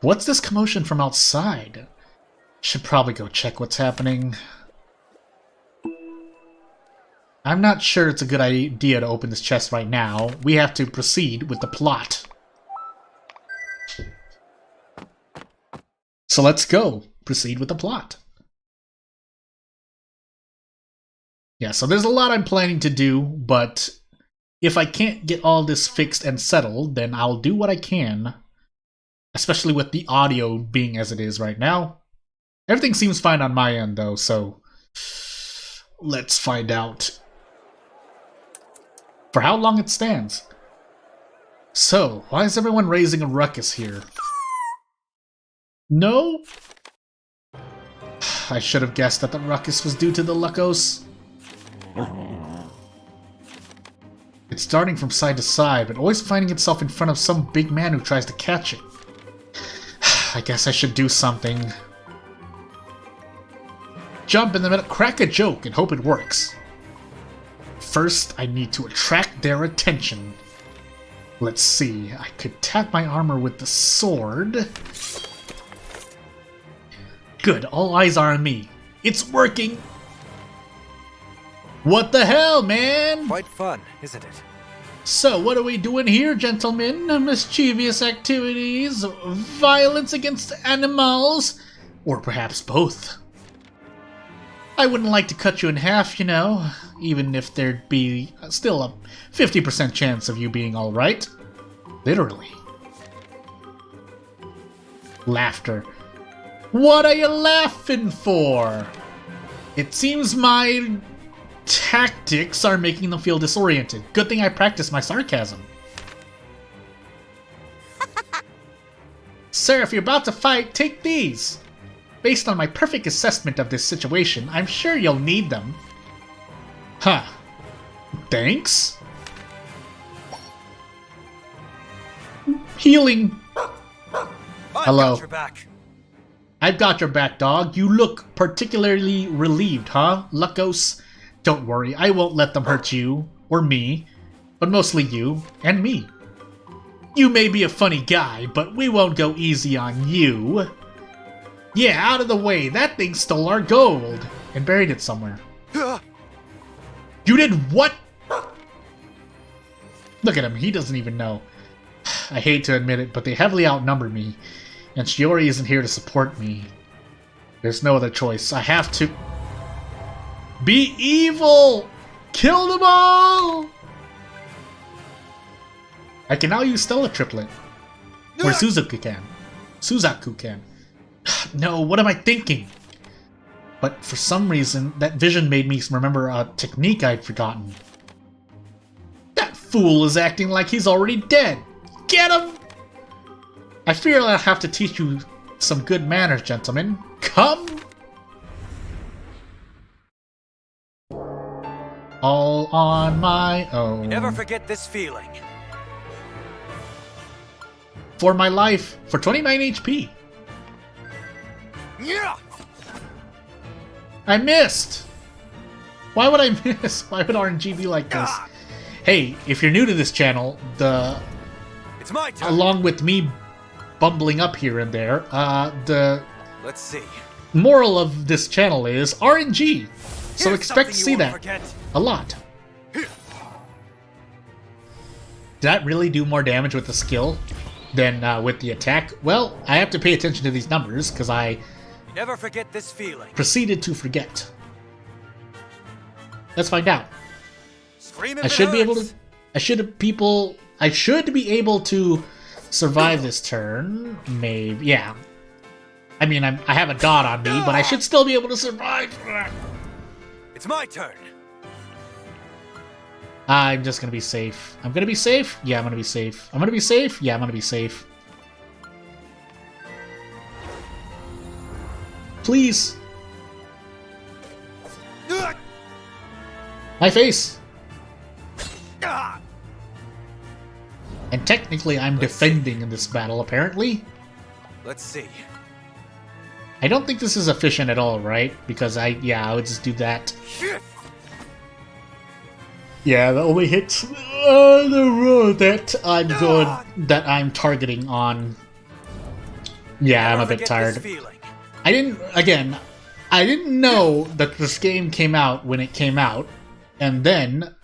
[SPEAKER 11] What's this commotion from outside? Should probably go check what's happening. I'm not sure it's a good idea to open this chest right now. We have to proceed with the plot. So let's go. Proceed with the plot. Yeah, so there's a lot I'm planning to do, but if I can't get all this fixed and settled, then I'll do what I can. Especially with the audio being as it is right now. Everything seems fine on my end, though, so let's find out for how long it stands. So, why is everyone raising a ruckus here? No? I should have guessed that the ruckus was due to the Lucos. It's darting from side to side, but always finding itself in front of some big man who tries to catch it. I guess I should do something. Jump in the middle, crack a joke, and hope it works. First, I need to attract their attention. Let's see, I could tap my armor with the sword. Good, all eyes are on me. It's working! What the hell, man?
[SPEAKER 3] Quite fun, isn't it?
[SPEAKER 11] So, what are we doing here, gentlemen? Mischievous activities? Violence against animals? Or perhaps both? I wouldn't like to cut you in half, you know, even if there'd be still a 50% chance of you being alright. Literally. Laughter. What are you laughing for? It seems my tactics are making them feel disoriented. Good thing I practiced my sarcasm. Sir, if you're about to fight, take these. Based on my perfect assessment of this situation, I'm sure you'll need them. Huh. Thanks? Healing. Hello.
[SPEAKER 3] I've got your back.
[SPEAKER 11] I've got your back, dog. You look particularly relieved, huh, Luckos? Don't worry, I won't let them hurt you, or me, but mostly you, and me. You may be a funny guy, but we won't go easy on you. Yeah, out of the way, that thing stole our gold, and buried it somewhere. You did what? Look at him, he doesn't even know. I hate to admit it, but they heavily outnumber me, and Shiori isn't here to support me. There's no other choice. I have to... Be evil! Kill them all! I can now use Stella Triplet. Or Suzaku can. Suzaku can. No, what am I thinking? But for some reason, that vision made me remember a technique I'd forgotten. That fool is acting like he's already dead. Get him! I fear I'll have to teach you some good manners, gentlemen. Come! All on my own.
[SPEAKER 3] Never forget this feeling.
[SPEAKER 11] For my life, for 29 HP.
[SPEAKER 3] Yeah.
[SPEAKER 11] I missed! Why would I miss? Why would RNG be like this? Hey, if you're new to this channel,
[SPEAKER 3] It's my turn.
[SPEAKER 11] along with me bumbling up here and there,
[SPEAKER 3] Let's see.
[SPEAKER 11] moral of this channel is RNG. So
[SPEAKER 3] Here's
[SPEAKER 11] expect to
[SPEAKER 3] something
[SPEAKER 11] see
[SPEAKER 3] you
[SPEAKER 11] that
[SPEAKER 3] won't forget.
[SPEAKER 11] a lot. Did that really do more damage with the skill than with the attack? Well, I have to pay attention to these numbers because I
[SPEAKER 3] Never forget this feeling.
[SPEAKER 11] proceeded to forget. Let's find out.
[SPEAKER 3] Scream if
[SPEAKER 11] I
[SPEAKER 3] it
[SPEAKER 11] should be able
[SPEAKER 3] hurts.
[SPEAKER 11] to. I should be able to survive this turn. Maybe, yeah. I mean, I have a dot on me, but I should still be able to survive.
[SPEAKER 3] It's my turn.
[SPEAKER 11] I'm just gonna be safe. I'm gonna be safe? Yeah, I'm gonna be safe. I'm gonna be safe? Yeah, I'm gonna be safe. Please. My face! And technically I'm defending in this battle, apparently.
[SPEAKER 3] Let's see.
[SPEAKER 11] I don't think this is efficient at all, right? Because I would just do that. Yeah, the only hits the road that I'm targeting on. Yeah, I'm a bit tired. I didn't know that this game came out when it came out, and then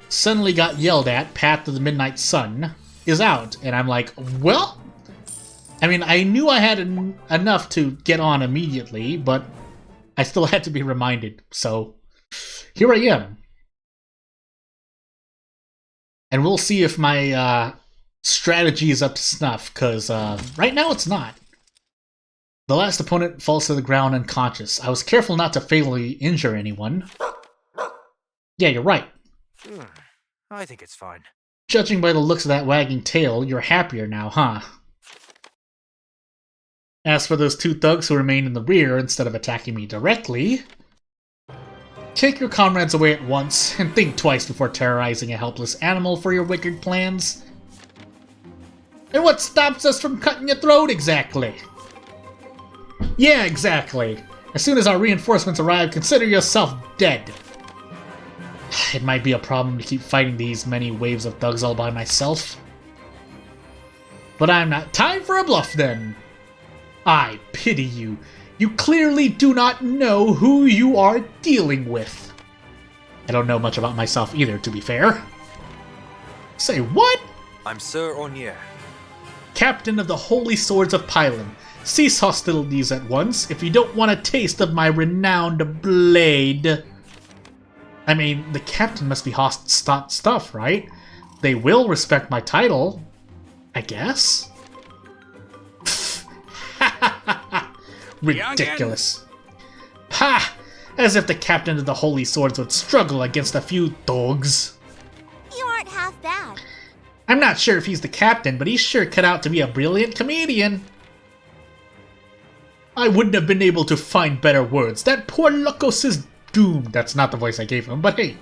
[SPEAKER 11] suddenly got yelled at. Path to the Midnight Sun is out, and I'm like, well, I mean, I knew I had enough to get on immediately, but I still had to be reminded. So here I am. And we'll see if my strategy is up to snuff, because right now it's not. The last opponent falls to the ground unconscious. I was careful not to fatally injure anyone. Yeah, you're right.
[SPEAKER 3] I think it's fine.
[SPEAKER 11] Judging by the looks of that wagging tail, you're happier now, huh? As for those two thugs who remain in the rear instead of attacking me directly, take your comrades away at once, and think twice before terrorizing a helpless animal for your wicked plans. And what stops us from cutting your throat, exactly? Yeah, exactly. As soon as our reinforcements arrive, consider yourself dead. It might be a problem to keep fighting these many waves of thugs all by myself. But I'm not. Time for a bluff, then. I pity you. You clearly do not know who you are dealing with. I don't know much about myself either, to be fair. Say what?
[SPEAKER 3] I'm Sir Onier.
[SPEAKER 11] Captain of the Holy Swords of Pylon, cease hostilities at once if you don't want a taste of my renowned blade. I mean, the captain must be hot stuff, right? They will respect my title, I guess? Ridiculous. Ha! As if the captain of the Holy Swords would struggle against a few thugs.
[SPEAKER 10] You aren't half bad.
[SPEAKER 11] I'm not sure if he's the captain, but he's sure cut out to be a brilliant comedian. I wouldn't have been able to find better words. That poor Lucos is doomed. That's not the voice I gave him, but hey.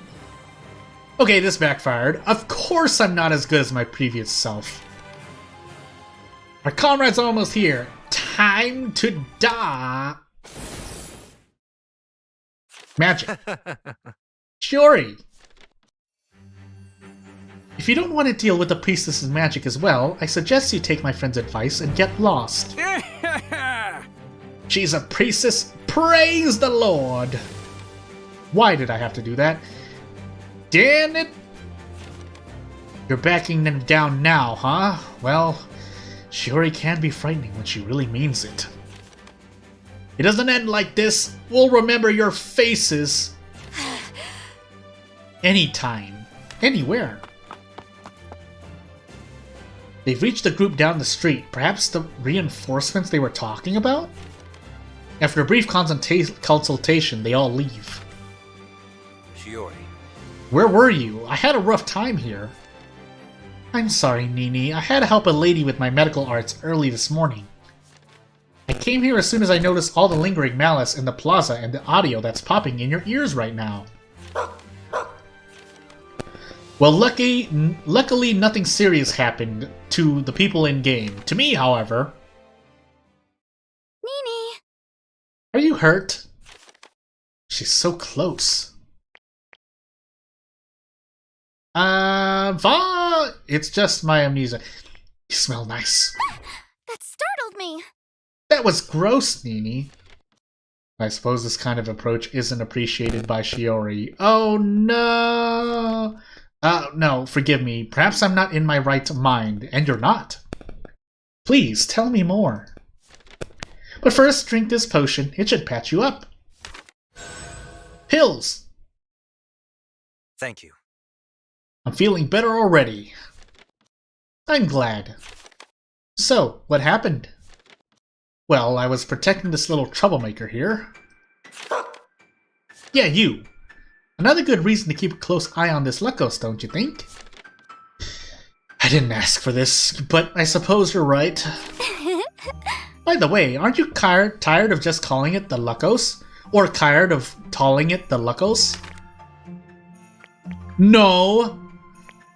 [SPEAKER 11] Okay, this backfired. Of course I'm not as good as my previous self. Our comrade's almost here. Time to die. Magic. Shiori. If you don't want to deal with the priestess's magic as well, I suggest you take my friend's advice and get lost. She's a priestess. Praise the Lord. Why did I have to do that? Damn it. You're backing them down now, huh? Well, Shiori can be frightening when she really means it. It doesn't end like this. We'll remember your faces. Anytime. Anywhere. They've reached the group down the street. Perhaps the reinforcements they were talking about? After a brief consultation, they all leave.
[SPEAKER 3] Shiori.
[SPEAKER 11] Where were you? I had a rough time here. I'm sorry, Nini. I had to help a lady with my medical arts early this morning. I came here as soon as I noticed all the lingering malice in the plaza and the audio that's popping in your ears right now. Well, luckily nothing serious happened to the people in-game. To me, however...
[SPEAKER 2] Nini!
[SPEAKER 11] Are you hurt? She's so close. It's just my amnesia. You smell nice.
[SPEAKER 2] That startled me!
[SPEAKER 11] That was gross, Nini. I suppose this kind of approach isn't appreciated by Shiori. Oh no! No, forgive me. Perhaps I'm not in my right mind, and you're not. Please, tell me more. But first, drink this potion. It should patch you up. Pills!
[SPEAKER 3] Thank you.
[SPEAKER 11] I'm feeling better already. I'm glad. So, what happened? Well, I was protecting this little troublemaker here. Yeah, you. Another good reason to keep a close eye on this Lucos, don't you think? I didn't ask for this, but I suppose you're right. By the way, aren't you tired of just calling it the Lucos? Or tired of calling it the Lucos? No!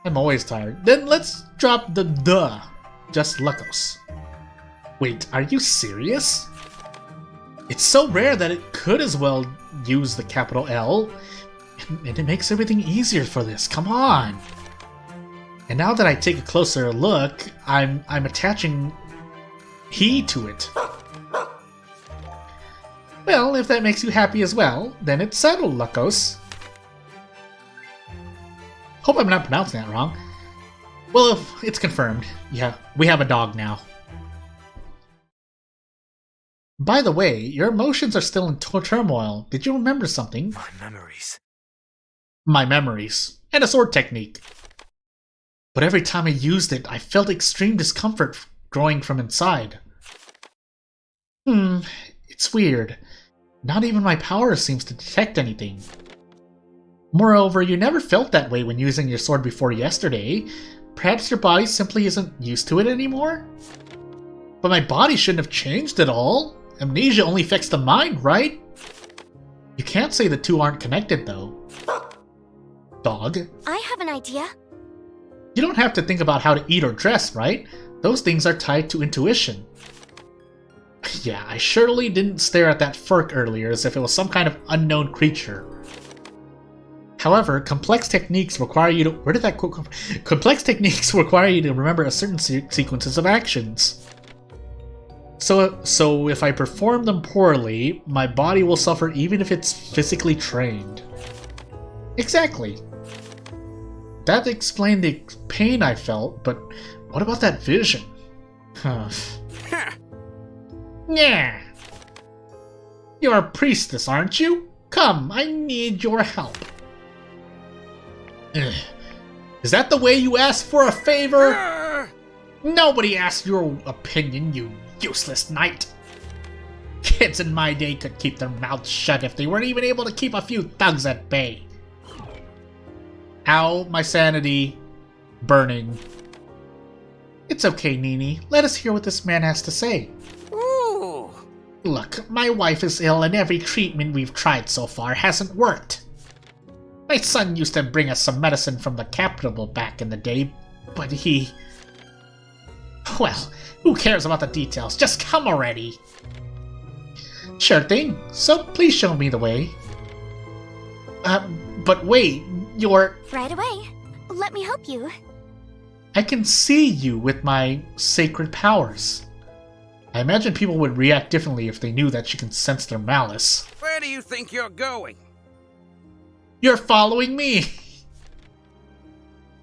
[SPEAKER 11] I'm always tired. Then let's drop the duh. Just Lucos. Wait, are you serious? It's so rare that it could as well use the capital L, and it makes everything easier for this. Come on! And now that I take a closer look, I'm attaching he to it. Well, if that makes you happy as well, then it's settled, Lucos. Hope I'm not pronouncing that wrong. Well, if it's confirmed. Yeah, we have a dog now. By the way, your emotions are still in turmoil. Did you remember something?
[SPEAKER 3] My memories.
[SPEAKER 11] My memories. And a sword technique. But every time I used it, I felt extreme discomfort growing from inside. It's weird. Not even my power seems to detect anything. Moreover, you never felt that way when using your sword before yesterday. Perhaps your body simply isn't used to it anymore? But my body shouldn't have changed at all. Amnesia only affects the mind, right? You can't say the two aren't connected, though. Dog?
[SPEAKER 2] I have an idea.
[SPEAKER 11] You don't have to think about how to eat or dress, right? Those things are tied to intuition. Yeah, I surely didn't stare at that Furk earlier as if it was some kind of unknown creature. However, complex techniques require you to... Where did that quote come from? Complex techniques require you to remember a certain sequences of actions. So if I perform them poorly, my body will suffer even if it's physically trained. Exactly. That explained the pain I felt, but what about that vision? Yeah. You're a priestess, aren't you? Come, I need your help. Ugh. Is that the way you ask for a favor? Nobody asked your opinion, you useless knight. Kids in my day could keep their mouths shut if they weren't even able to keep a few thugs at bay. Ow, my sanity. Burning. It's okay, Nini. Let us hear what this man has to say.
[SPEAKER 4] Ooh.
[SPEAKER 11] Look, my wife is ill and every treatment we've tried so far hasn't worked. My son used to bring us some medicine from the capital back in the day, but he... Well, who cares about the details? Just come already. Sure thing. So please show me the way. But wait, you're...
[SPEAKER 2] Right away. Let me help you.
[SPEAKER 11] I can see you with my sacred powers. I imagine people would react differently if they knew that you can sense their malice.
[SPEAKER 4] Where do you think you're going?
[SPEAKER 11] You're following me!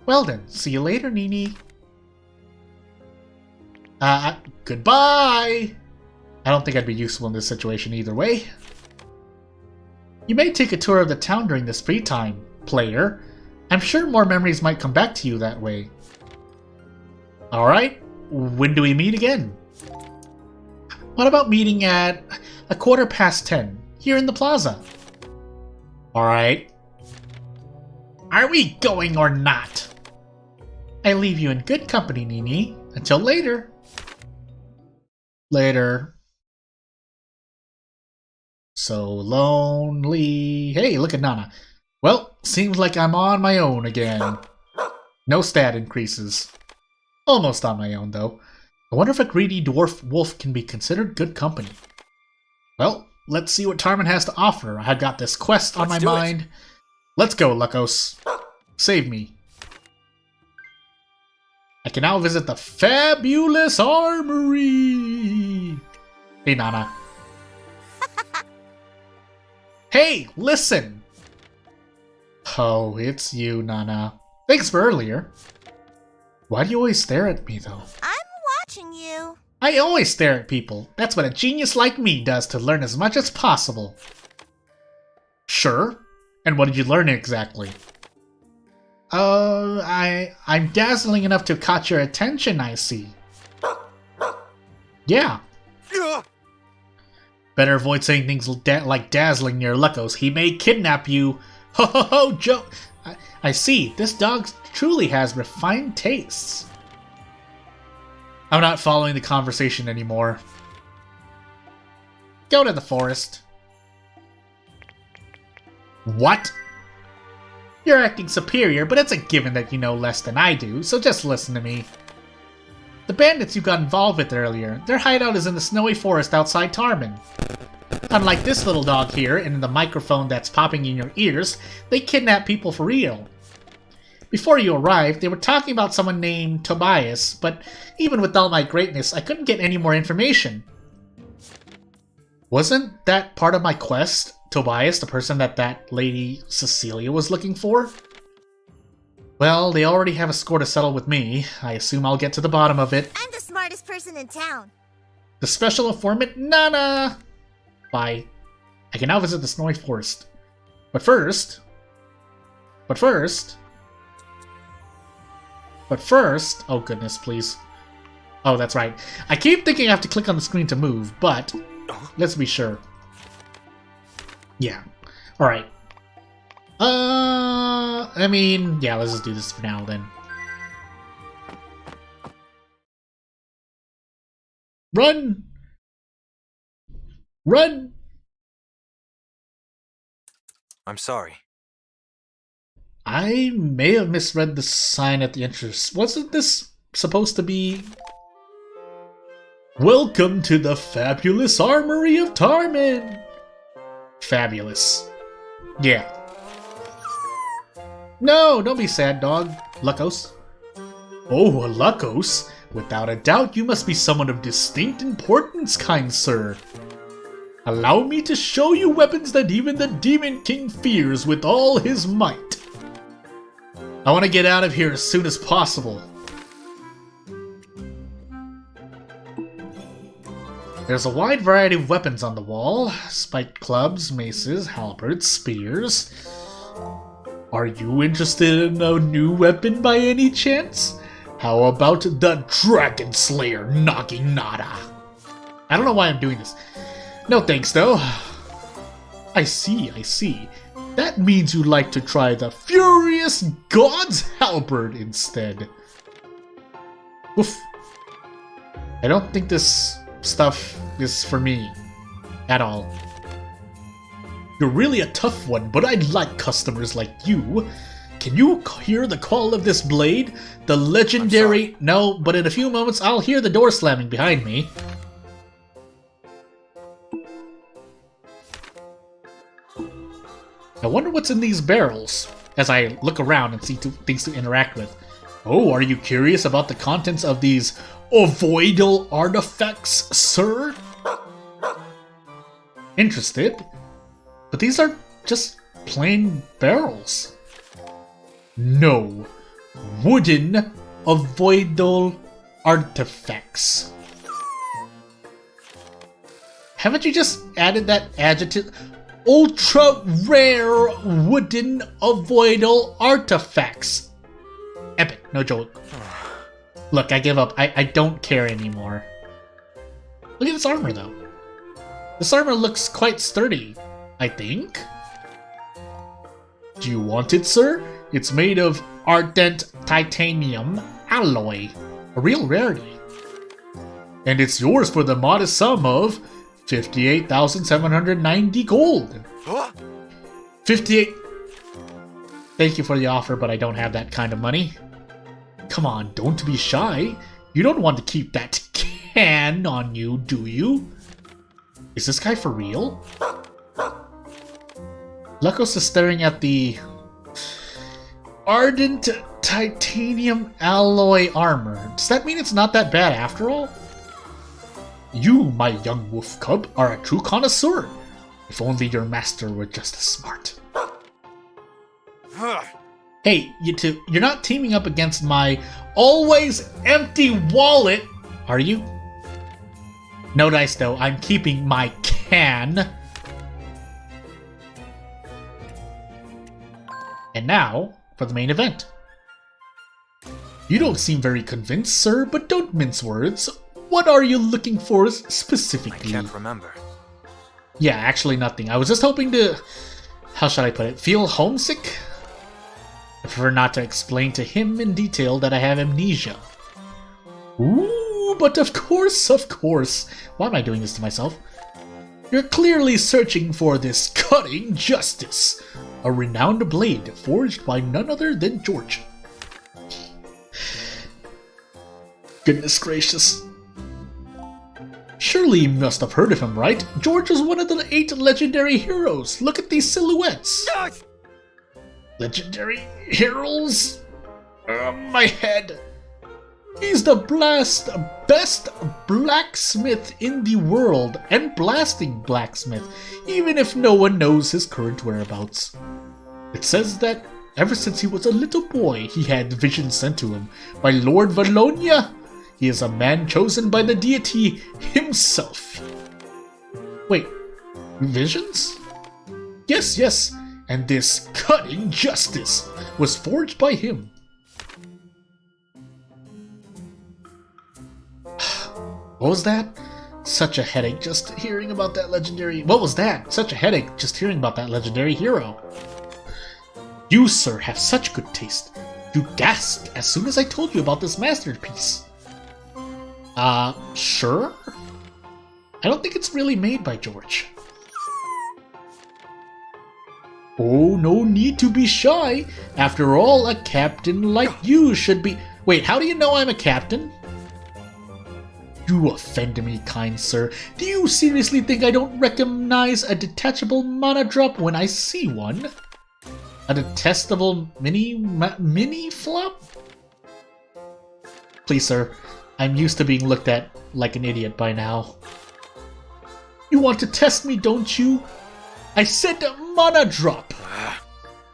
[SPEAKER 11] Well then, see you later, Nini. Goodbye! I don't think I'd be useful in this situation either way. You may take a tour of the town during this free time, player. I'm sure more memories might come back to you that way. Alright, when do we meet again? What about meeting at 10:15, here in the plaza? Alright. Are we going or not? I leave you in good company, Nini. Until later. Later. So lonely. Hey, look at Nana. Well, seems like I'm on my own again. No stat increases. Almost on my own, though. I wonder if a greedy dwarf wolf can be considered good company. Well, let's see what Tarmen has to offer. I've got this quest on my mind. Let's go, Luckos. Save me. I can now visit the fabulous armory. Hey, Nana. Hey, listen! Oh, it's you, Nana. Thanks for earlier. Why do you always stare at me, though?
[SPEAKER 10] I'm watching you.
[SPEAKER 11] I always stare at people. That's what a genius like me does to learn as much as possible. Sure. And what did you learn exactly? I'm dazzling enough to catch your attention, I see. Yeah. Better avoid saying things like dazzling near Luckos. He may kidnap you. Ho ho ho, Joe. I see. This dog truly has refined tastes. I'm not following the conversation anymore. Go to the forest. What? You're acting superior, but it's a given that you know less than I do, so just listen to me. The bandits you got involved with earlier, their hideout is in the snowy forest outside Tarmen. Unlike this little dog here, and the microphone that's popping in your ears, they kidnap people for real. Before you arrived, they were talking about someone named Tobias, but even with all my greatness, I couldn't get any more information. Wasn't that part of my quest? Tobias, the person that lady Cecilia was looking for? Well, they already have a score to settle with me. I assume I'll get to the bottom of it.
[SPEAKER 10] I'm the smartest person in town.
[SPEAKER 11] The special informant, Nana! Bye. I can now visit the snowy forest. But first... Oh goodness, please. Oh, that's right. I keep thinking I have to click on the screen to move, but... Let's be sure. Yeah. Alright. I mean, yeah, let's just do this for now then. Run! Run!
[SPEAKER 3] I'm sorry.
[SPEAKER 11] I may have misread the sign at the entrance. Wasn't this supposed to be... Welcome to the fabulous armory of Tarmen! Fabulous. Yeah. No, don't be sad, dog. Luckos. Oh, a Luckos? Without a doubt, you must be someone of distinct importance, kind sir. Allow me to show you weapons that even the Demon King fears with all his might. I want to get out of here as soon as possible. There's a wide variety of weapons on the wall. Spiked clubs, maces, halberds, spears. Are you interested in a new weapon by any chance? How about the Dragon Slayer Naginata? I don't know why I'm doing this. No thanks, though. I see. That means you'd like to try the Furious God's Halberd instead. Oof. I don't think this stuff is for me at all. You're really a tough one, but I like customers like you. Can you hear the call of this blade? The legendary... No, but in a few moments I'll hear the door slamming behind me. I wonder what's in these barrels, as I look around and see things to interact with. Oh, are you curious about the contents of these ovoidal artifacts, sir? Interested? But these are just plain barrels. No. Wooden ovoidal artifacts. Haven't you just added that adjective? Ultra rare wooden ovoidal artifacts. Epic, no joke. Look, I give up. I don't care anymore. Look at this armor, though. This armor looks quite sturdy, I think. Do you want it, sir? It's made of ardent titanium alloy, a real rarity. And it's yours for the modest sum of 58,790 gold. 58. Thank you for the offer, but I don't have that kind of money. Come on, don't be shy. You don't want to keep that can on you, do you? Is this guy for real? Lucos is staring at the ardent titanium alloy armor. Does that mean it's not that bad after all? You, my young wolf cub, are a true connoisseur. If only your master were just as smart. Hey, you two, you're not teaming up against my always empty wallet, are you? No dice though, I'm keeping my can. And now, for the main event. You don't seem very convinced, sir, but don't mince words. What are you looking for specifically?
[SPEAKER 3] I can't remember.
[SPEAKER 11] Yeah, actually nothing. I was just hoping to... How should I put it? Feel homesick? I prefer not to explain to him in detail that I have amnesia. Ooh, but of course. Why am I doing this to myself? You're clearly searching for this cutting justice. A renowned blade forged by none other than Georg. Goodness gracious. Surely you must have heard of him, right? Georg is one of the 8 legendary heroes. Look at these silhouettes. Legendary heroes? My head. He's the best blacksmith in the world, and blasting blacksmith, even if no one knows his current whereabouts. It says that ever since he was a little boy, he had visions sent to him by Lord Valonia. He is a man chosen by the deity himself. Wait, visions? Yes, and this cutting justice was forged by him. What was that? Such a headache just hearing about that legendary... What was that? Such a headache just hearing about that legendary hero. You, sir, have such good taste. You gasped as soon as I told you about this masterpiece. Sure? I don't think it's really made by Georg. Oh, no need to be shy. After all, a captain like you should be... Wait, how do you know I'm a captain? You offend me, kind sir. Do you seriously think I don't recognize a detachable mana drop when I see one? A detestable mini flop? Please, sir. I'm used to being looked at like an idiot by now. You want to test me, don't you? I said mana drop.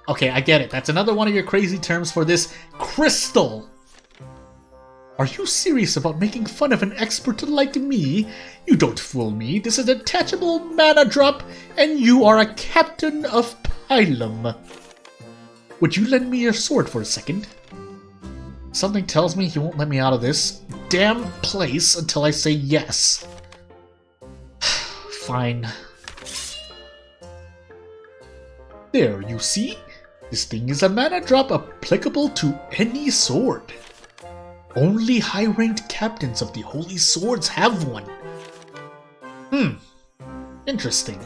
[SPEAKER 11] Okay, I get it. That's another one of your crazy terms for this crystal. Are you serious about making fun of an expert like me? You don't fool me. This is a detachable mana drop, and you are a captain of Pylum. Would you lend me your sword for a second? Something tells me he won't let me out of this damn place until I say yes. Fine. There, you see? This thing is a mana drop applicable to any sword. Only high-ranked captains of the Holy Swords have one. Interesting.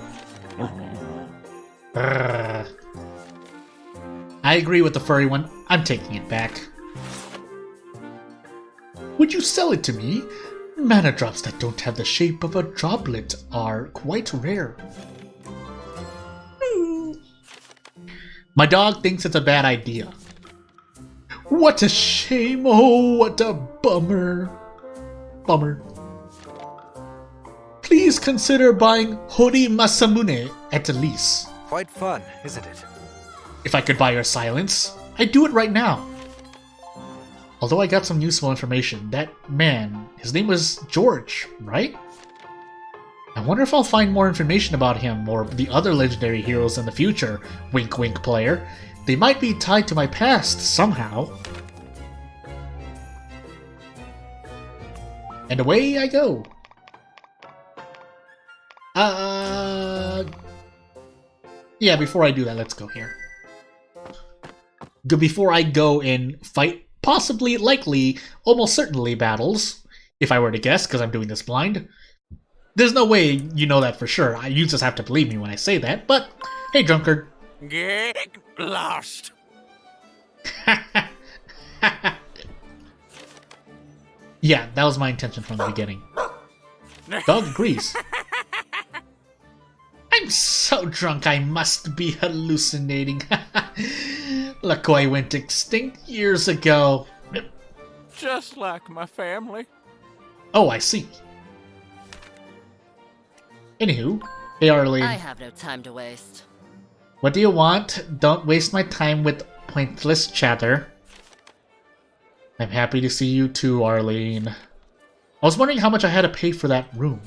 [SPEAKER 11] I agree with the furry one. I'm taking it back. Would you sell it to me? Mana drops that don't have the shape of a droplet are quite rare. My dog thinks it's a bad idea. What a shame! Oh, what a bummer. Bummer. Please consider buying Hori Masamune at least.
[SPEAKER 3] Quite fun, isn't it?
[SPEAKER 11] If I could buy your silence, I'd do it right now. Although I got some useful information, that man, his name was Georg, right? I wonder if I'll find more information about him or the other legendary heroes in the future, wink wink player. They might be tied to my past somehow. And away I go. Yeah, before I do that, let's go here. Before I go and fight possibly, likely, almost certainly battles, if I were to guess, because I'm doing this blind. There's no way you know that for sure. You just have to believe me when I say that, but hey, drunkard.
[SPEAKER 4] Get lost.
[SPEAKER 11] Yeah, that was my intention from the beginning. Dog agrees. I'm so drunk I must be hallucinating. Lakoi went extinct years ago.
[SPEAKER 4] Just like my family.
[SPEAKER 11] Oh, I see. Anywho, hey Arlene.
[SPEAKER 12] I have no time to waste.
[SPEAKER 11] What do you want? Don't waste my time with pointless chatter. I'm happy to see you too, Arlene. I was wondering how much I had to pay for that room.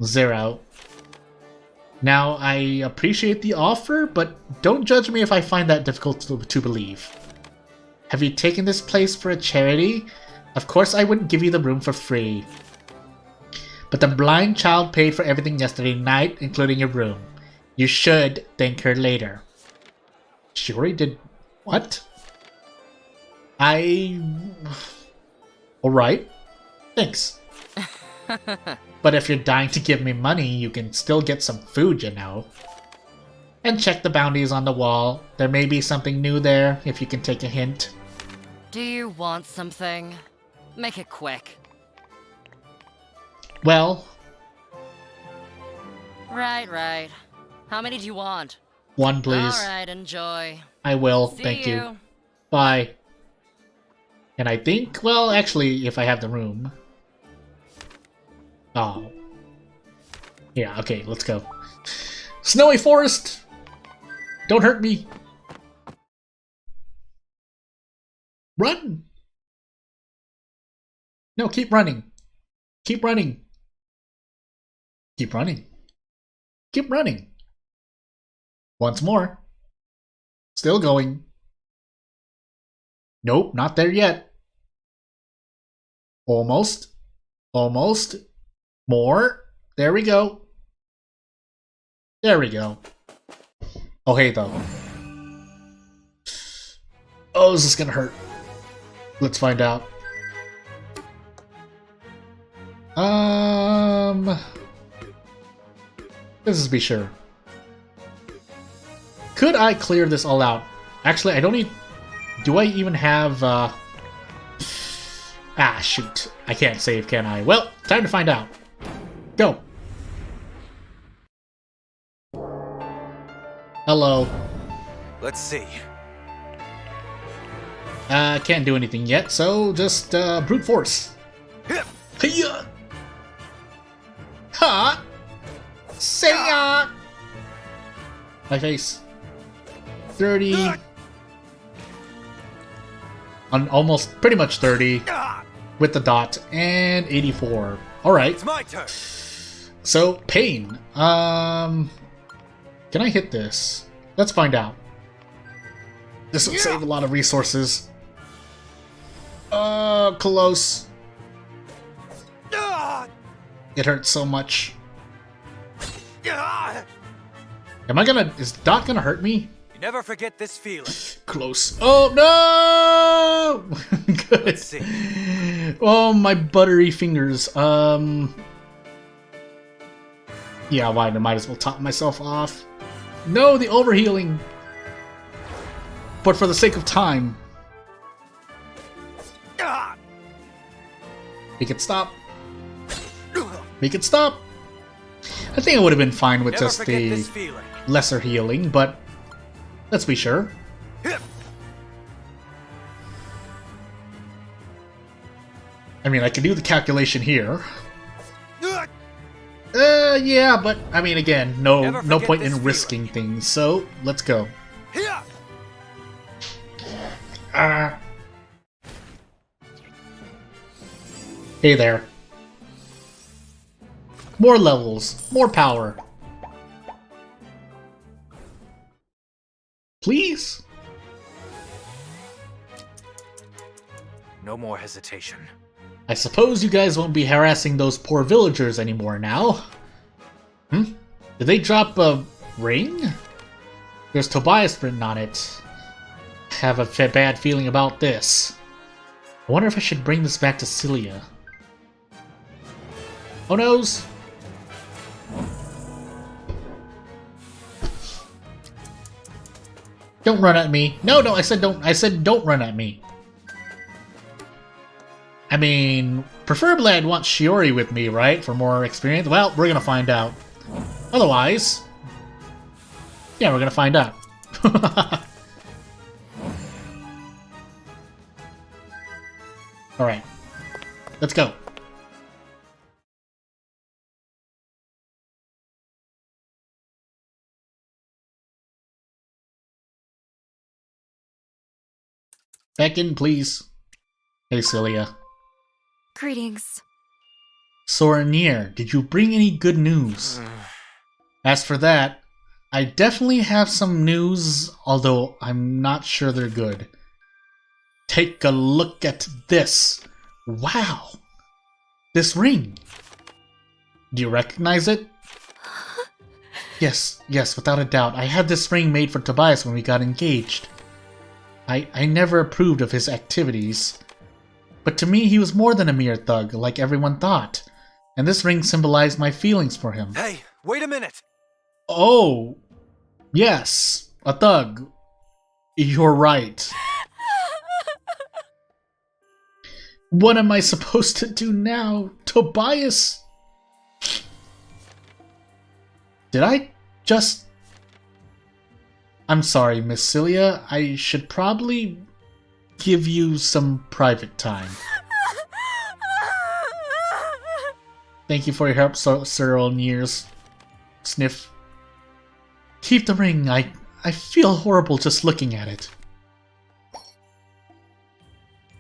[SPEAKER 11] 0. Now, I appreciate the offer, but don't judge me if I find that difficult to believe. Have you taken this place for a charity? Of course I wouldn't give you the room for free. But the blind child paid for everything yesterday night, including your room. You should thank her later. Shiori did what? Alright. Thanks. But if you're dying to give me money, you can still get some food, you know. And check the bounties on the wall. There may be something new there, if you can take a hint.
[SPEAKER 12] Do you want something? Make it quick.
[SPEAKER 11] Well...
[SPEAKER 12] Right. How many do you want?
[SPEAKER 11] 1, please.
[SPEAKER 12] Alright, enjoy.
[SPEAKER 11] I will,
[SPEAKER 12] See
[SPEAKER 11] thank
[SPEAKER 12] you.
[SPEAKER 11] you. Bye. And I think, well, actually, if I have the room... Oh. Yeah, okay, let's go. Snowy forest! Don't hurt me! Run! No, keep running. Keep running. Keep running. Keep running. Once more. Still going. Nope, not there yet. Almost. Almost. More. There we go. There we go. Oh, hey, though. Oh, is this gonna hurt? Let's find out. Let's just be sure. Could I clear this all out? Actually, I don't need... Do I even have, Ah, shoot. I can't save, can I? Well, time to find out. Go. Hello.
[SPEAKER 3] Let's see.
[SPEAKER 11] Can't do anything yet, so just, brute force. Hiya! Ha! Say-ya! My face. 30. On almost, pretty much 30. with the dot, and 84. Alright.
[SPEAKER 3] It's my turn.
[SPEAKER 11] So, pain. Can I hit this? Let's find out. This will save a lot of resources. Close. It hurts so much. Am I gonna... Is Dot gonna hurt me?
[SPEAKER 3] You never forget this feeling.
[SPEAKER 11] Close. Oh, no! Good.
[SPEAKER 3] Let's see.
[SPEAKER 11] Oh, my buttery fingers. Yeah, why? I might as well top myself off. No, the overhealing. But for the sake of time. Make it stop. Make it stop. I think I would have been fine with just the lesser healing, but let's be sure. I mean, I can do the calculation here. Yeah, but I mean, again, no point in risking things. So let's go. Hey there. More levels, more power. Please?
[SPEAKER 3] No more hesitation.
[SPEAKER 11] I suppose you guys won't be harassing those poor villagers anymore now. Did they drop a ring? There's Tobias written on it. I have a bad feeling about this. I wonder if I should bring this back to Cilia. Oh noes! Don't run at me. No, I said don't. I said don't run at me. I mean, preferably I'd want Shiori with me, right? For more experience. Well, we're gonna find out. Otherwise, yeah, we're gonna find out. Alright. Let's go. Back in, please. Hey, Cilia.
[SPEAKER 2] Greetings.
[SPEAKER 11] Soranir, did you bring any good news? As for that, I definitely have some news, although I'm not sure they're good. Take a look at this. Wow! This ring. Do you recognize it? Yes, without a doubt. I had this ring made for Tobias when we got engaged. I never approved of his activities. But to me, he was more than a mere thug, like everyone thought. And this ring symbolized my feelings for him.
[SPEAKER 3] Hey, wait a minute!
[SPEAKER 11] Oh, yes, a thug. You're right. What am I supposed to do now? Tobias? Did I just... I'm sorry, Miss Cilia. I should probably give you some private time. Thank you for your help, Sir O'Nears. Sniff. Keep the ring. I feel horrible just looking at it.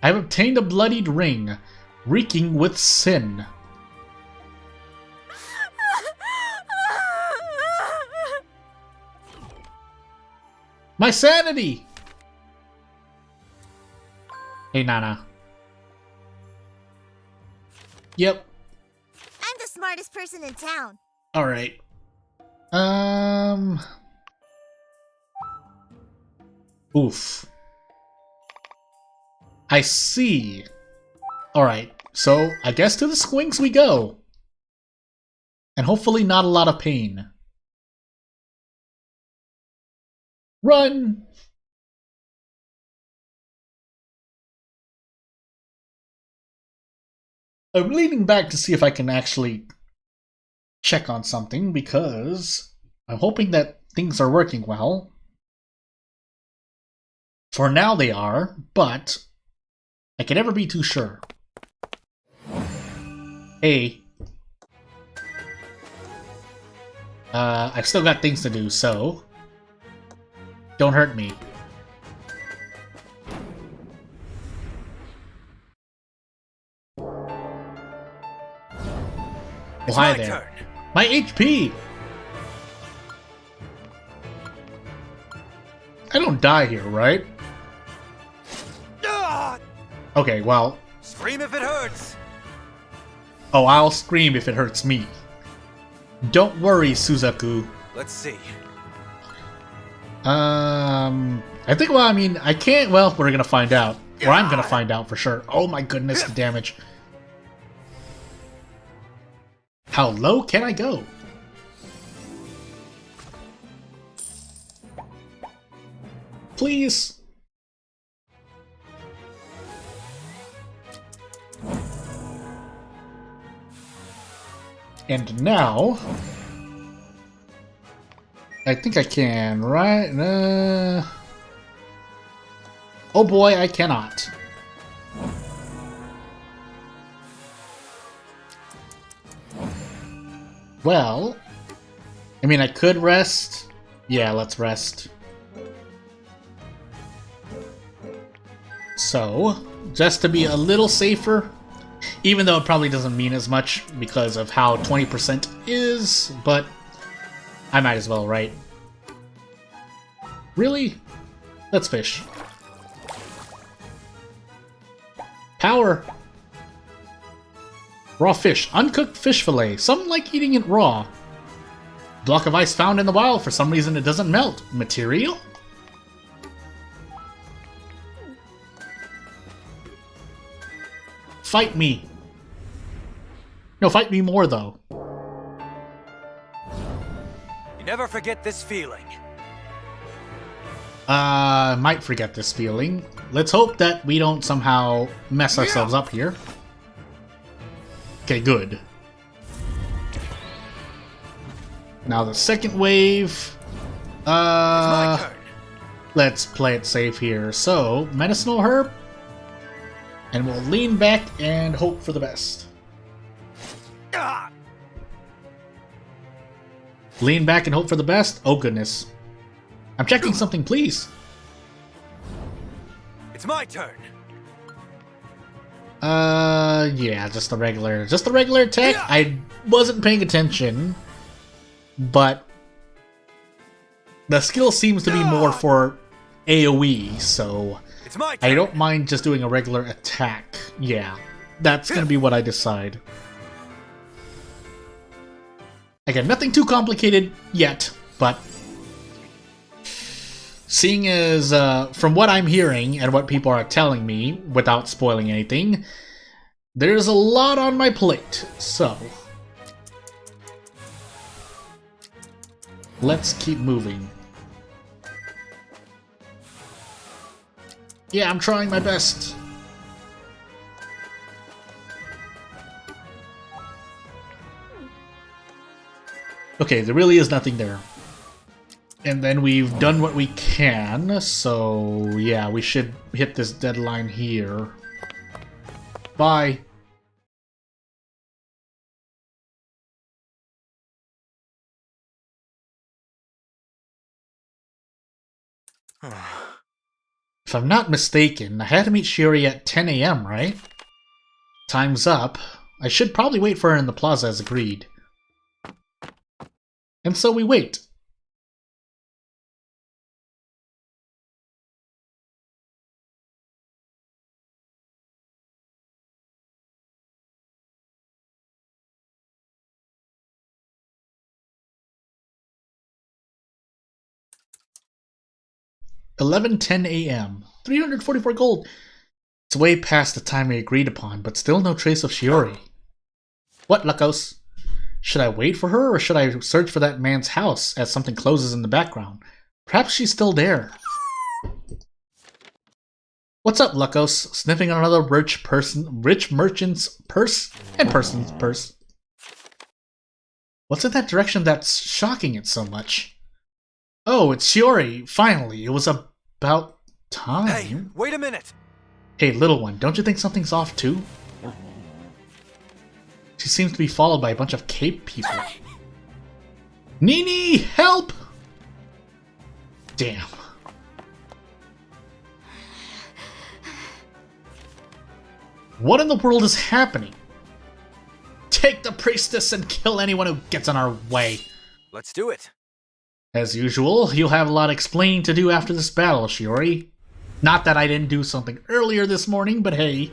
[SPEAKER 11] I've obtained a bloodied ring, reeking with sin. My sanity! Hey, Nana. Yep.
[SPEAKER 10] I'm the smartest person in town.
[SPEAKER 11] Alright. Oof. I see. Alright, so I guess to the Squinks we go. And hopefully not a lot of pain. Run! I'm leaning back to see if I can actually check on something, because I'm hoping that things are working well. For now they are, but I can never be too sure. Hey. I've still got things to do, so don't hurt me. Oh, hi there. My HP! I don't die here, right? Okay, well...
[SPEAKER 3] Scream if it hurts!
[SPEAKER 11] Oh, I'll scream if it hurts me. Don't worry, Suzaku.
[SPEAKER 3] Let's see.
[SPEAKER 11] I think, well, I mean, I can't, well, we're gonna find out. Or I'm gonna find out for sure. Oh my goodness, the damage. How low can I go? Please? And now... I think I can, right? Oh boy, I cannot. Well... I mean, I could rest. Yeah, let's rest. So, just to be a little safer, even though it probably doesn't mean as much because of how 20% is, but I might as well, right? Really? Let's fish. Power! Raw fish. Uncooked fish fillet. Some like eating it raw. Block of ice found in the wild. For some reason it doesn't melt. Material? Fight me. No, fight me more, though.
[SPEAKER 3] You never forget this feeling.
[SPEAKER 11] Might forget this feeling. Let's hope that we don't somehow mess ourselves up here. Okay, good. Now the second wave. Let's play it safe here. So, medicinal herb. And we'll lean back and hope for the best. Lean back and hope for the best? Oh goodness. I'm checking something, please.
[SPEAKER 3] It's my turn.
[SPEAKER 11] Yeah, just the regular attack. Yeah. I wasn't paying attention, but the skill seems to be more for AoE, so
[SPEAKER 3] it's my turn.
[SPEAKER 11] I don't mind just doing a regular attack. Yeah, that's gonna be what I decide. Again, nothing too complicated yet, but seeing as, from what I'm hearing and what people are telling me, without spoiling anything, there's a lot on my plate, so let's keep moving. Yeah, I'm trying my best. Okay, there really is nothing there. And then we've done what we can, so yeah, we should hit this deadline here. Bye. If I'm not mistaken, I had to meet Shiori at 10 AM, right? Time's up. I should probably wait for her in the plaza as agreed. And so we wait. $11:10 AM. 344 gold. It's way past the time we agreed upon, but still no trace of Shiori. What, Lucos? Should I wait for her, or should I search for that man's house as something closes in the background? Perhaps she's still there. What's up, Lucos? Sniffing on another rich merchant's purse and person's purse. What's in that direction that's shocking it so much? Oh, it's Shiori. Finally, it was about time.
[SPEAKER 3] Hey, wait a minute.
[SPEAKER 11] Hey, little one, don't you think something's off too? She seems to be followed by a bunch of cape people. Nini, help! Damn. What in the world is happening? take the priestess and kill anyone who gets in our way.
[SPEAKER 3] Let's do it.
[SPEAKER 11] As usual, you'll have a lot of explaining to do after this battle, Shiori. Not that I didn't do something earlier this morning, but hey.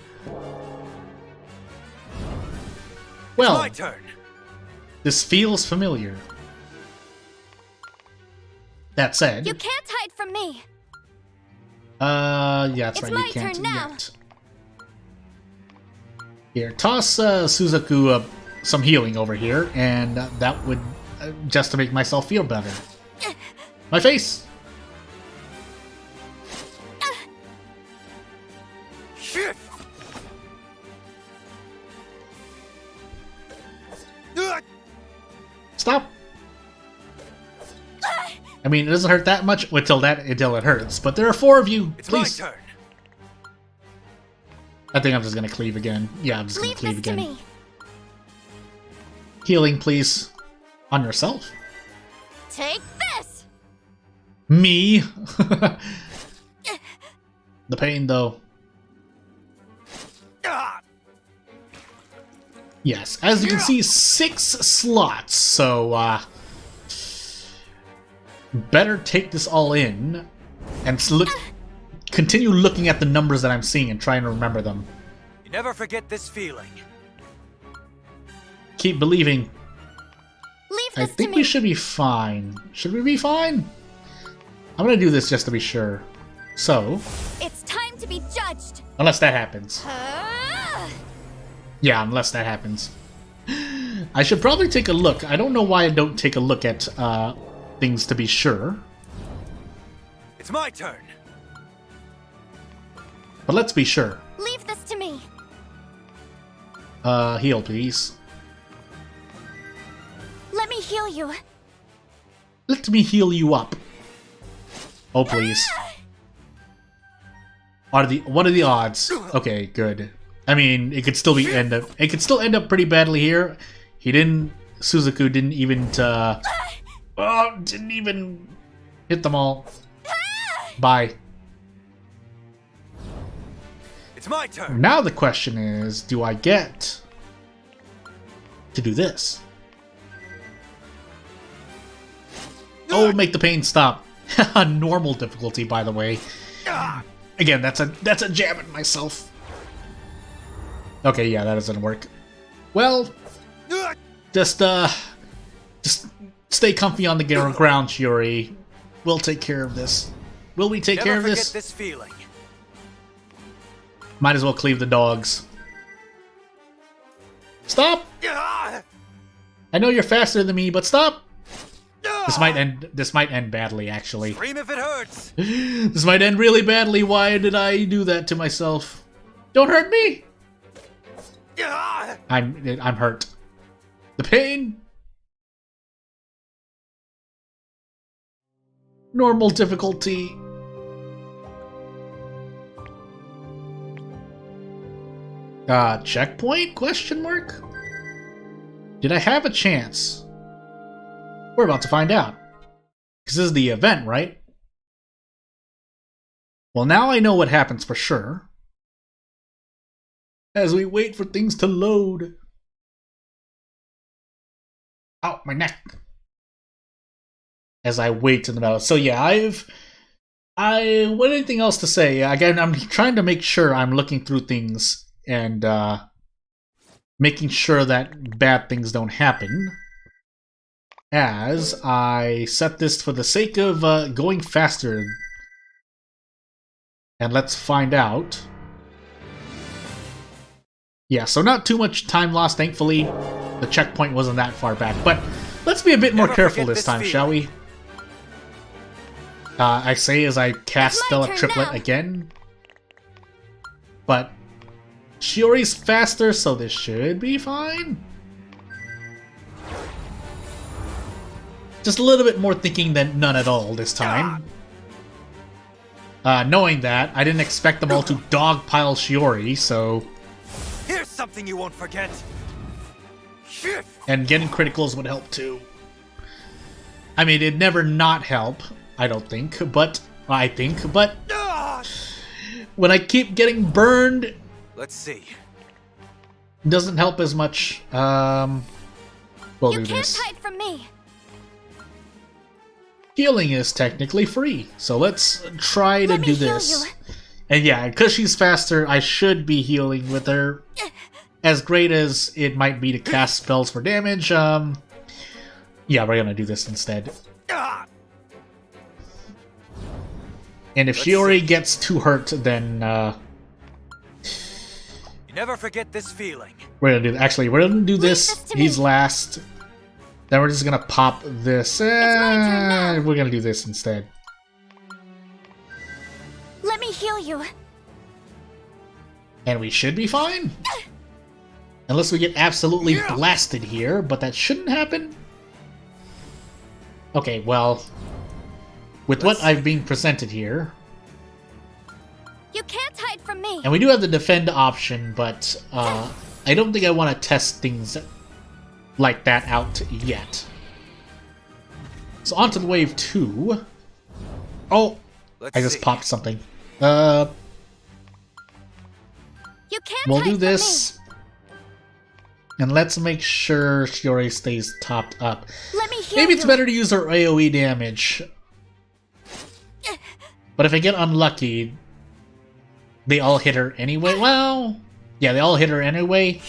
[SPEAKER 11] Well,
[SPEAKER 3] it's my turn.
[SPEAKER 11] This feels familiar. That said...
[SPEAKER 2] You can't hide from me!
[SPEAKER 11] Yeah, that's right, you can't yet. Here, toss Suzaku some healing over here, and that would... just to make myself feel better. My face!
[SPEAKER 3] Shit!
[SPEAKER 11] Stop! I mean, it doesn't hurt that much until it hurts, but there are 4 of you.
[SPEAKER 3] It's
[SPEAKER 11] please.
[SPEAKER 3] my turn.
[SPEAKER 11] I think I'm just gonna cleave again. Yeah, I'm just gonna cleave again.
[SPEAKER 2] To me.
[SPEAKER 11] Healing, please. On yourself.
[SPEAKER 2] Take this!
[SPEAKER 11] Me? The pain, though. Yes, as you can see, 6 slots, so, better take this all in, and continue looking at the numbers that I'm seeing and trying to remember them.
[SPEAKER 3] You never forget this feeling.
[SPEAKER 11] Keep believing.
[SPEAKER 2] Leave
[SPEAKER 11] I
[SPEAKER 2] this
[SPEAKER 11] think
[SPEAKER 2] to
[SPEAKER 11] we
[SPEAKER 2] me.
[SPEAKER 11] should be fine. Should we be fine? I'm gonna do this just to be sure. So...
[SPEAKER 2] It's time to be judged!
[SPEAKER 11] Unless that happens. Yeah, unless that happens. I should probably take a look. I don't know why I don't take a look at things to be sure.
[SPEAKER 3] It's my turn.
[SPEAKER 11] But let's be sure.
[SPEAKER 2] Leave this to me.
[SPEAKER 11] Heal, please.
[SPEAKER 2] Let me heal you.
[SPEAKER 11] Let me heal you up. Oh, please. What are the odds? Okay, good. I mean, it could still be end up pretty badly here. Suzaku didn't even didn't even hit them all. Bye.
[SPEAKER 3] It's my turn.
[SPEAKER 11] Now the question is, do I get to do this? Oh, make the pain stop. Normal difficulty, by the way. Again, that's a jab at myself. Okay, yeah, that doesn't work. Well, just stay comfy on the ground, Shiori. We'll take care of this. Will we take care of this?
[SPEAKER 3] This feeling.
[SPEAKER 11] Might as well cleave the dogs. Stop! I know you're faster than me, but stop! This might end badly, actually.
[SPEAKER 3] Scream if it hurts.
[SPEAKER 11] This might end really badly. Why did I do that to myself? Don't hurt me! I'm hurt. The pain. Normal difficulty. Checkpoint? Question mark? Did I have a chance? We're about to find out. Because this is the event, right? Well, now I know what happens for sure. As we wait for things to load. Ow, my neck. As I wait in the battle. So yeah, what anything else to say? Again, I'm trying to make sure I'm looking through things and making sure that bad things don't happen. As I set this for the sake of going faster. And let's find out. Yeah, so not too much time lost, thankfully. The checkpoint wasn't that far back. But let's be a bit more careful this time, shall we? I say as I cast Stella Triplet again. But Shiori's faster, so this should be fine. Just a little bit more thinking than none at all this time. Knowing that, I didn't expect them all to dogpile Shiori, so...
[SPEAKER 3] Here's something you won't forget. Shit.
[SPEAKER 11] And getting criticals would help too. I mean, it'd never not help, I don't think, but... when I keep getting burned...
[SPEAKER 3] Let's see.
[SPEAKER 11] Doesn't help as much. We'll do
[SPEAKER 2] You can't
[SPEAKER 11] this.
[SPEAKER 2] hide from me.
[SPEAKER 11] Healing is technically free, so let's try to
[SPEAKER 2] Let me
[SPEAKER 11] do
[SPEAKER 2] heal
[SPEAKER 11] this.
[SPEAKER 2] you.
[SPEAKER 11] And yeah, because she's faster, I should be healing with her. As great as it might be to cast spells for damage, yeah, we're gonna do this instead. And if Shiori gets too hurt, then
[SPEAKER 3] You never forget this feeling.
[SPEAKER 11] we're gonna do. Actually, we're gonna do this.
[SPEAKER 2] this to
[SPEAKER 11] He's
[SPEAKER 2] me.
[SPEAKER 11] last. Then we're just gonna pop this.
[SPEAKER 2] my turn now.
[SPEAKER 11] We're gonna do this instead.
[SPEAKER 2] Let me heal you.
[SPEAKER 11] And we should be fine. Unless we get absolutely blasted here, but that shouldn't happen. Okay, well, with what I've been presented here,
[SPEAKER 2] You can't hide from me.
[SPEAKER 11] and we do have the defend option, but I don't think I want to test things like that out yet. So on to the wave 2. Oh, I just popped something.
[SPEAKER 2] You can't
[SPEAKER 11] We'll
[SPEAKER 2] hide
[SPEAKER 11] do
[SPEAKER 2] from
[SPEAKER 11] this. And let's make sure Shiori stays topped up.
[SPEAKER 2] me. Let me heal
[SPEAKER 11] Maybe it's
[SPEAKER 2] you.
[SPEAKER 11] better to use her AoE damage. But if I get unlucky, they all hit her anyway. Well, yeah, they all hit her anyway.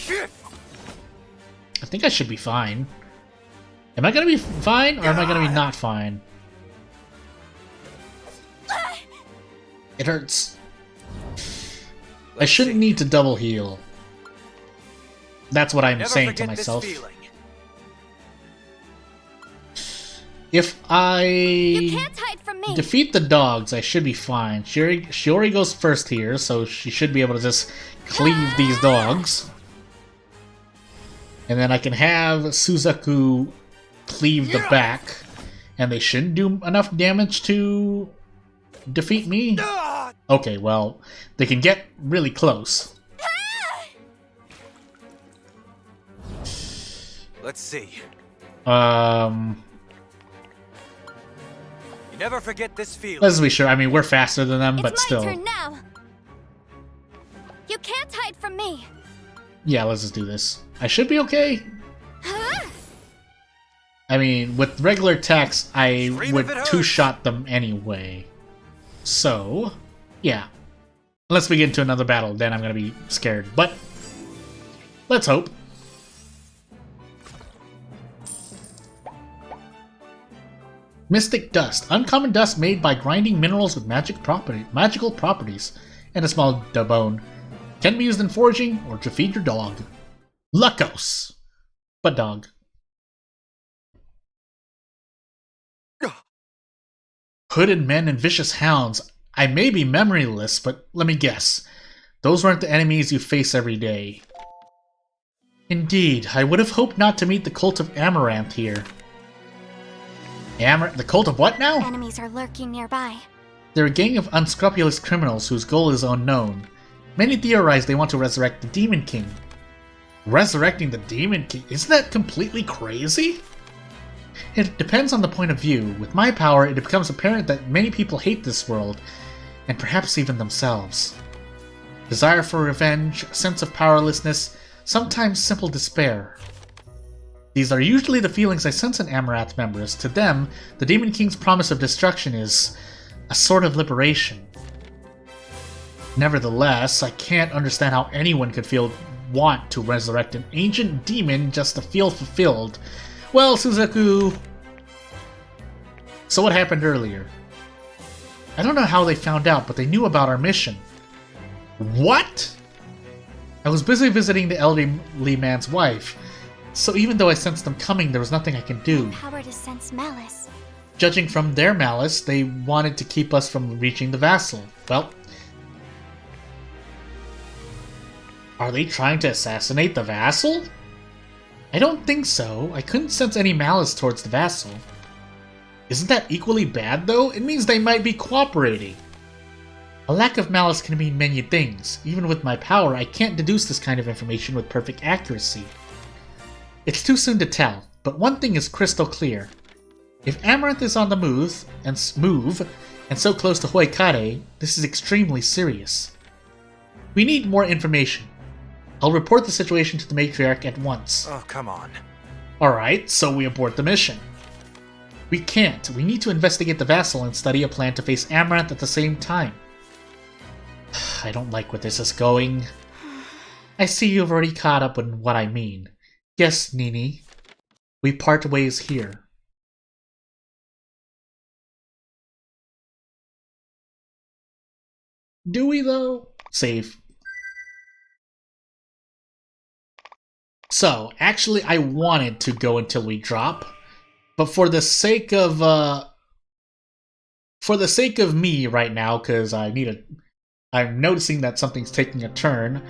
[SPEAKER 11] I think I should be fine. Am I gonna be fine, or am I gonna be not fine? It hurts. I shouldn't need to double heal. That's what I'm
[SPEAKER 3] Never
[SPEAKER 11] saying to
[SPEAKER 3] forget this
[SPEAKER 11] myself.
[SPEAKER 3] feeling.
[SPEAKER 11] If
[SPEAKER 2] You
[SPEAKER 11] I
[SPEAKER 2] can't hide from me.
[SPEAKER 11] defeat the dogs, I should be fine. Shiori goes first here, so she should be able to just cleave these dogs. And then I can have Suzaku cleave the back, and they shouldn't do enough damage to defeat me. Okay, well, they can get really close.
[SPEAKER 3] Let's see.
[SPEAKER 11] Um,
[SPEAKER 3] You never forget this feeling.
[SPEAKER 11] let's be sure. I mean, we're faster than them, but
[SPEAKER 2] It's my
[SPEAKER 11] still.
[SPEAKER 2] turn now. You can't hide from me.
[SPEAKER 11] Yeah, let's just do this. I should be okay. I mean, with regular attacks, I
[SPEAKER 3] Scream
[SPEAKER 11] would
[SPEAKER 3] if it hurts.
[SPEAKER 11] two-shot them anyway. So, yeah. Unless we get into another battle, then I'm gonna be scared. But, let's hope. Mystic Dust. Uncommon dust made by grinding minerals with magical properties. And a small bone. Can be used in foraging or to feed your dog. Lucos. But dog. Hooded men and vicious hounds. I may be memoryless, but let me guess. Those weren't the enemies you face every day. Indeed, I would have hoped not to meet the cult of Amaranth here. The cult of what now?
[SPEAKER 2] Enemies are lurking nearby.
[SPEAKER 11] They're a gang of unscrupulous criminals whose goal is unknown. Many theorize they want to resurrect the Demon King. Resurrecting the Demon King? Isn't that completely crazy? It depends on the point of view. With my power, it becomes apparent that many people hate this world, and perhaps even themselves. Desire for revenge, sense of powerlessness, sometimes simple despair. These are usually the feelings I sense in Amaranth members. To them, the Demon King's promise of destruction is a sort of liberation. Nevertheless, I can't understand how anyone could want to resurrect an ancient demon just to feel fulfilled. Well, Suzaku... So what happened earlier? I don't know how they found out, but they knew about our mission. What? I was busy visiting the elderly man's wife, so even though I sensed them coming, there was nothing I could do.
[SPEAKER 2] Power to sense malice.
[SPEAKER 11] Judging from their malice, they wanted to keep us from reaching the vassal. Well... Are they trying to assassinate the vassal? I don't think so. I couldn't sense any malice towards the vassal. Isn't that equally bad, though? It means they might be cooperating. A lack of malice can mean many things. Even with my power, I can't deduce this kind of information with perfect accuracy. It's too soon to tell, but one thing is crystal clear. If Amaranth is on the move, and so close to Hoikare, this is extremely serious. We need more information. I'll report the situation to the matriarch at once.
[SPEAKER 3] Oh, come on.
[SPEAKER 11] Alright, so we abort the mission. We can't. We need to investigate the vassal and study a plan to face Amaranth at the same time. I don't like where this is going. I see you've already caught up on what I mean. Yes, Nini. We part ways here. Do we, though? Save. So, actually, I wanted to go until we drop, but for the sake of me right now, because I'm noticing that something's taking a turn.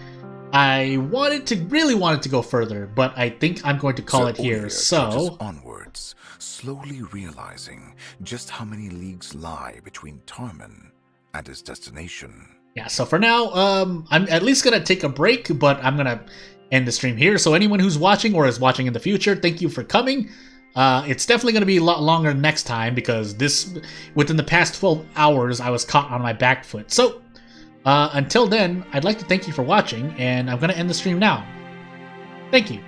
[SPEAKER 11] I really wanted to go further, but I think I'm going to call it here. So
[SPEAKER 6] onwards, slowly realizing just how many leagues lie between Tarmen and his destination.
[SPEAKER 11] Yeah, so for now, I'm at least gonna take a break, but I'm gonna end the stream here. So anyone who's watching or is watching in the future, thank you for coming. It's definitely gonna be a lot longer next time because within the past 12 hours, I was caught on my back foot. So until then, I'd like to thank you for watching, and I'm gonna end the stream now. Thank you.